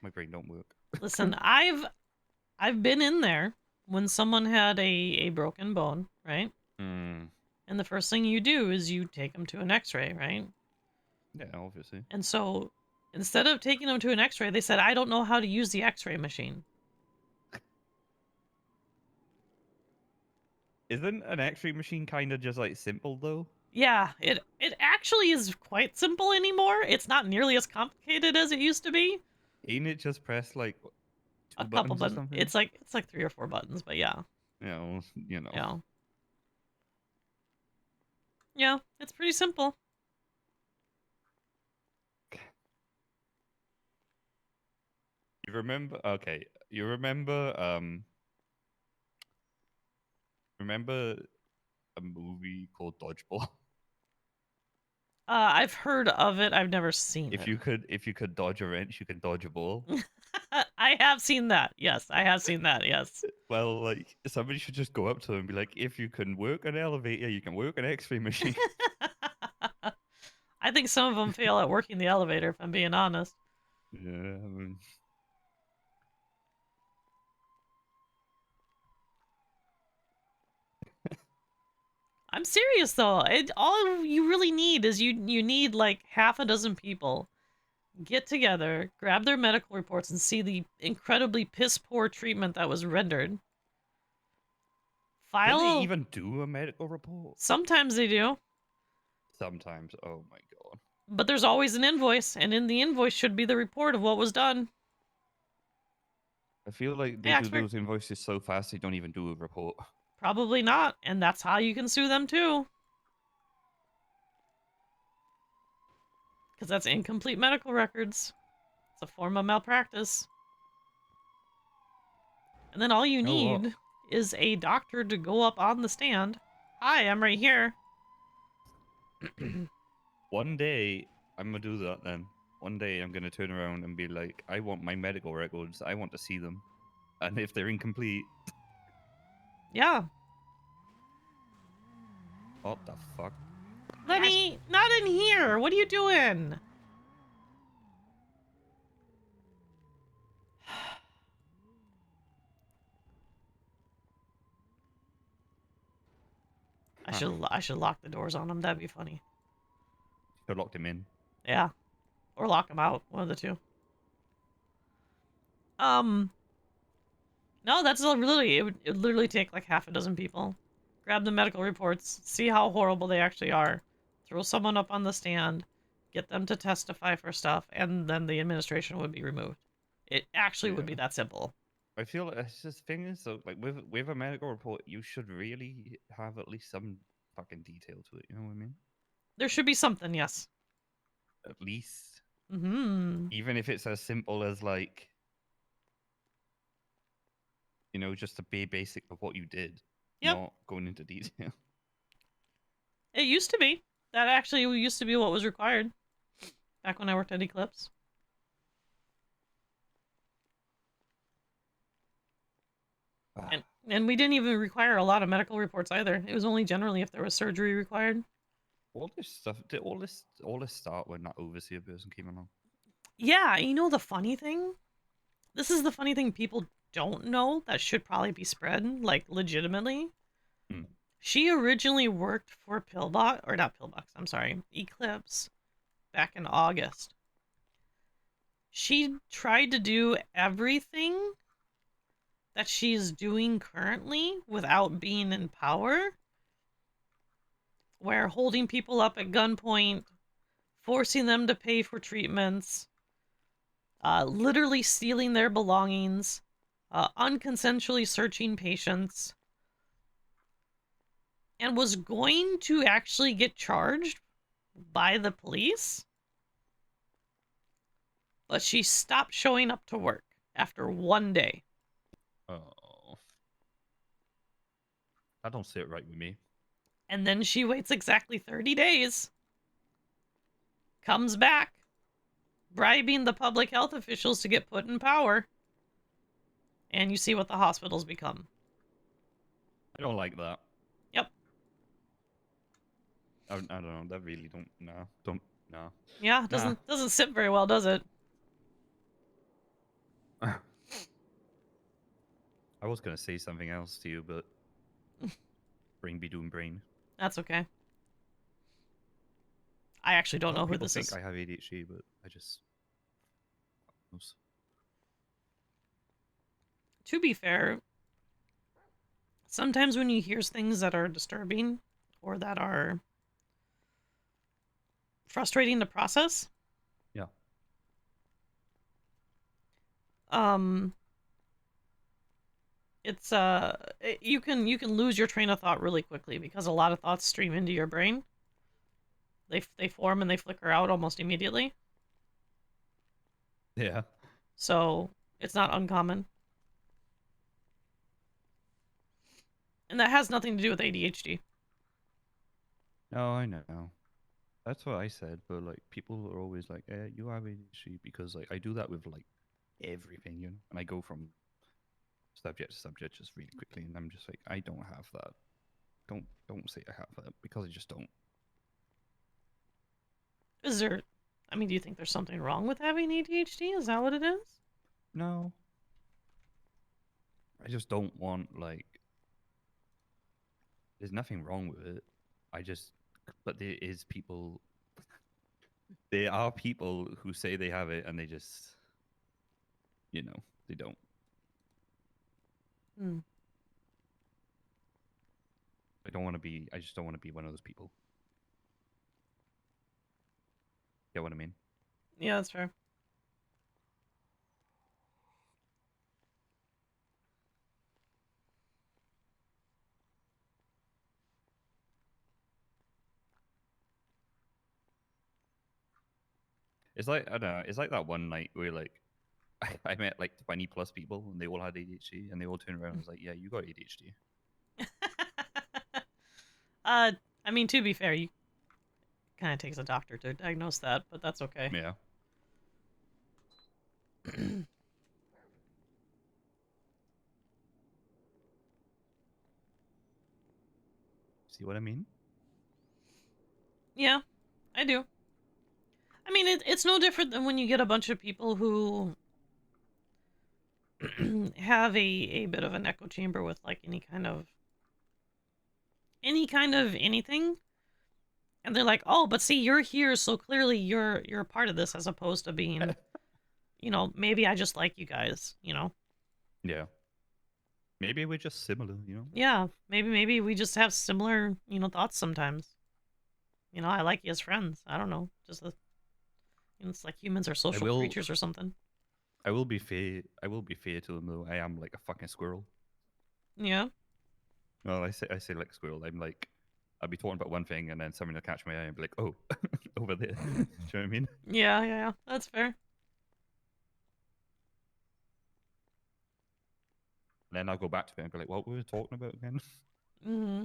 My brain don't work. Listen, I've been in there when someone had a broken bone, right? Mm. And the first thing you do is you take them to an X-ray, right? Yeah, obviously. And so instead of taking them to an X-ray, they said, "I don't know how to use the X-ray machine." Isn't an X-ray machine kind of just like simple though? Yeah, it actually is quite simple anymore. It's not nearly as complicated as it used to be. Ain't it just press like two A couple buttons or buttons. something? It's like 3 or 4 buttons, but yeah. You know. Yeah. Yeah, it's pretty simple. You remember? Okay, you remember? Remember a movie called Dodgeball? I've heard of it. I've never seen If it. you could dodge a wrench, you can dodge a ball. I have seen that. Yes, I have seen that. Yes. Well, like somebody should just go up to them and be like, "If you can work an elevator, you can work an X-ray machine." I think some of them fail at working the elevator, if I'm being honest. Yeah, I mean, I'm serious though. All you really need is you need like half a dozen people get together, grab their medical reports, and see the incredibly piss poor treatment that was rendered. do File. they even do a medical report? Sometimes they do. Sometimes. Oh my god. But there's always an invoice, and in the invoice should be the report of what was done. I feel like they Hey, do Oxford. those invoices so fast they don't even do a report. Probably not, and that's how you can sue them too. Because that's incomplete medical records. It's a form of malpractice. And then all you need is a doctor to go up on the stand. Hi, I'm right here. One day, I'm gonna do that then. One day, I'm gonna turn around and be like, I want my medical records. I want to see them. And if they're incomplete... Yeah. What the fuck? Lenny, not in here. What are you doing? I should lock the doors on him. That'd be funny. Should have locked him in. Yeah. Or lock him out. One of the two. No, that's literally, it would literally take like half a dozen people. Grab the medical reports, see how horrible they actually are, throw someone up on the stand, get them to testify for stuff, and then the administration would be removed. It actually would be that simple. I feel like it's just thing is, so like with a medical report, you should really have at least some fucking detail to it. You know what I mean? There should be something, yes. At least. Mm-hmm. Even if it's as simple as like, you know, just a basic of what you did. Yep. Not going into detail. It used to be. That actually used to be what was required. Back when I worked at Eclipse. And we didn't even require a lot of medical reports either. It was only generally if there was surgery required. All this stuff, did all this start when that overseer person came along? Yeah, you know the funny thing? This is the funny thing people don't know that should probably be spread, like, legitimately. She originally worked for Pillbox, or not Pillbox, I'm sorry, Eclipse, back in August. She tried to do everything that she's doing currently without being in power, where holding people up at gunpoint, forcing them to pay for treatments, literally stealing their belongings, unconsensually searching patients, and was going to actually get charged by the police, but she stopped showing up to work after one day. Oh. That don't sit right with me. And then she waits exactly 30 days, comes back, bribing the public health officials to get put in power, and you see what the hospitals become. I don't like that. Yep. I don't know. That really don't. No. Yeah, doesn't sit very well, does it? I was gonna say something else to you, but brain be doing brain. That's okay. I actually don't know who People this think is. I have ADHD, but I just. To be fair, sometimes when you hear things that are disturbing or that are frustrating to process. Yeah. It's you can lose your train of thought really quickly because a lot of thoughts stream into your brain. They form and they flicker out almost immediately. Yeah. So it's not uncommon. And that has nothing to do with ADHD. No, I know. That's what I said, but like people are always like, you have ADHD because like I do that with like everything, you know, and I go from subject to subject just really quickly, and I'm just like, I don't have that. Don't say I have that because I just don't. Is there? I mean, do you think there's something wrong with having ADHD? Is that what it is? No. I just don't want like. There's nothing wrong with it. But there is people. There are people who say they have it and they just, you know, they don't. Hmm. I don't want to be. I just don't want to be one of those people. Get what I mean? Yeah, that's fair. It's like I don't know. It's like that one night where like I met like 20 plus people and they all had ADHD and they all turned around and was like, "Yeah, you got ADHD." I mean, to be fair, you kind of takes a doctor to diagnose that, but that's okay. Yeah. See what I mean? Yeah, I do. I mean, it's no different than when you get a bunch of people who have a bit of an echo chamber with like any kind of anything, and they're like, oh, but see, you're here, so clearly you're a part of this, as opposed to being, you know, maybe I just like you guys, you know. Yeah. Maybe we're just similar, you know? Yeah, maybe we just have similar, you know, thoughts sometimes. You know, I like you as friends. I don't know, just the, you know, it's like humans are social creatures or something. I will be fair. I will be fair to them though. I am like a fucking squirrel. Yeah. No, I say like squirrel. I'm like, I'll be talking about one thing and then something will catch my eye and be like, oh, over there. Do you know what I mean? Yeah, that's fair. And then I'll go back to it and be like, what were we talking about again? Mm-hmm.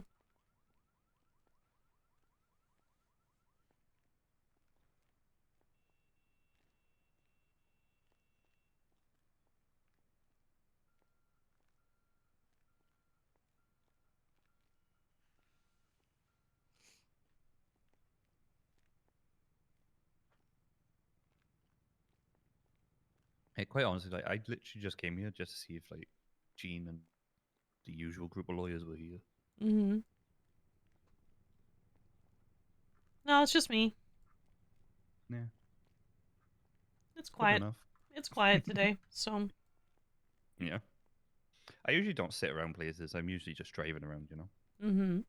Hey, quite honestly, like I literally just came here just to see if like Gene and the usual group of lawyers were here. Mm-hmm. No, it's just me. Yeah. It's Good quiet. enough. It's quiet today, so. Yeah. I usually don't sit around places. I'm usually just driving around, you know? Mm-hmm.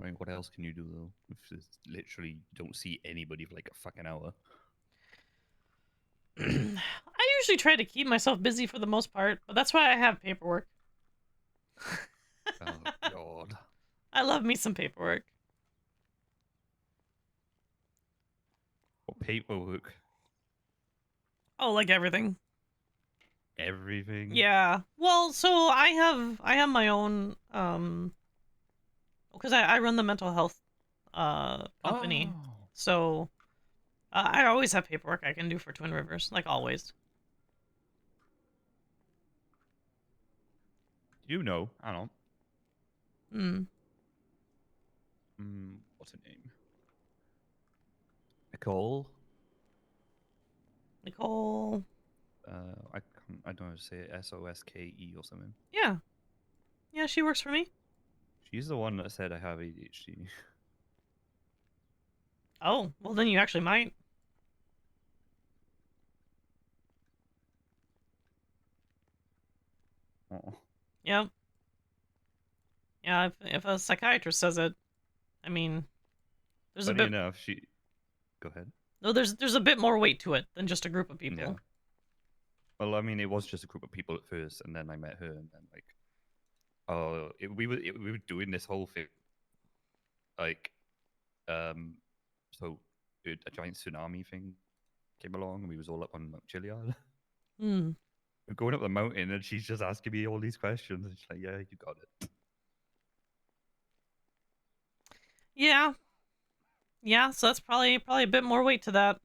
I mean, what else can you do though? If it's literally you don't see anybody for like a fucking hour. I usually try to keep myself busy for the most part, but that's why I have paperwork. Oh god. I love me some paperwork. What paperwork? Oh, like everything. Everything. Yeah. Well, so I have my own because I run the mental health company. Oh. So I always have paperwork I can do for Twin Rivers, like always. You know, I don't. Hmm. What's her name? Nicole. Nicole. I don't know how to say it. SOSKE or something. Yeah. Yeah, she works for me. She's the one that said I have ADHD. Oh, well then you actually might. Oh. Yep. Yeah, if a psychiatrist says it, I mean, there's Funny a bit. enough, she. Go ahead. No, there's a bit more weight to it than just a group of people. Yeah. Well, I mean, it was just a group of people at first, and then I met her, and then like, we were doing this whole thing, like, so a giant tsunami thing came along, and we was all up on Mount Chiliad. Hmm. We're going up the mountain, and she's just asking me all these questions. And she's like, "Yeah, you got it." Yeah. Yeah, so that's probably a bit more weight to that.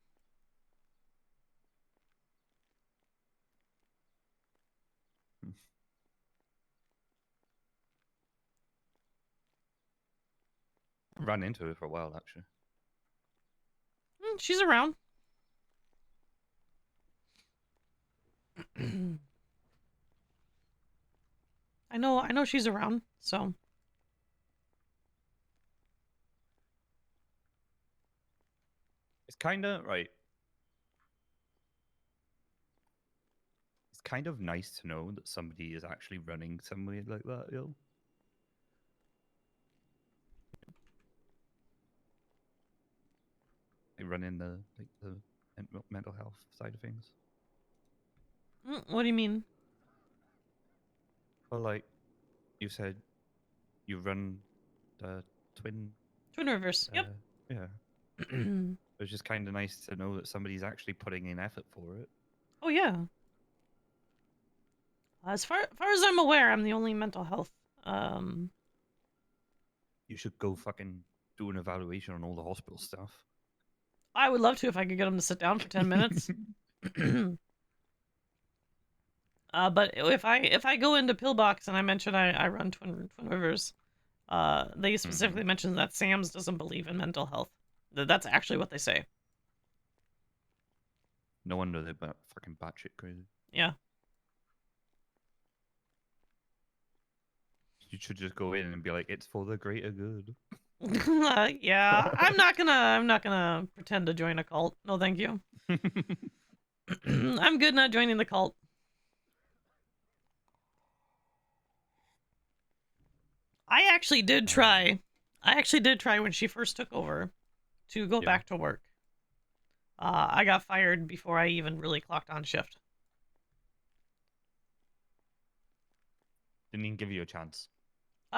Ran into her for a while, actually. She's around. I know she's around, so. It's kind of right. It's kind of nice to know that somebody is actually running somewhere like that, yo. Like running the mental health side of things. What do you mean? Well, like you said, you run the Twin Rivers. Yep. Yeah. It was just kind of nice to know that somebody's actually putting in effort for it. Oh yeah. As far as I'm aware, I'm the only mental health. You should go fucking do an evaluation on all the hospital stuff. I would love to if I could get them to sit down for 10 minutes. But if I go into Pillbox and I mention I run Twin Rivers, they specifically mention that Sam's doesn't believe in mental health. That's actually what they say. No wonder they're fucking batshit crazy. Yeah. You should just go in and be like, it's for the greater good. Yeah, I'm not gonna pretend to join a cult. No, thank you. I'm good not joining the cult. I actually did try when she first took over to go back to work. I got fired before I even really clocked on shift. Didn't even give you a chance.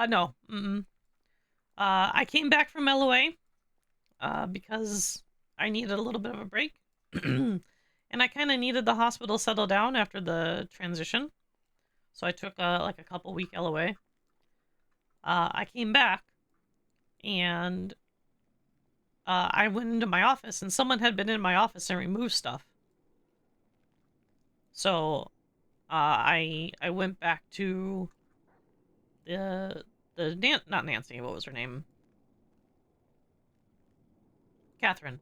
No. I came back from LOA because I needed a little bit of a break. And I kind of needed the hospital settle down after the transition. So I took like a couple week LOA. I came back and I went into my office and someone had been in my office and removed stuff. So I went back to not Nancy, what was her name? Catherine.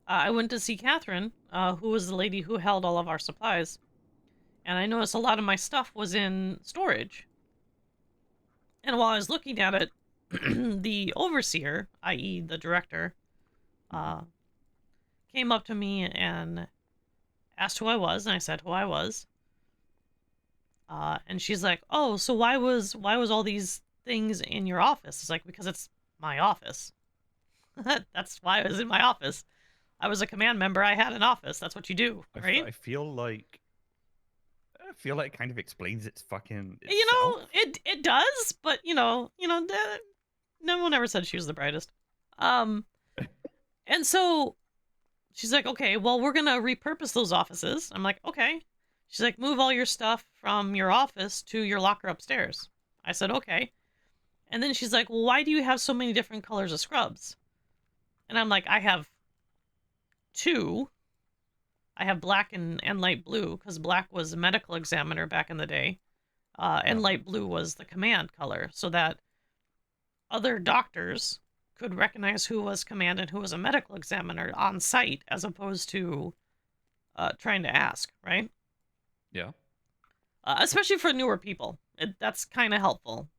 I went to see Catherine, who was the lady who held all of our supplies. And I noticed a lot of my stuff was in storage. And while I was looking at it, the overseer, i.e. the director, came up to me and asked who I was, and I said who I was. And she's like, "Oh, so why was all these things in your office?" It's like, because it's my office. That's why I was in my office. I was a command member. I had an office. That's what you do, right? I feel like it kind of explains its fucking itself. You know, it does, but you know, no one ever said she was the brightest. And so she's like, "Okay, well, we're gonna repurpose those offices." I'm like, "Okay." She's like, "Move all your stuff from your office to your locker upstairs." I said, "Okay." And then she's like, "Well, why do you have so many different colors of scrubs?" And I'm like, "I have two. I have black and light blue, because black was a medical examiner back in the day. And light blue was the command color, so that other doctors could recognize who was command and who was a medical examiner on site, as opposed to trying to ask, right?" Yeah. Especially for newer people. That's kind of helpful.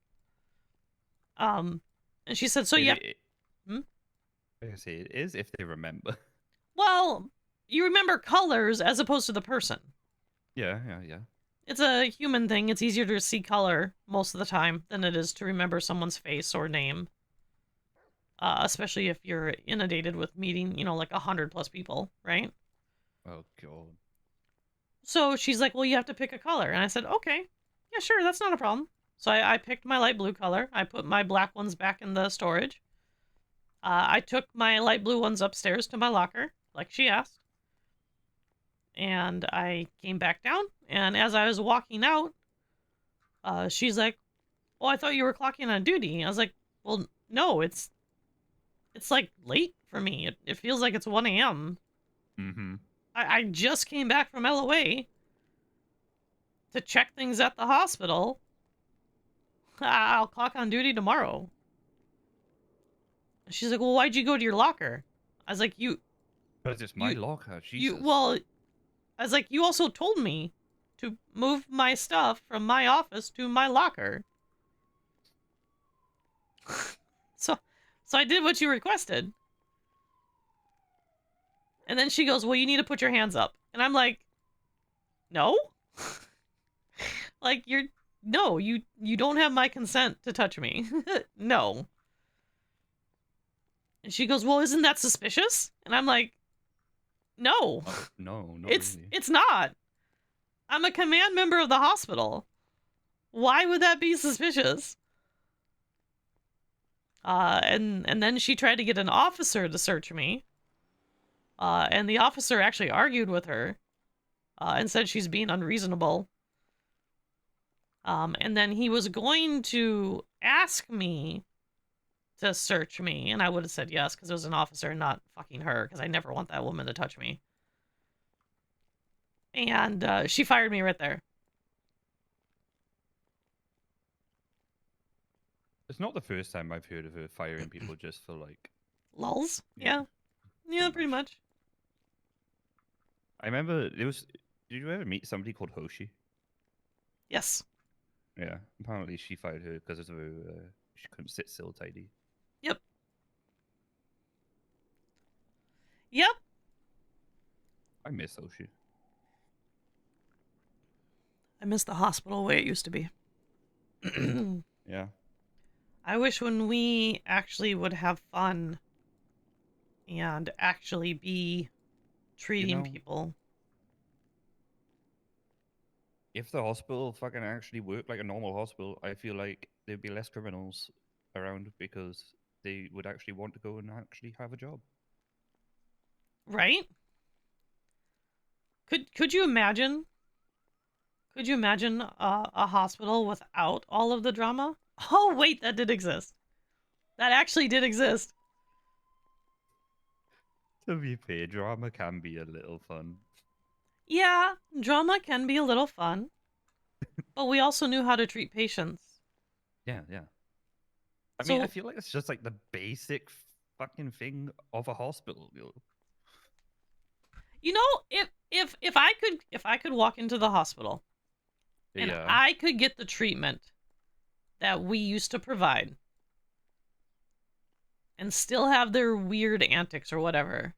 And she said, "So yeah." Like I say, it is if they remember. Well, you remember colors as opposed to the person. Yeah. it's a human thing. It's easier to see color most of the time than it is to remember someone's face or name. Especially if you're inundated with meeting, you know, like 100+ people, right? Oh god. So she's like, well, you have to pick a color. And I said, okay, yeah, sure, that's not a problem. So I picked my light blue color. I put my black ones back in the storage. I took my light blue ones upstairs to my locker, like she asked. And I came back down, and as I was walking out, she's like, oh, I thought you were clocking on duty. I was like, well, no, it's like late for me. It feels like it's 1 a.m. Mm-hmm. I just came back from LOA to check things at the hospital. I'll clock on duty tomorrow. She's like, well, why'd you go to your locker? I was like, But it's my locker, Jesus. I was like, you also told me to move my stuff from my office to my locker. So I did what you requested. And then she goes, well, you need to put your hands up. And I'm like, no? Like, no, you don't have my consent to touch me. No. And she goes, well, isn't that suspicious? And I'm like, no. No, not It's really. it's not. I'm a command member of the hospital. Why would that be suspicious? And then she tried to get an officer to search me. And the officer actually argued with her, and said she's being unreasonable. And then he was going to ask me to search me, and I would have said yes, because it was an officer, not fucking her, because I never want that woman to touch me. And she fired me right there. It's not the first time I've heard of her firing people just for like Lulz? Yeah. Yeah, pretty much. I remember there was. Did you ever meet somebody called Hoshi? Yes. Yeah. Apparently, she fired her because of her. She couldn't sit still tidy. Yep. Yep. I miss Hoshi. I miss the hospital the way it used to be. Yeah. I wish when we actually would have fun and actually be treating know, people. If the hospital fucking actually worked like a normal hospital, I feel like there'd be less criminals around because they would actually want to go and actually have a job. Right? Could you imagine? Could you imagine a hospital without all of the drama? Oh, wait, that did exist. That actually did exist. To be fair, drama can be a little fun. Yeah, drama can be a little fun. But we also knew how to treat patients. Yeah, yeah. I mean, I feel like it's just like the basic fucking thing of a hospital. You know, if I could walk into the hospital and Yeah. I could get the treatment that we used to provide and still have their weird antics or whatever,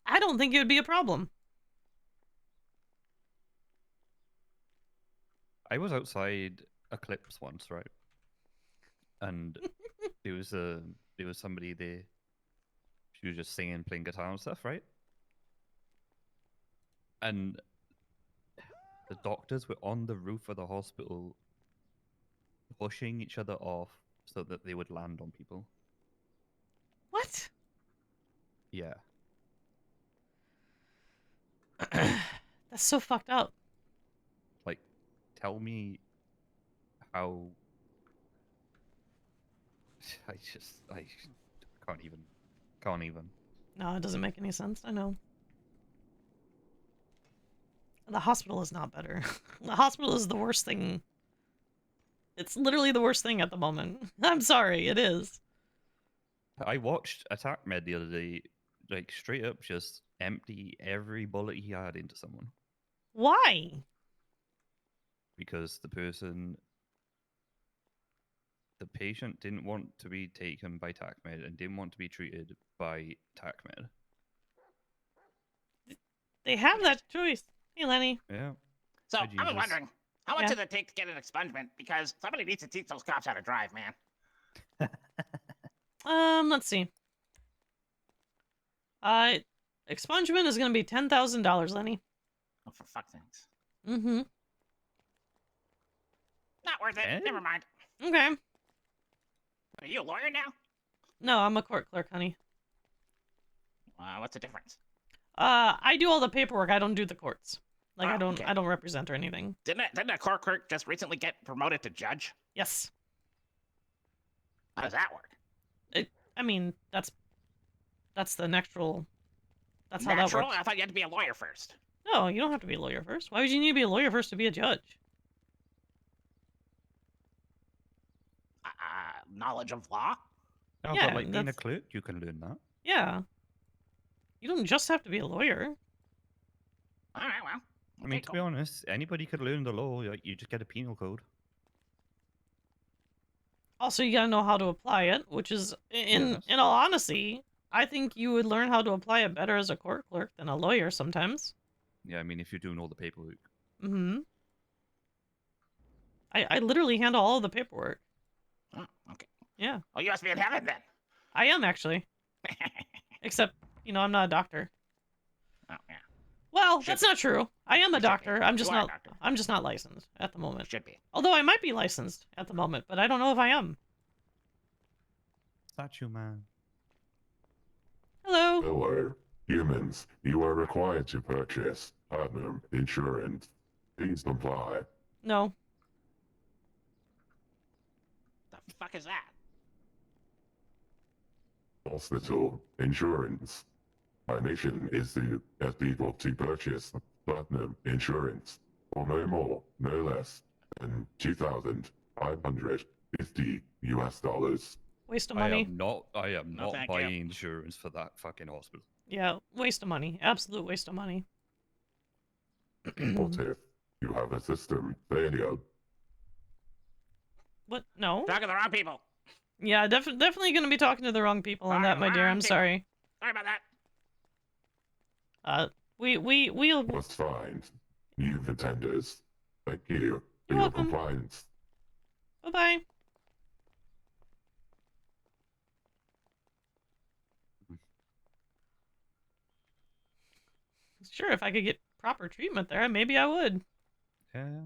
I don't think it would be a problem. I was outside Eclipse once, right? And there was somebody there. She was just singing, playing guitar and stuff, right? And the doctors were on the roof of the hospital pushing each other off so that they would land on people. What? Yeah. That's so fucked up. Like, tell me how... I can't even. No, it doesn't make any sense. I know. The hospital is not better. The hospital is the worst thing. It's literally the worst thing at the moment. I'm sorry, it is. I watched Attack Med the other day, like straight up just empty every bullet he had into someone. Why? Because the patient didn't want to be taken by TACMed and didn't want to be treated by TACMed. They have that choice. Hey, Lenny. Yeah. So Hi, I was Jesus. wondering, how much Yeah. does it take to get an expungement? Because somebody needs to teach those cops how to drive, man. Let's see. Expungement is going to be $10,000, Lenny. Oh, for fuck's sakes. Mm-hmm. Not worth it. Eh? Never mind. Okay. Are you a lawyer now? No, I'm a court clerk, honey. What's the difference? I do all the paperwork. I don't do the courts. Like Oh, I don't. okay. I don't represent or anything. Didn't a court clerk just recently get promoted to judge? Yes. How does that work? I mean, that's the natural. That's how Natural? that works. I thought you had to be a lawyer first. No, you don't have to be a lawyer first. Why would you need to be a lawyer first to be a judge? Knowledge of law? No, Yeah, but like being a that's- clerk, you can learn that. Yeah. You don't just have to be a lawyer. All right, well. I mean, to be honest, anybody could learn the law. Like, you just get a penal code. Also, you gotta know how to apply it, which is, in all honesty, I think you would learn how to apply it better as a court clerk than a lawyer sometimes. Yeah, I mean, if you're doing all the paperwork. Mm-hmm. I literally handle all of the paperwork. Oh, okay. Yeah. Oh, you must be in heaven then. I am, actually. Except, I'm not a doctor. Oh, yeah. Well, that's not true. I am a doctor. I'm just You are a not. doctor. I'm just not licensed at the moment. Should be. Although I might be licensed at the moment, but I don't know if I am. Statue man. Hello. Hello. Humans, you are required to purchase platinum insurance. Please comply. No. The fuck is that? Hospital insurance. My mission is to get people to purchase platinum insurance for no more, no less than $2,550 US. Waste of I money. am not No, thank buying you. insurance for that fucking hospital. Yeah, waste of money. Absolute waste of money. What if you have a system failure? What? No. Talking to the wrong people. Yeah, definitely going to be talking to the wrong people on that, my dear. I'm sorry. Sorry about that. We'll. Must find new contenders. Thank you for You're your welcome. compliance. Bye bye. Sure, if I could get proper treatment there, maybe I would. Yeah.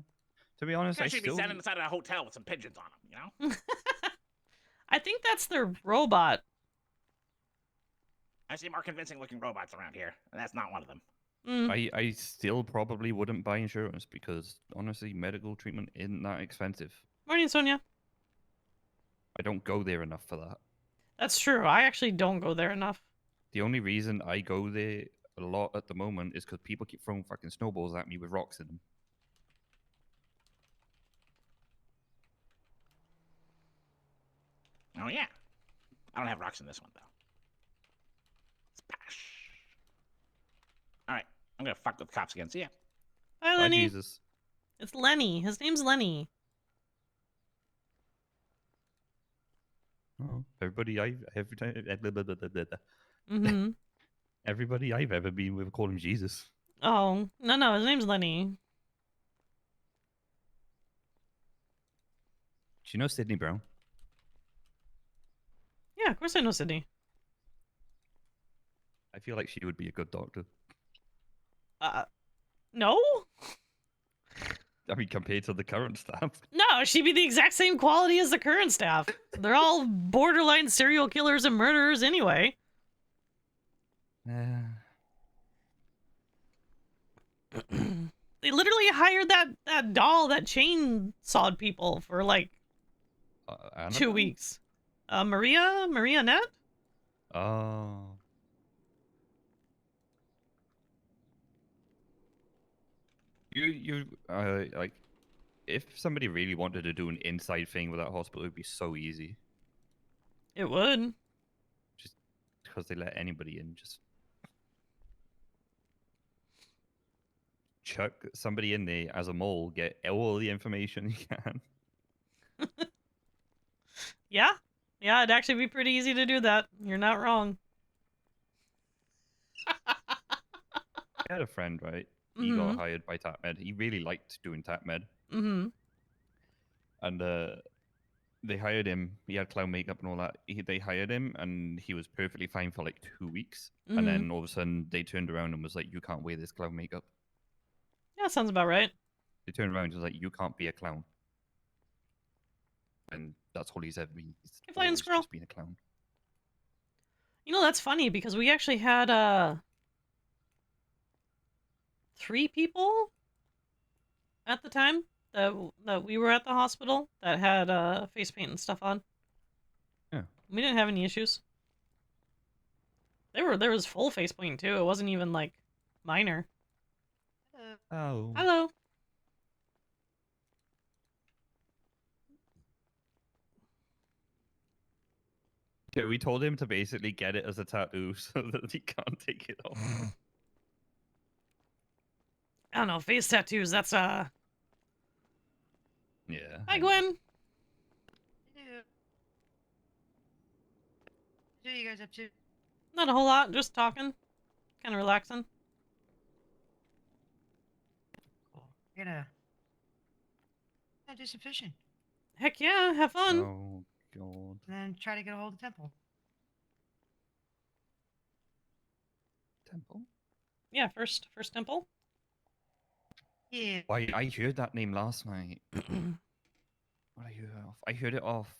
To be honest, I I should be still. standing inside of a hotel with some pigeons on them, you know? I think that's their robot. I see more convincing looking robots around here, and that's not one of them. I still probably wouldn't buy insurance because honestly, medical treatment isn't that expensive. Morning, Sonia. I don't go there enough for that. That's true. I actually don't go there enough. The only reason I go there a lot at the moment is because people keep throwing fucking snowballs at me with rocks in them. Oh, yeah. I don't have rocks in this one, though. Splash. Alright, I'm gonna fuck with cops again. See ya. Hi, Bye, Lenny. Jesus. It's Lenny. His name's Lenny. Oh, everybody I've Mm-hmm. everybody I've ever been with call him Jesus. Oh, no, his name's Lenny. Do you know Sydney Brown? Yeah, of course I know Sydney. I feel like she would be a good doctor. No? I mean, compared to the current staff. No, she'd be the exact same quality as the current staff. They're all borderline serial killers and murderers anyway. They literally hired that doll that chainsawed people for like 2 Annabelle? weeks. Maria Net? Oh. You like, if somebody really wanted to do an inside thing with that hospital, it would be so easy. It would. Just because they let anybody in, just chuck somebody in there as a mole, get all the information you can. Yeah, it'd actually be pretty easy to do that. You're not wrong. I had a friend, right? He got Mhm. hired by TapMed. He really liked doing TapMed. Mhm. And they hired him. He had clown makeup and all that. They hired him, and he was perfectly fine for like 2 weeks. Mhm. And then all of a sudden, they turned around and was like, "You can't wear this clown makeup." Yeah, sounds about right. They turned around and was like, "You can't be a clown." And that's all he's ever been. He's Hey, Flying always Squirrel. just been a clown. You know, that's funny because we actually had 3 people at the time that we were at the hospital that had face paint and stuff on. Yeah. We didn't have any issues. There was full face paint too. It wasn't even like minor. Oh. Hello. Yeah, we told him to basically get it as a tattoo so that he can't take it off. I don't know, face tattoos, that's Yeah. Hi Gwen. What are you guys up to? Not a whole lot, just talking. Kinda relaxing. You're gonna do some fishing. Heck yeah, have fun. Oh god. And then try to get a hold of Temple. Temple? Yeah, first temple. Yeah. Why, I heard that name last night. What I heard off? I heard it off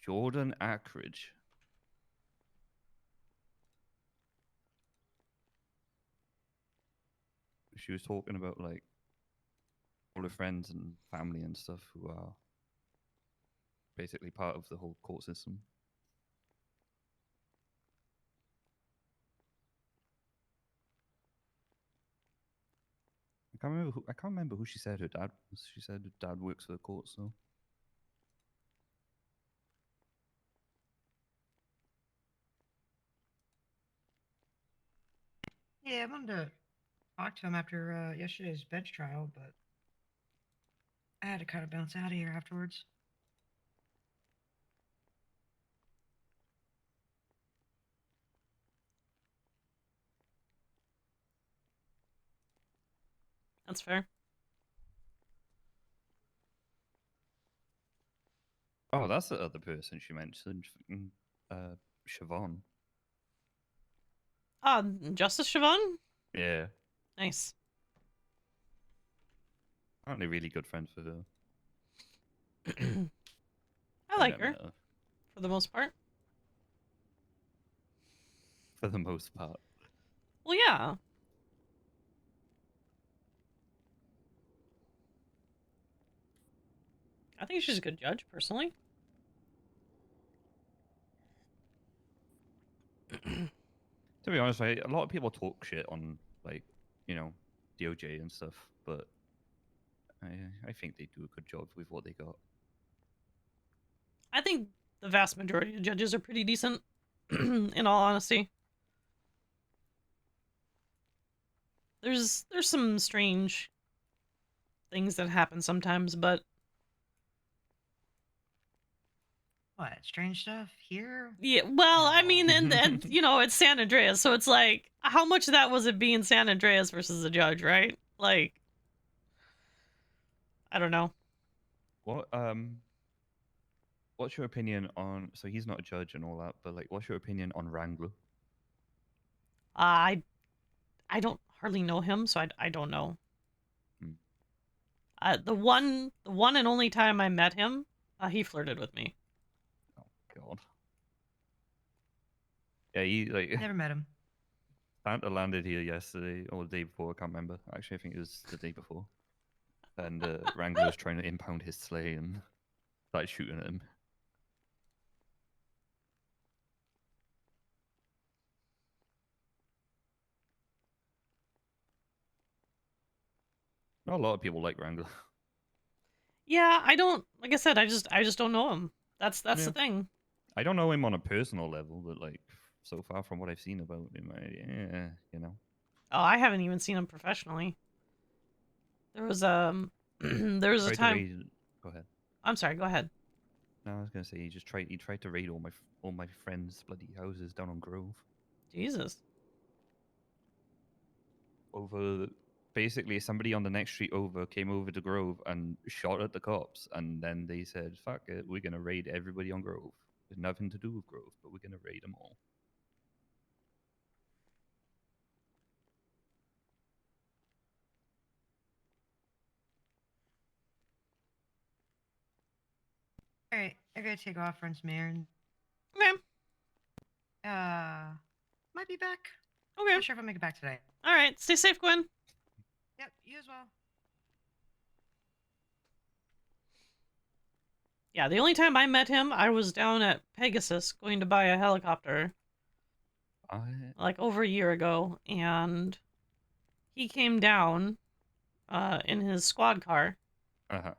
Jordan Ackridge. She was talking about like all her friends and family and stuff who are basically part of the whole court system. I can't remember who she said her dad was. She said her dad works for the courts, though. Yeah, I wanted to talk to him after yesterday's bench trial, but I had to kind of bounce out of here afterwards. That's fair. Oh, that's the other person she mentioned. Siobhan. Justice Siobhan? Yeah. Nice. Aren't they really good friends with her? I like never her. met her. For the most part. For the most part. Well, yeah. I think she's a good judge, personally. To be honest, a lot of people talk shit on, like, you know, DOJ and stuff, but I think they do a good job with what they got. I think the vast majority of judges are pretty decent, in all honesty. There's some strange things that happen sometimes, but What, strange stuff here? yeah, well, I mean, and you know, it's San Andreas, so it's like, how much of that was it being San Andreas versus the judge, right? Like, I don't know. What's your opinion on? So he's not a judge and all that, but like, what's your opinion on Wrangler? I don't hardly know him, so I don't know. The one and only time I met him, he flirted with me. Oh god. Yeah, he like Never met him. Santa landed here yesterday or the day before. I can't remember. Actually, I think it was the day before. And Wrangler was trying to impound his sleigh and started shooting at him. Not a lot of people like Wrangler. Yeah, I don't, like I said, I just don't know him. That's Yeah. the thing. I don't know him on a personal level, but like so far from what I've seen about him, yeah, you know. Oh, I haven't even seen him professionally. There was there was a Tried to time. raid- Go ahead. I'm sorry. Go ahead. No, I was gonna say he tried to raid all my friends' bloody houses down on Grove. Jesus. Over basically somebody on the next street over came over to Grove and shot at the cops, and then they said, "Fuck it, we're gonna raid everybody on Grove. There's nothing to do with Grove, but we're gonna raid them all." Alright, I gotta take off, run some errands. Okay. Might be back. Okay. Not sure if I'll make it back today. All right. Stay safe, Gwen. Yep, you as well. Yeah, the only time I met him, I was down at Pegasus going to buy a helicopter. Like over a year ago, and he came down in his squad car. Uh-huh.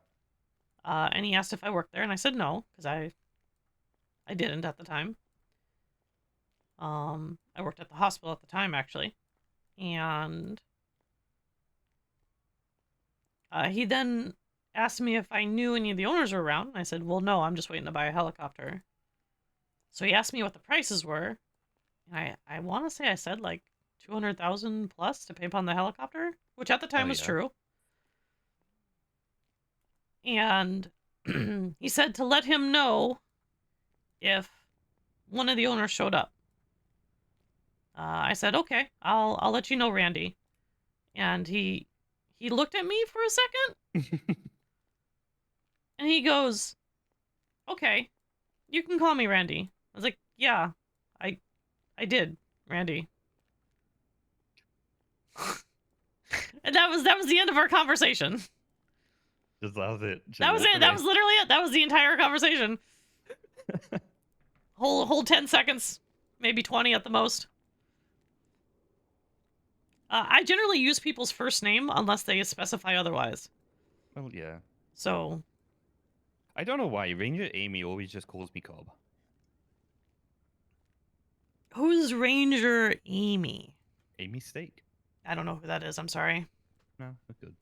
And he asked if I worked there, and I said no, because I didn't at the time. I worked at the hospital at the time, actually. And he then asked me if I knew any of the owners were around, and I said, well, no, I'm just waiting to buy a helicopter. So he asked me what the prices were, and I want to say I said like 200,000 plus to pay upon the helicopter, which at the time was true. And he said to let him know if one of the owners showed up. I said, okay, I'll let you know, Randy. And he looked at me for a second. And he goes, okay, you can call me Randy. I was like, yeah, I did, Randy. And that was the end of our conversation. Just that was it. That was it. That was literally it. That was the entire conversation. whole 10 seconds, maybe 20 at the most. I generally use people's first name unless they specify otherwise. Well, yeah. So I don't know why Ranger Amy always just calls me Cobb. who's Ranger Amy? Amy Steak. I don't know who that is. I'm sorry. No, that's good.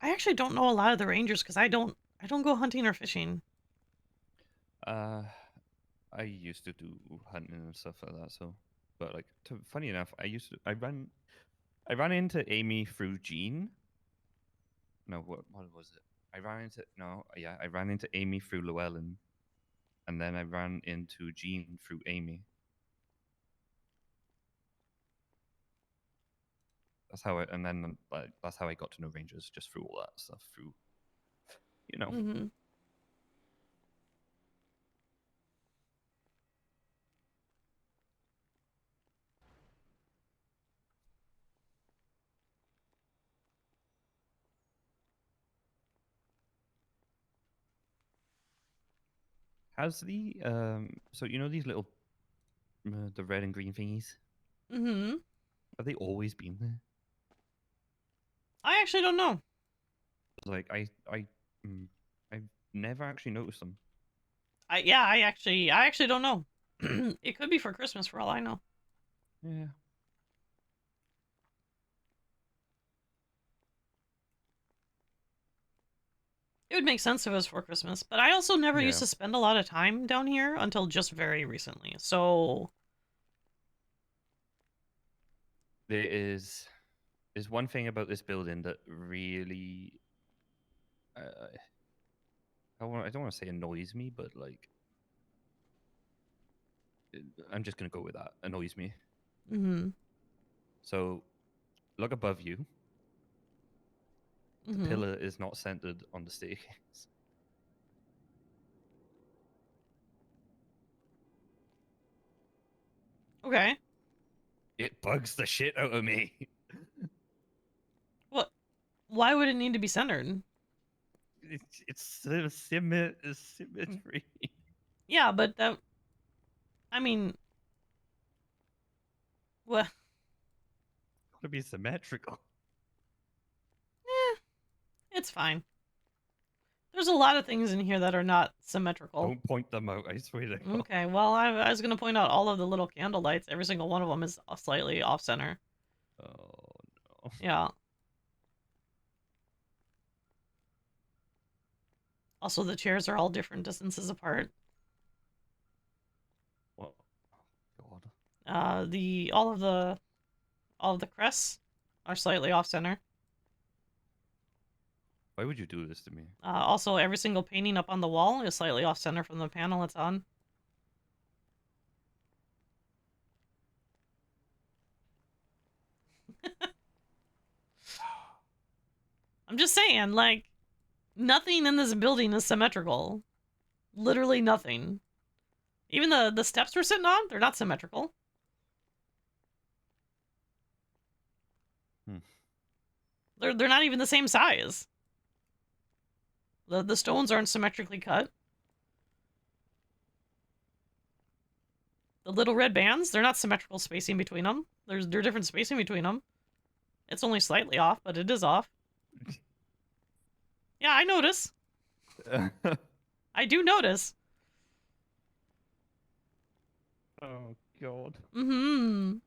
I actually don't know a lot of the Rangers because I don't go hunting or fishing. I used to do hunting and stuff like that. So, but like, funny enough, I ran into Amy through Jean. No, what was it? I ran into Amy through Llewellyn, and then I ran into Jean through Amy. That's how that's how I got to know Rangers, just through all that stuff, through, you know. Mm-hmm. Has the so you know these little the red and green thingies? Mm-hmm. Have they always been there? I actually don't know. Like I've never actually noticed them. I actually don't know. It could be for Christmas for all I know. Yeah. It would make sense if it was for Christmas, but I also never used to spend a lot of time down here until just very recently. So There's one thing about this building that really I don't want to say annoys me, but like I'm just gonna go with that. Annoys me. Mm-hmm. So look above you. The pillar is not centered on the staircase. Okay. It bugs the shit out of me. What? Why would it need to be centered? It's symmetry. Yeah, but that. I mean, what? To be symmetrical. It's fine. There's a lot of things in here that are not symmetrical. Don't point them out, I swear to God. Okay, well, I was going to point out all of the little candle lights. Every single one of them is slightly off-center. Oh, no. Yeah. Also, the chairs are all different distances apart. What? God. All of the crests are slightly off center. Why would you do this to me? Also, every single painting up on the wall is slightly off center from the panel it's on. I'm just saying, like, nothing in this building is symmetrical. Literally nothing. Even the steps we're sitting on, they're not symmetrical. They're not even the same size. The stones aren't symmetrically cut. The little red bands, they're not symmetrical spacing between them. They're different spacing between them. It's only slightly off, but it is off. Yeah, I notice. I do notice. Oh god. Mm-hmm.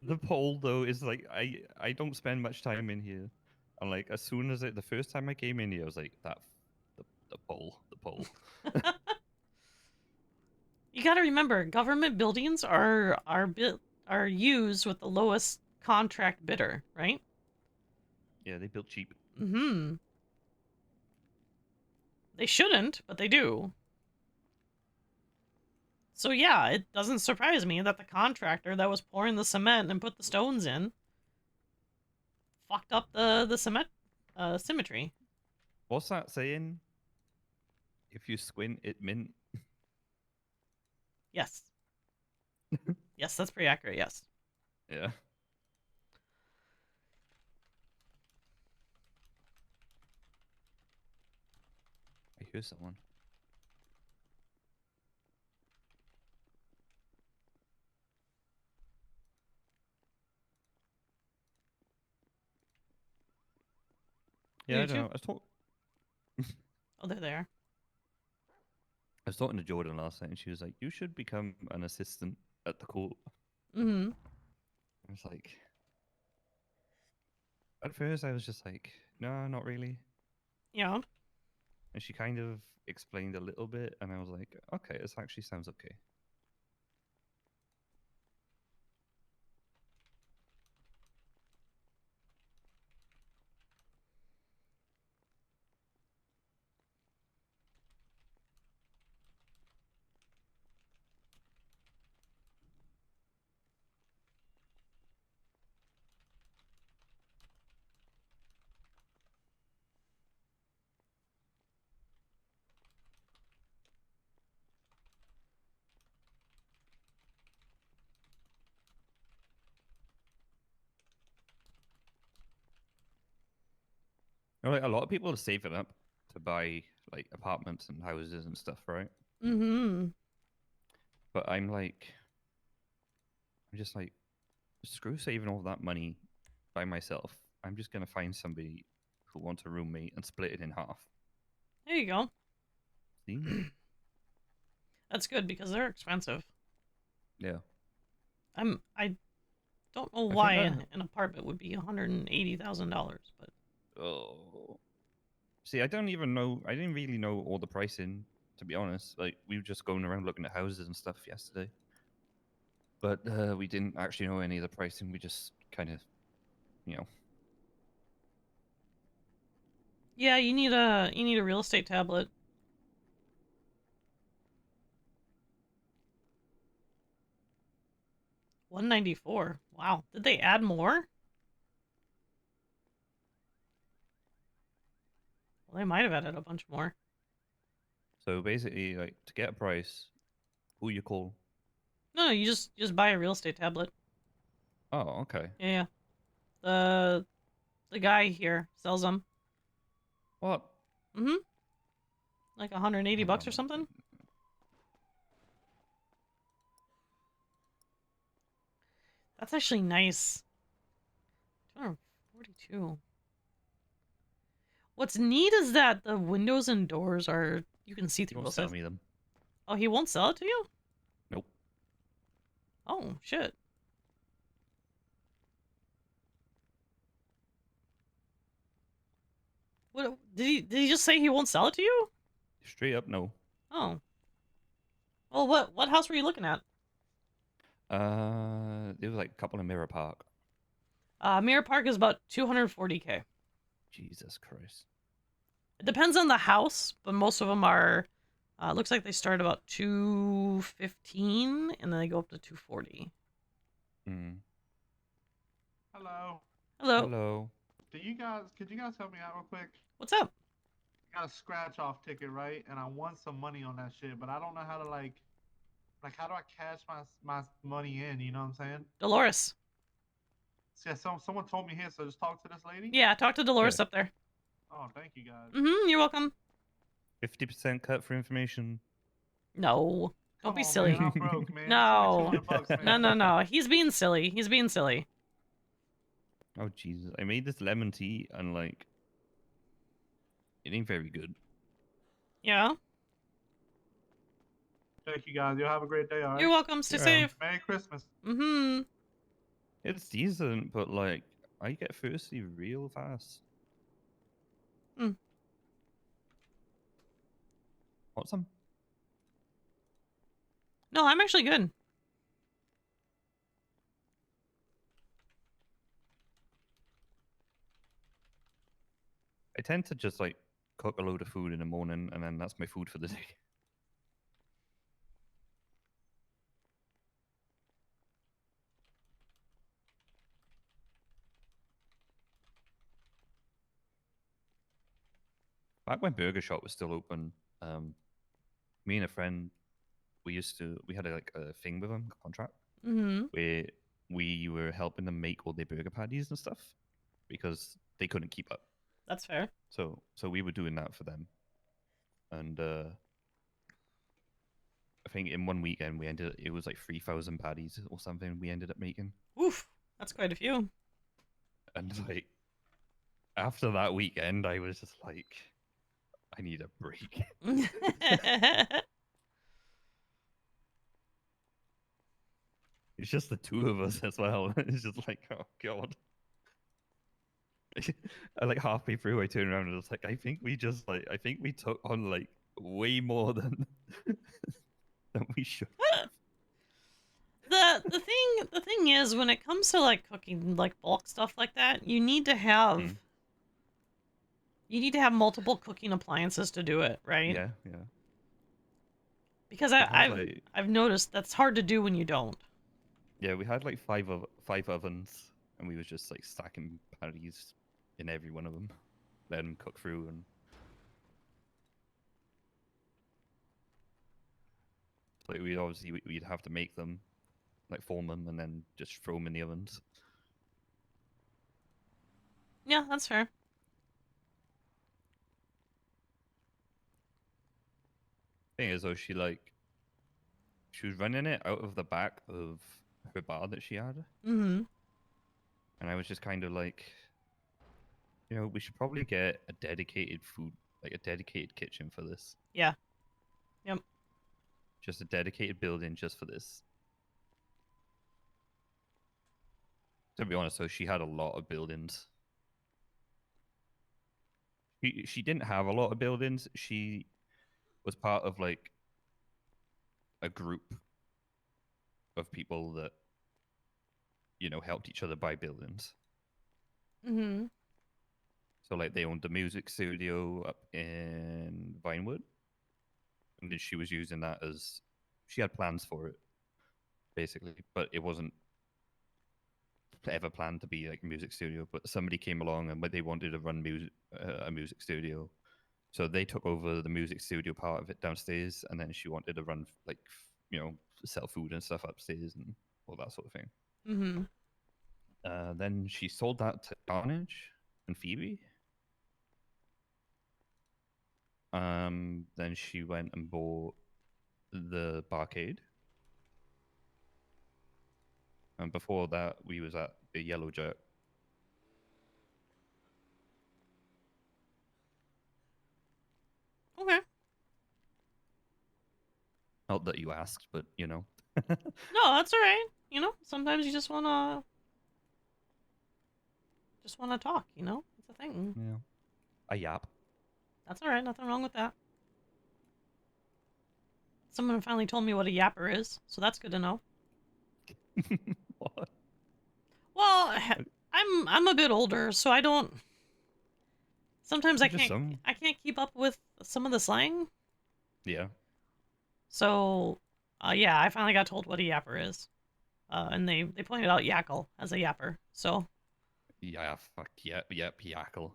The pole though is like I don't spend much time in here, and like as soon as the first time I came in here, I was like the pole. You got to remember, government buildings are used with the lowest contract bidder, right? Yeah, they built cheap. Mm-hmm. They shouldn't, but they do. So yeah, it doesn't surprise me that the contractor that was pouring the cement and put the stones in fucked up the cement symmetry. What's that saying? If you squint, it mint. Yes. Yes, that's pretty accurate, yes. Yeah. I hear someone. Yeah, I don't know. Oh, they're there. I was talking to Jordan last night, and she was like, "You should become an assistant at the court." Mm-hmm. I was like, at first, I was just like, "No, not really." Yeah. And she kind of explained a little bit, and I was like, "Okay, this actually sounds okay." You know, like a lot of people are saving up to buy like apartments and houses and stuff, right? Mm-hmm. But I'm just like, screw saving all that money by myself. I'm just gonna find somebody who wants a roommate and split it in half. There you go. See? That's good because they're expensive. Yeah. I don't know think why that- an apartment would be $180,000, but Oh. See, I don't even know. I didn't really know all the pricing, to be honest. Like, we were just going around looking at houses and stuff yesterday. But we didn't actually know any of the pricing. We just kind of, you know. yeah, you need a real estate tablet. $194. Wow. Did they add more? Well, they might have added a bunch more. So basically, like, to get a price, who you call? No, you just buy a real estate tablet. Oh, okay. Yeah. The guy here sells them. What? Mm-hmm. Like 180 bucks or something. That's actually nice. 242. What's neat is that the windows and doors are, you can see You through won't both sell sides. me them. Oh, he won't sell it to you? Nope. Oh, shit. What did he just say he won't sell it to you? Straight up, no. Oh. Well, what house were you looking at? It was like a couple in Mirror Park. Mirror Park is about 240K. Jesus Christ. It depends on the house, but most of them are. Looks like they start about 215 and then they go up to 240. Mm. Hello. Hello. Hello. Could you guys help me out real quick? What's up? I got a scratch off ticket, right? And I won some money on that shit, but I don't know how to like how do I cash my money in? You know what I'm saying? Dolores. So, yeah, someone told me here, so just talk to this lady. Yeah, talk to Dolores up there. Oh, thank you guys. You're welcome. 50% cut for information. No. Don't be silly. Man, I'm broke, man. No. It's only $200, No, man. no, no. He's being silly. He's being silly. Oh Jesus! I made this lemon tea and like, it ain't very good. Yeah. Thank you guys. You'll have a great day. All right. You're welcome. Stay Yeah. safe. Merry Christmas. It's decent, but like, I get thirsty real fast. Want some? No, I'm actually good. I tend to just like cook a load of food in the morning, and then that's my food for the day. Back when Burger Shop was still open, me and a friend, we had a thing with them, a contract, where we were helping them make all their burger patties and stuff because they couldn't keep up. That's fair. So we were doing that for them, and I think in one weekend it was like 3,000 patties or something we ended up making. Oof, that's quite a few. And like after that weekend, I was just like, I need a break. It's just the two of us as well. It's just like, oh god. And like halfway through, I turned around and I was like, I think we took on like way more than than we should. The thing is, when it comes to like cooking like bulk stuff like that, you need to have multiple cooking appliances to do it, right? Yeah. Because We had, I've noticed that's hard to do when you don't. Yeah, we had like five ovens, and we was just like stacking patties in every one of them, letting them cook through, and like we'd have to make them, like form them, and then just throw them in the ovens. Yeah, that's fair. Thing is, though, she was running it out of the back of her bar that she had. And I was just kind of like, we should probably get a dedicated kitchen for this. Yeah. Yep. Just a dedicated building just for this. To be honest, though, she had a lot of buildings. She didn't have a lot of buildings. She was part of like a group of people that helped each other buy buildings. So like they owned the music studio up in Vinewood, and then she was using that as she had plans for it, basically, but it wasn't ever planned to be like a music studio. But somebody came along and they wanted to run a music studio, so they took over the music studio part of it downstairs, and then she wanted to run like sell food and stuff upstairs and all that sort of thing. Then she sold that to Carnage and Phoebe. Then she went and bought the barcade. And before that, we was at the Yellow Jerk. Okay. Not that you asked, but No, that's all right. Sometimes you just wanna talk. It's a thing. Yeah. A yap. That's all right. Nothing wrong with that. Someone finally told me what a yapper is, so that's good to know. What? Well, I I'm a bit older, so I don't. Sometimes I Just can't some. I can't keep up with some of the slang. Yeah. So, yeah, I finally got told what a yapper is, and they pointed out yackle as a yapper. So Yeah, fuck yep, yackle.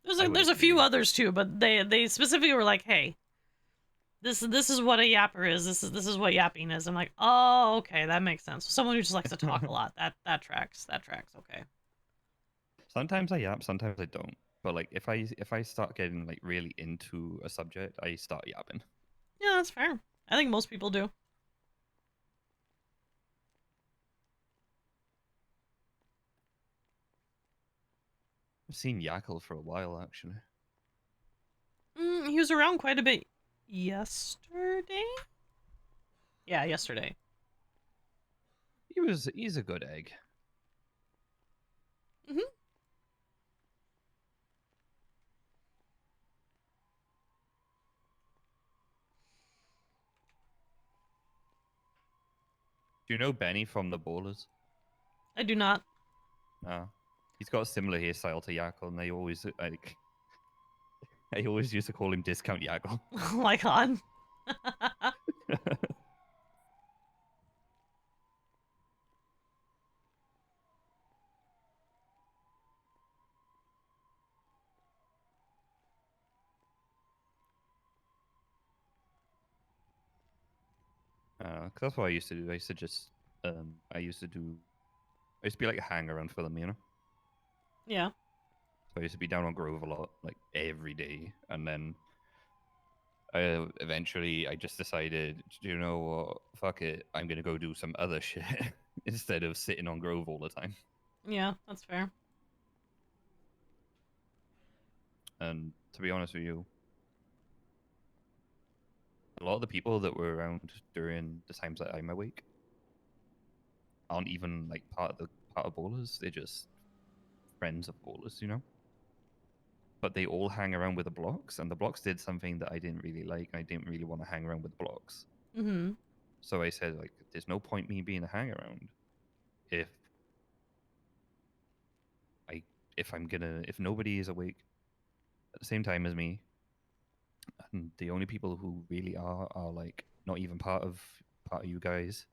there's a few others too, but they specifically were like, hey, this is what a yapper is. This is what yapping is. I'm like, oh, okay, that makes sense. Someone who just likes to talk a lot. That tracks. That tracks. Okay. Sometimes I yap, sometimes I don't. But like if I start getting like really into a subject, I start yapping. Yeah, that's fair. I think most people do. I've seen Yackle for a while actually. He was around quite a bit yesterday. Yeah, yesterday. He's a good egg. Mhm. Do you know Benny from the Ballers? I do not. He's got a similar hairstyle to Yackle, and they always like. I always used to call him Discount Yackle. Oh my god. Cause that's what I used to do. I used to just, I used to be like a hang around for them, you know. Yeah. So I used to be down on Grove a lot, like every day, and then eventually I just decided, you know what, fuck it, I'm gonna go do some other shit instead of sitting on Grove all the time. Yeah, that's fair. And to be honest with you, a lot of the people that were around during the times that I'm awake aren't even like part of Ballers. They're just friends of Ballers, you know. But they all hang around with the blocks, and the blocks did something that I didn't really like. I didn't really want to hang around with the blocks. Mm-hmm. So I said, like, there's no point me being a hang around if nobody is awake at the same time as me, and the only people who really are like not even part of you guys,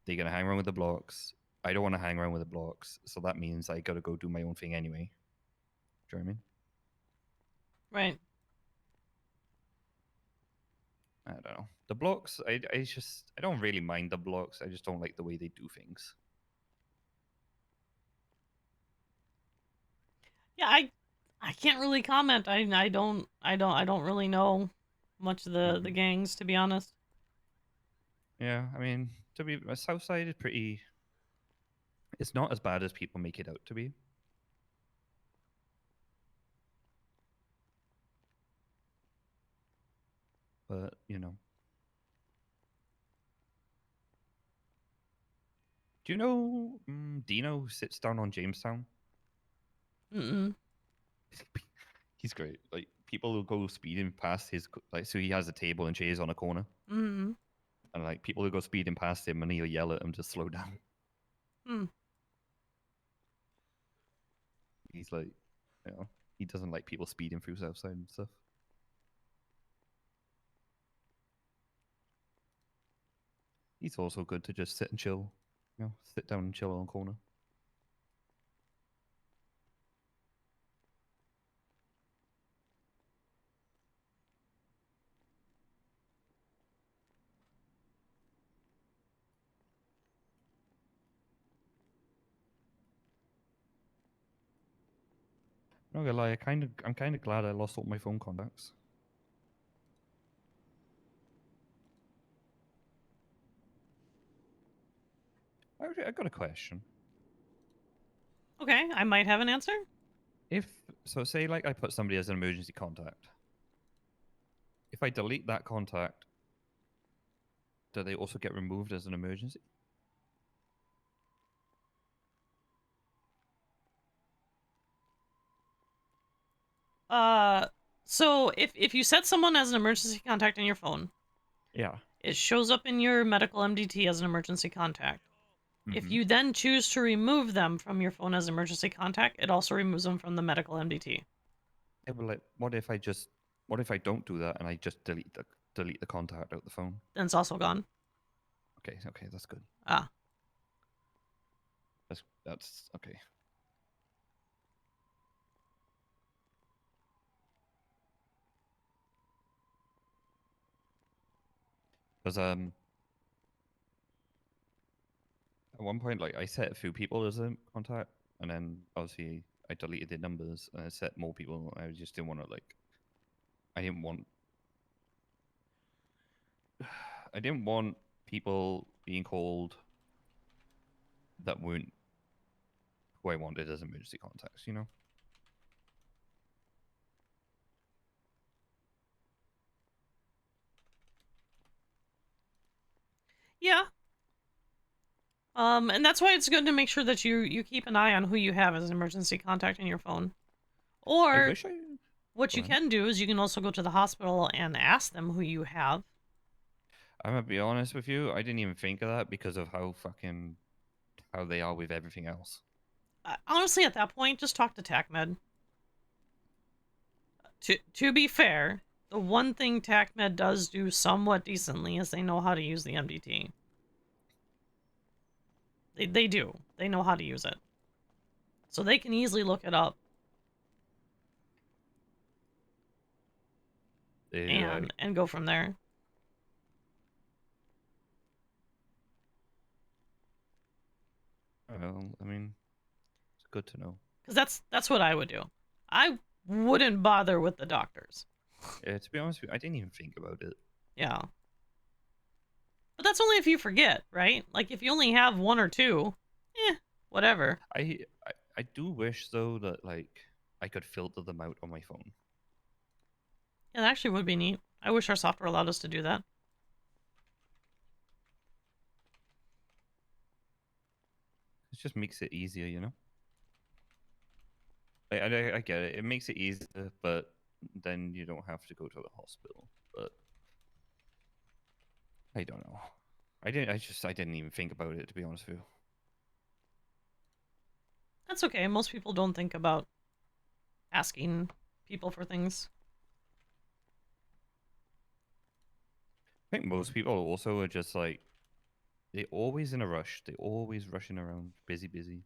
they're gonna hang around with the blocks. I don't want to hang around with the blocks, so that means I gotta go do my own thing anyway. Do you know what I mean? Right. I don't know. The blocks, I don't really mind the blocks. I just don't like the way they do things. Yeah, I can't really comment. I don't really know much of the gangs, to be honest. Yeah, I mean, to be Southside is pretty. It's not as bad as people make it out to be. But you know, do you know Dino sits down on Jamestown? Mm-mm. He's great. Like people will go speeding past his so he has a table and chairs on a corner, Mm-hmm. and like people will go speeding past him and he'll yell at him to slow down. Hmm. He's like, you know, he doesn't like people speeding through Southside and stuff. He's also good to just sit and chill, you know, sit down and chill on a corner. Not gonna lie, I'm kind of glad I lost all my phone contacts. I got a question. Okay, I might have an answer. So say like I put somebody as an emergency contact. If I delete that contact, do they also get removed as an emergency? So if you set someone as an emergency contact in your phone, Yeah. it shows up in your medical MDT as an emergency contact. If Mhm. you then choose to remove them from your phone as emergency contact, it also removes them from the medical MDT. Yeah, but like, what if I don't do that and I just delete the contact out the phone? Then it's also gone. Okay, that's good. Ah. That's okay. Because at one point, like I set a few people as a contact, and then obviously I deleted the numbers and I set more people. I just didn't want to I didn't want people being called that weren't who I wanted as emergency contacts. You know. Yeah. And that's why it's good to make sure that you keep an eye on who you have as an emergency contact in your phone. Or wish what Go you ahead. can do is you can also go to the hospital and ask them who you have. I'm gonna be honest with you. I didn't even think of that because of how they are with everything else. Honestly, at that point, just talk to TACMed. To be fair, the one thing TACMed does do somewhat decently is they know how to use the MDT. They do. They know how to use it. So they can easily look it up. And go from there. Well, I mean, it's good to know. Because that's what I would do. I wouldn't bother with the doctors. Yeah, to be honest with you, I didn't even think about it. Yeah. But that's only if you forget, right? Like, if you only have one or two, whatever. I do wish though that like I could filter them out on my phone. Yeah, that actually would be neat. I wish our software allowed us to do that. It just makes it easier, you know. I get it. It makes it easier, but then you don't have to go to the hospital. But I don't know. I didn't even think about it, to be honest with you. That's okay. Most people don't think about asking people for things. I think most people also are just like they're always in a rush. They're always rushing around, busy.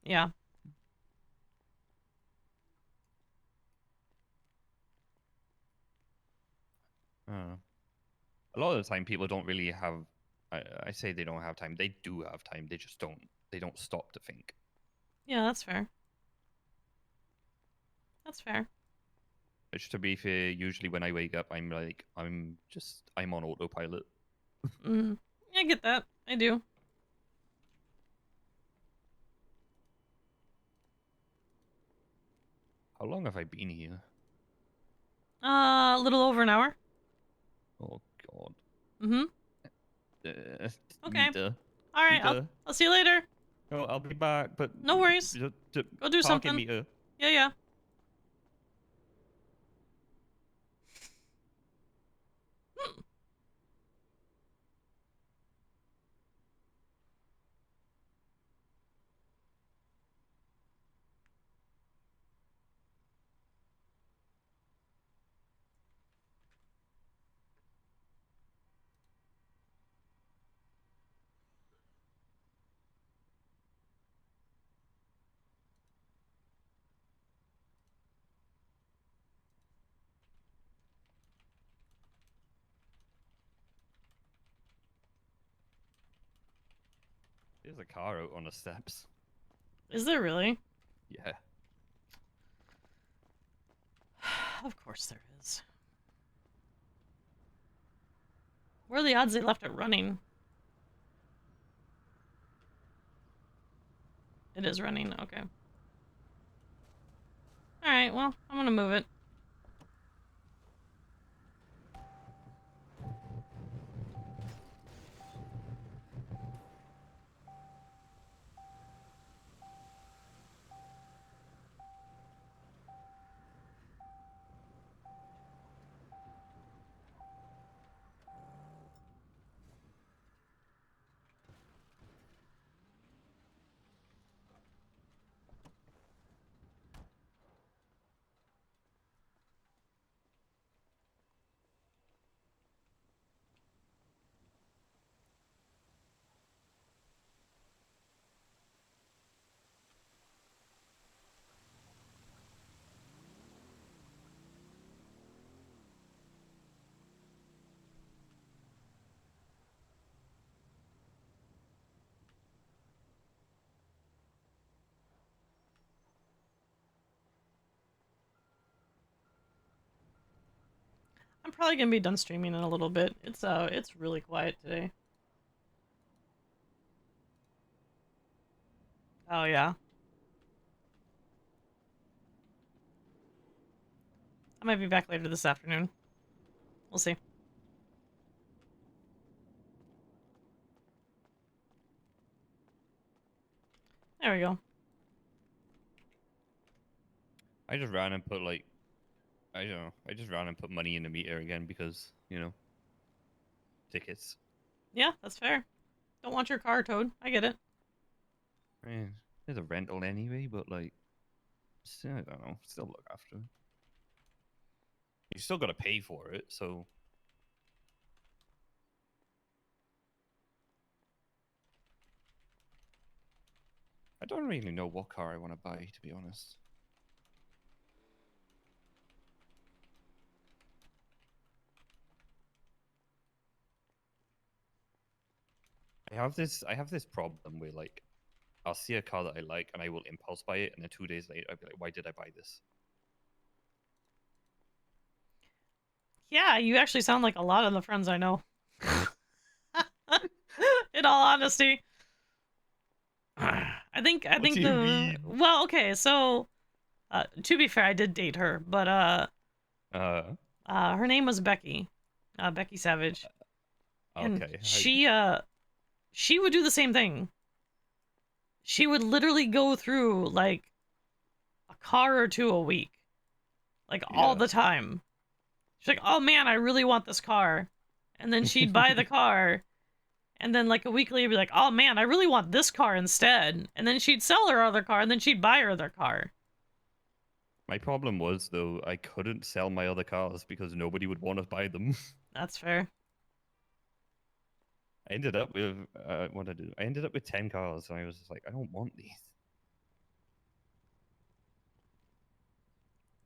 Yeah. A lot of the time, people don't really have. I say they don't have time. They do have time. They just don't. They don't stop to think. Yeah, that's fair. That's fair. Which, to be fair, usually when I wake up, I'm on autopilot. Yeah, I get that. I do. How long have I been here? A little over an hour. Oh God. Mm-hmm. Okay. Nita. All right. Nita. I'll see you later. No, I'll be back, but No worries. Go do something. Meter. Yeah. There's a car out on the steps. Is there really? Yeah. Of course there is. What are the odds they left it running? It is running. Okay. All right. Well, I'm gonna move it. probably gonna be done streaming in a little bit. It's really quiet today. Oh yeah. I might be back later this afternoon. We'll see. There we go. I just ran and put like, I don't know. I just ran and put money in the meter again because tickets. Yeah, that's fair. Don't want your car towed. I get it. There's a rental anyway, but like, I don't know. Still look after it. You still got to pay for it, so. I don't really know what car I want to buy, to be honest. I have this problem where like, I'll see a car that I like and I will impulse buy it, and then 2 days later I'll be like, why did I buy this? Yeah, you actually sound like a lot of the friends I know. In all honesty. I think do you mean? well, okay, so to be fair, I did date her, but her name was Becky. Becky Savage. And Okay. she would do the same thing. She would literally go through like a car or two a week. Like all the time. She's like, "Oh man, I really want this car." And then she'd buy the car. And then like a week later be like, "Oh man, I really want this car instead." And then she'd sell her other car and then she'd buy her other car. My problem was though, I couldn't sell my other cars because nobody would want to buy them. That's fair. I ended up with what did I do? I ended up with 10 cars, and I was just like, I don't want these.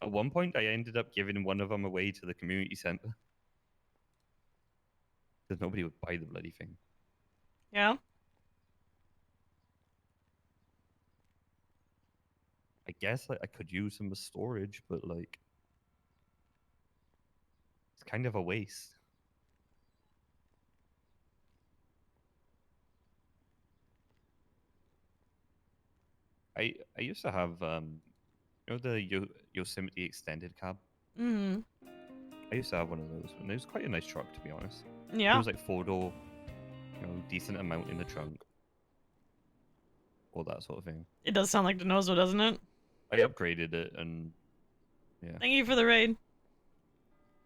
At one point, I ended up giving one of them away to the community center because nobody would buy the bloody thing. Yeah. I guess like I could use some as storage, but like it's kind of a waste. I used to have the Yosemite extended cab. Mm-hmm. I used to have one of those, and it was quite a nice truck, to be honest. Yeah. It was like 4-door, decent amount in the trunk, all that sort of thing. It does sound like Denozo, doesn't it? I upgraded it, and yeah. Thank you for the raid.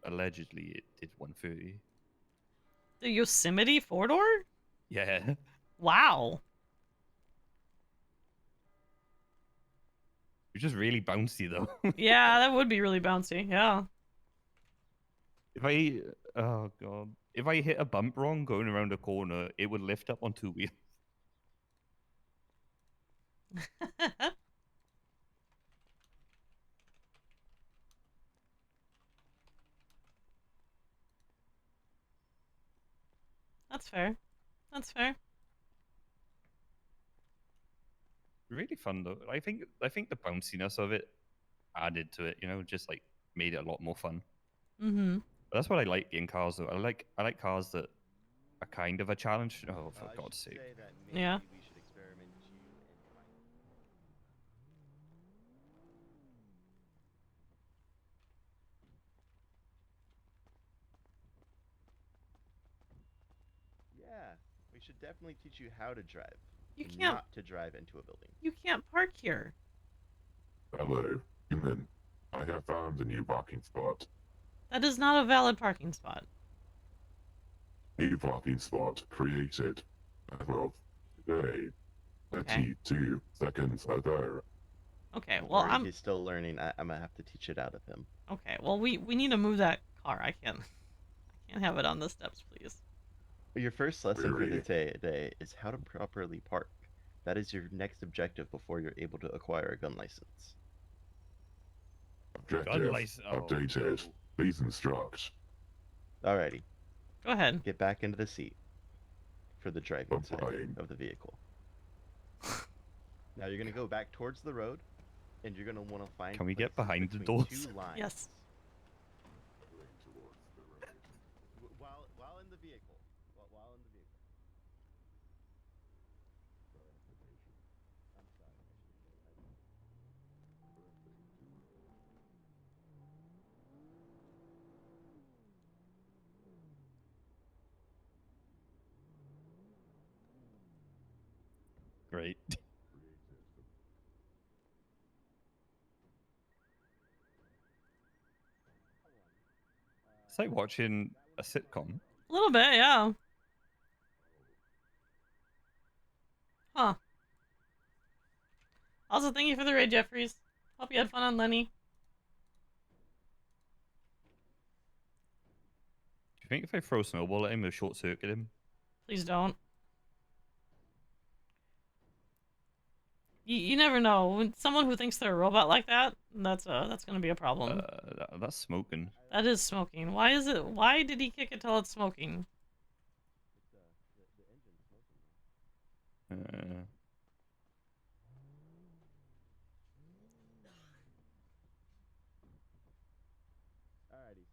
Allegedly, it did 130. The Yosemite 4-door? Yeah. Wow. It's just really bouncy, though. Yeah, that would be really bouncy. Yeah. Oh god, if I hit a bump wrong going around a corner, it would lift up on 2 wheels. That's fair. That's fair. Really fun though. I think the bounciness of it added to it, just like made it a lot more fun. Mm-hmm. But that's what I like in cars though. I like cars that are kind of a challenge. Oh, for God's sake. Yeah. Yeah, we should definitely teach you how to drive. You can't. Not to drive into a building. You can't park here. Hello, human. I have found a new parking spot. That is not a valid parking spot. New parking spot created as of today. 32 seconds ago. Okay, well, He's still learning. I'm gonna have to teach it out of him. Okay, well, we need to move that car. I can't have it on the steps, please. Your first lesson for the day is how to properly park. That is your next objective before you're able to acquire a gun license. Objective updated. Please instruct. Alrighty. Go ahead. Get back into the seat for the driving side of the vehicle. Now you're gonna go back towards the road, and you're gonna want to find. Can we get behind the between doors? two lines. Yes. the vehicle. While in the vehicle. I'm sorry. I should have clarified that. Great. It's like watching a sitcom. A little bit, yeah. Huh. Also, thank you for the raid, Jeffries. Hope you had fun on Lenny. Do you think if I throw a snowball at him, it'll short circuit him? Please don't. You never know. When someone who thinks they're a robot like that, that's gonna be a problem. That's smoking. That is smoking. Why is it? Why did he kick it till it's smoking? Alrighty,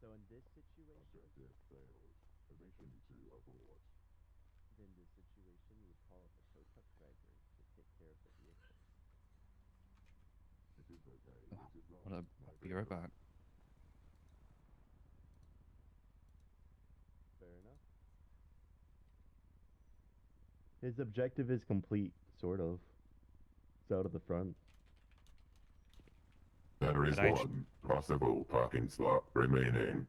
so in this situation, then this situation, you would call up a tow truck driver to take care of the vehicle. I'll be right back. Fair enough. His objective is complete, sort of. It's out of the front. There is one possible parking slot remaining.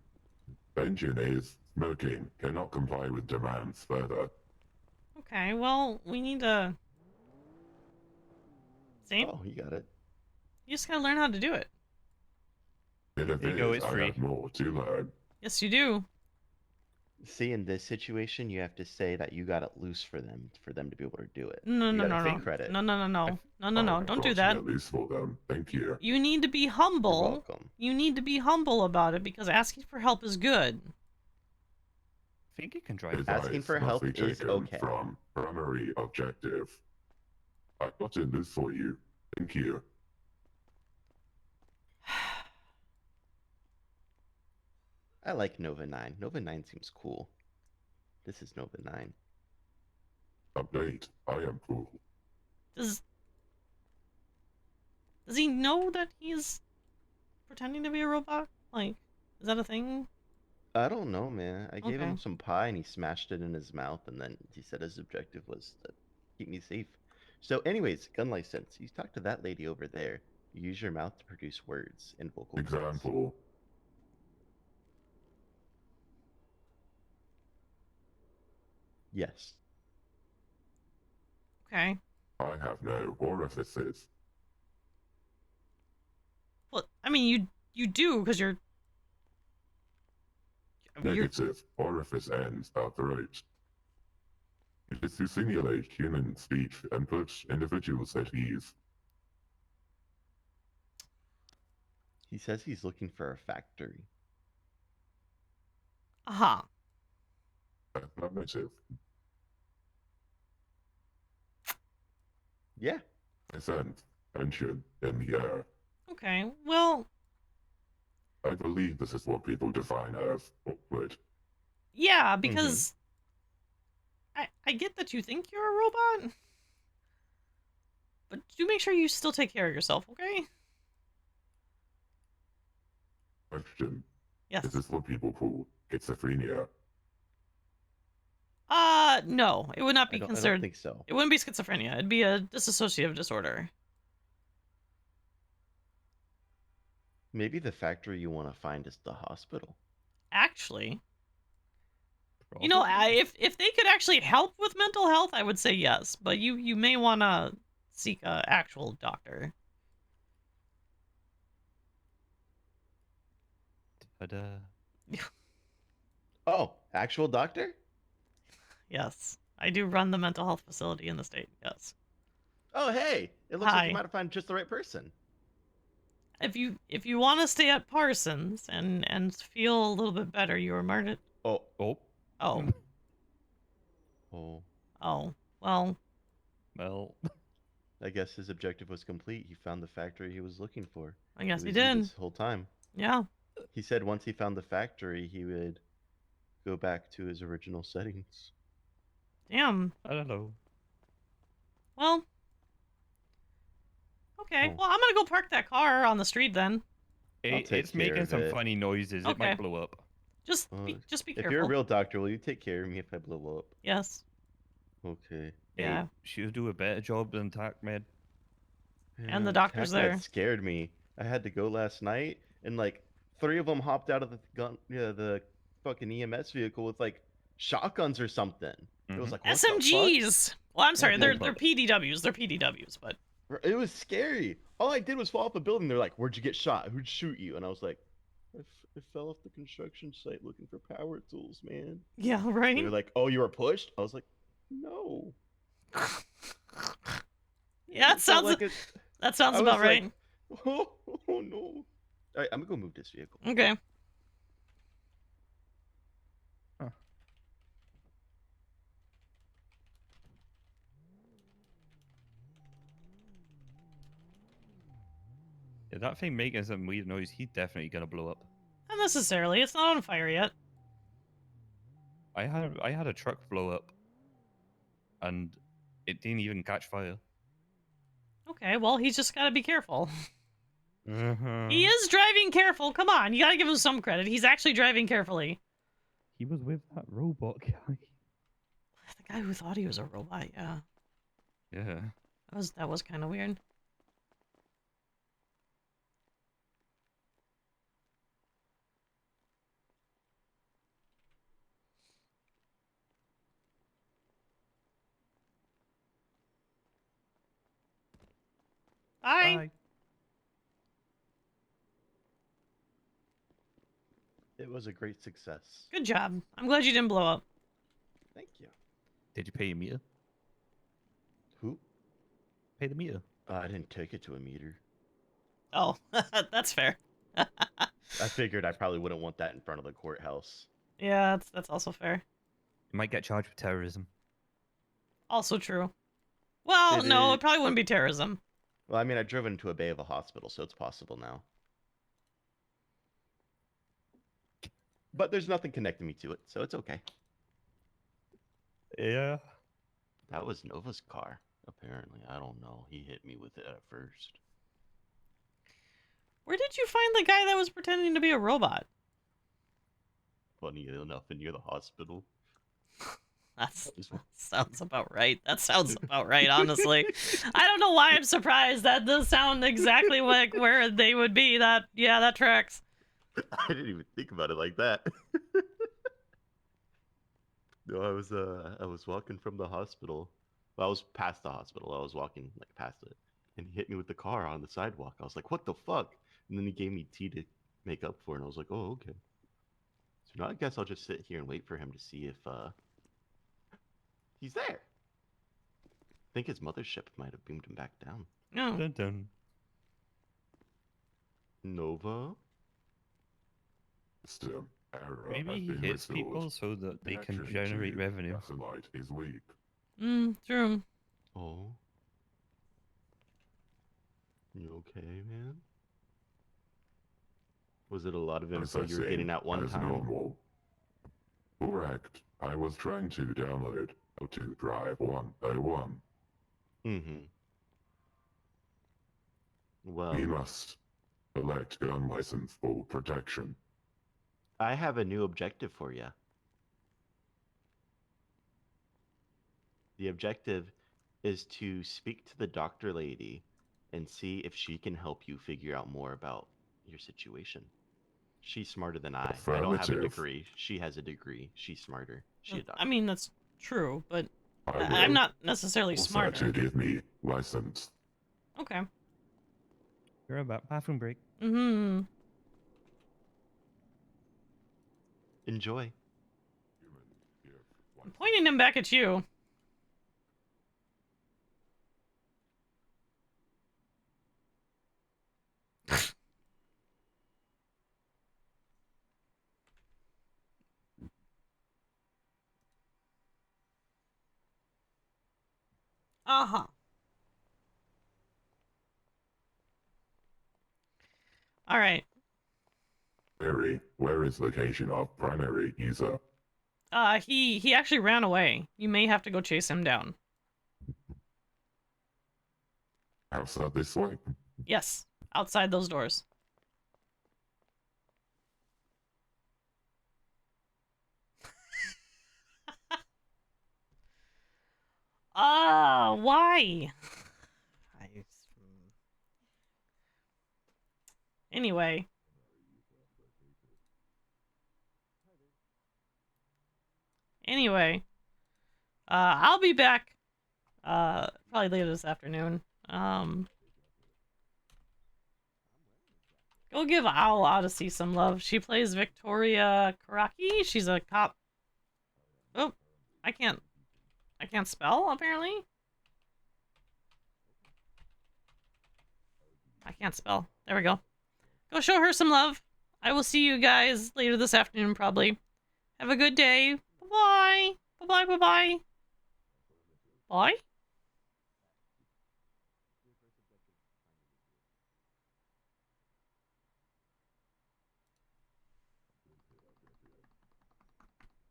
Engine is smoking, cannot comply with demands further. Okay, well, we need to... See? Oh, you got it. You just gotta learn how to do it. It appears I have more to learn. Yes, you do. See, in this situation, you have to say that you got it loose for them to be able to do it. No, you no, gotta no, take no. credit. No, no, no, no. No, no, no. Don't do that. At least for them. Thank you. You need to be humble. You're welcome. You need to be humble about it because asking for help is good. I think you can drive. Asking for help must be is taken okay. From primary objective. I've gotten this for you. Thank you. I like Nova 9. Nova 9 seems cool. This is Nova 9. Update. I am cool. Does he know that he's pretending to be a robot? Like, is that a thing? I don't know, man. I gave him Okay. some pie and he smashed it in his mouth, and then he said his objective was to keep me safe. So, anyways, gun license. You talk to that lady over there. You use your mouth to produce words and vocal cords. Example. Yes. Okay. I have no orifices. Well, I mean, you do because you're... Negative. Orifice ends at throat. It is to simulate human speech and put individuals at ease. He says he's looking for a factory. Aha. Affirmative. Yeah. I sense tension in the air. Okay, well... I believe this is what people define as awkward. Yeah, because... I get that you think you're a robot. But do make sure you still take care of yourself, okay? Question. Yes. Is this what people call schizophrenia? No. It would not be I considered... don't think so. It wouldn't be schizophrenia. It'd be a dissociative disorder. Maybe the factory you want to find is the hospital. Actually... You know, if they could actually help with mental health, I would say yes. But you may want to seek a actual doctor. Ta-da. Oh, actual doctor? Yes. I do run the mental health facility in the state, yes. Oh, hey! It looks like Hi. you might have found just the right person. If you want to stay at Parsons and feel a little bit better, you were murdered. Oh. Oh. Oh. Oh. Well. Well. I guess his objective was complete. He found the factory he was looking for. I guess It he was you did. this whole time. Yeah. He said once he found the factory, he would go back to his original settings. Damn. I don't know. Well. Okay. Oh. Well, I'm gonna go park that car on the street then. I'll take It's care making of some it. funny noises. It Okay. might blow up. Just be If careful. you're a real doctor, will you take care of me if I blow up? Yes. Okay. Yeah. Hey, she'll do a better job than TACMed. And the doctor's TACMed there. scared me. I had to go last night, and like 3 of them hopped out of the fucking EMS vehicle with like shotguns or something. It was like, what the fuck? SMGs. Well, I'm sorry. Yeah, They're PDWs. They're PDWs, but It was scary. All I did was fall off a building. They're like, "Where'd you get shot? Who'd shoot you?" And I was like, I fell off the construction site looking for power tools, man." Yeah, right. They were like, "Oh, you were pushed?" I was like, "No." Yeah, that sounds that sounds about right. Like, oh no! All right, I'm gonna go move this vehicle. Okay. Yeah, that thing making some weird noise, he's definitely gonna blow up. Not necessarily. It's not on fire yet. I had a truck blow up, and it didn't even catch fire. Okay, well, he's just got to be careful. Uh-huh. He is driving careful. Come on, you got to give him some credit. He's actually driving carefully. He was with that robot guy. The guy who thought he was a robot, yeah. Yeah. That was kind of weird. Bye. Bye. It was a great success. Good job. I'm glad you didn't blow up. Thank you. Did you pay your meter? Who? Pay the meter. I didn't take it to a meter. Oh, that's fair. I figured I probably wouldn't want that in front of the courthouse. Yeah, that's also fair. You might get charged with terrorism. Also true. Well, no, is- it probably wouldn't be terrorism. Well, I mean, I drove into a bay of a hospital, so it's possible now. But there's nothing connecting me to it, so it's okay. Yeah. That was Nova's car, apparently. I don't know. He hit me with it at first. Where did you find the guy that was pretending to be a robot? Funny enough, near the hospital. That sounds about right. That sounds about right, honestly. I don't know why I'm surprised. That does sound exactly like where they would be. Yeah, that tracks. I didn't even think about it like that. No, I was walking from the hospital. Well, I was past the hospital. I was walking like past it, and he hit me with the car on the sidewalk. I was like, "What the fuck?" And then he gave me tea to make up for it, and I was like, "Oh, okay." So now I guess I'll just sit here and wait for him to see if he's there. I think his mothership might have beamed him back down. No. Dun dun. Nova? System error Maybe has he been hits restored. people so that they can Connection generate to revenue. Satellite is weak. True. Oh. You okay, man? Was it a lot of info you were getting at one as time? normal. Correct. I was trying to download how to drive 101. Mm-hmm. Well, We must collect gun license for protection. I have a new objective for you. The objective is to speak to the doctor lady and see if she can help you figure out more about your situation. She's smarter than I. I don't have a Affirmative. degree. She has a degree. She's smarter. She's a doctor. I mean, that's true, but I I'm will not necessarily also smarter. to give me license. Okay. You're about bathroom break. Mm-hmm. Enjoy. I'm pointing him back at you. Uh-huh. All right. Query, where is location of primary user? He actually ran away. You may have to go chase him down. Outside this way. Yes, outside those doors. Why? Anyway. Anyway. I'll be back. Probably later this afternoon. Go give Owl Odyssey some love. She plays Victoria Karaki. She's a cop. Oh, I can't spell, apparently. I can't spell. There we go. Go show her some love. I will see you guys later this afternoon, probably. Have a good day. Bye-bye. Bye-bye, bye-bye. Bye?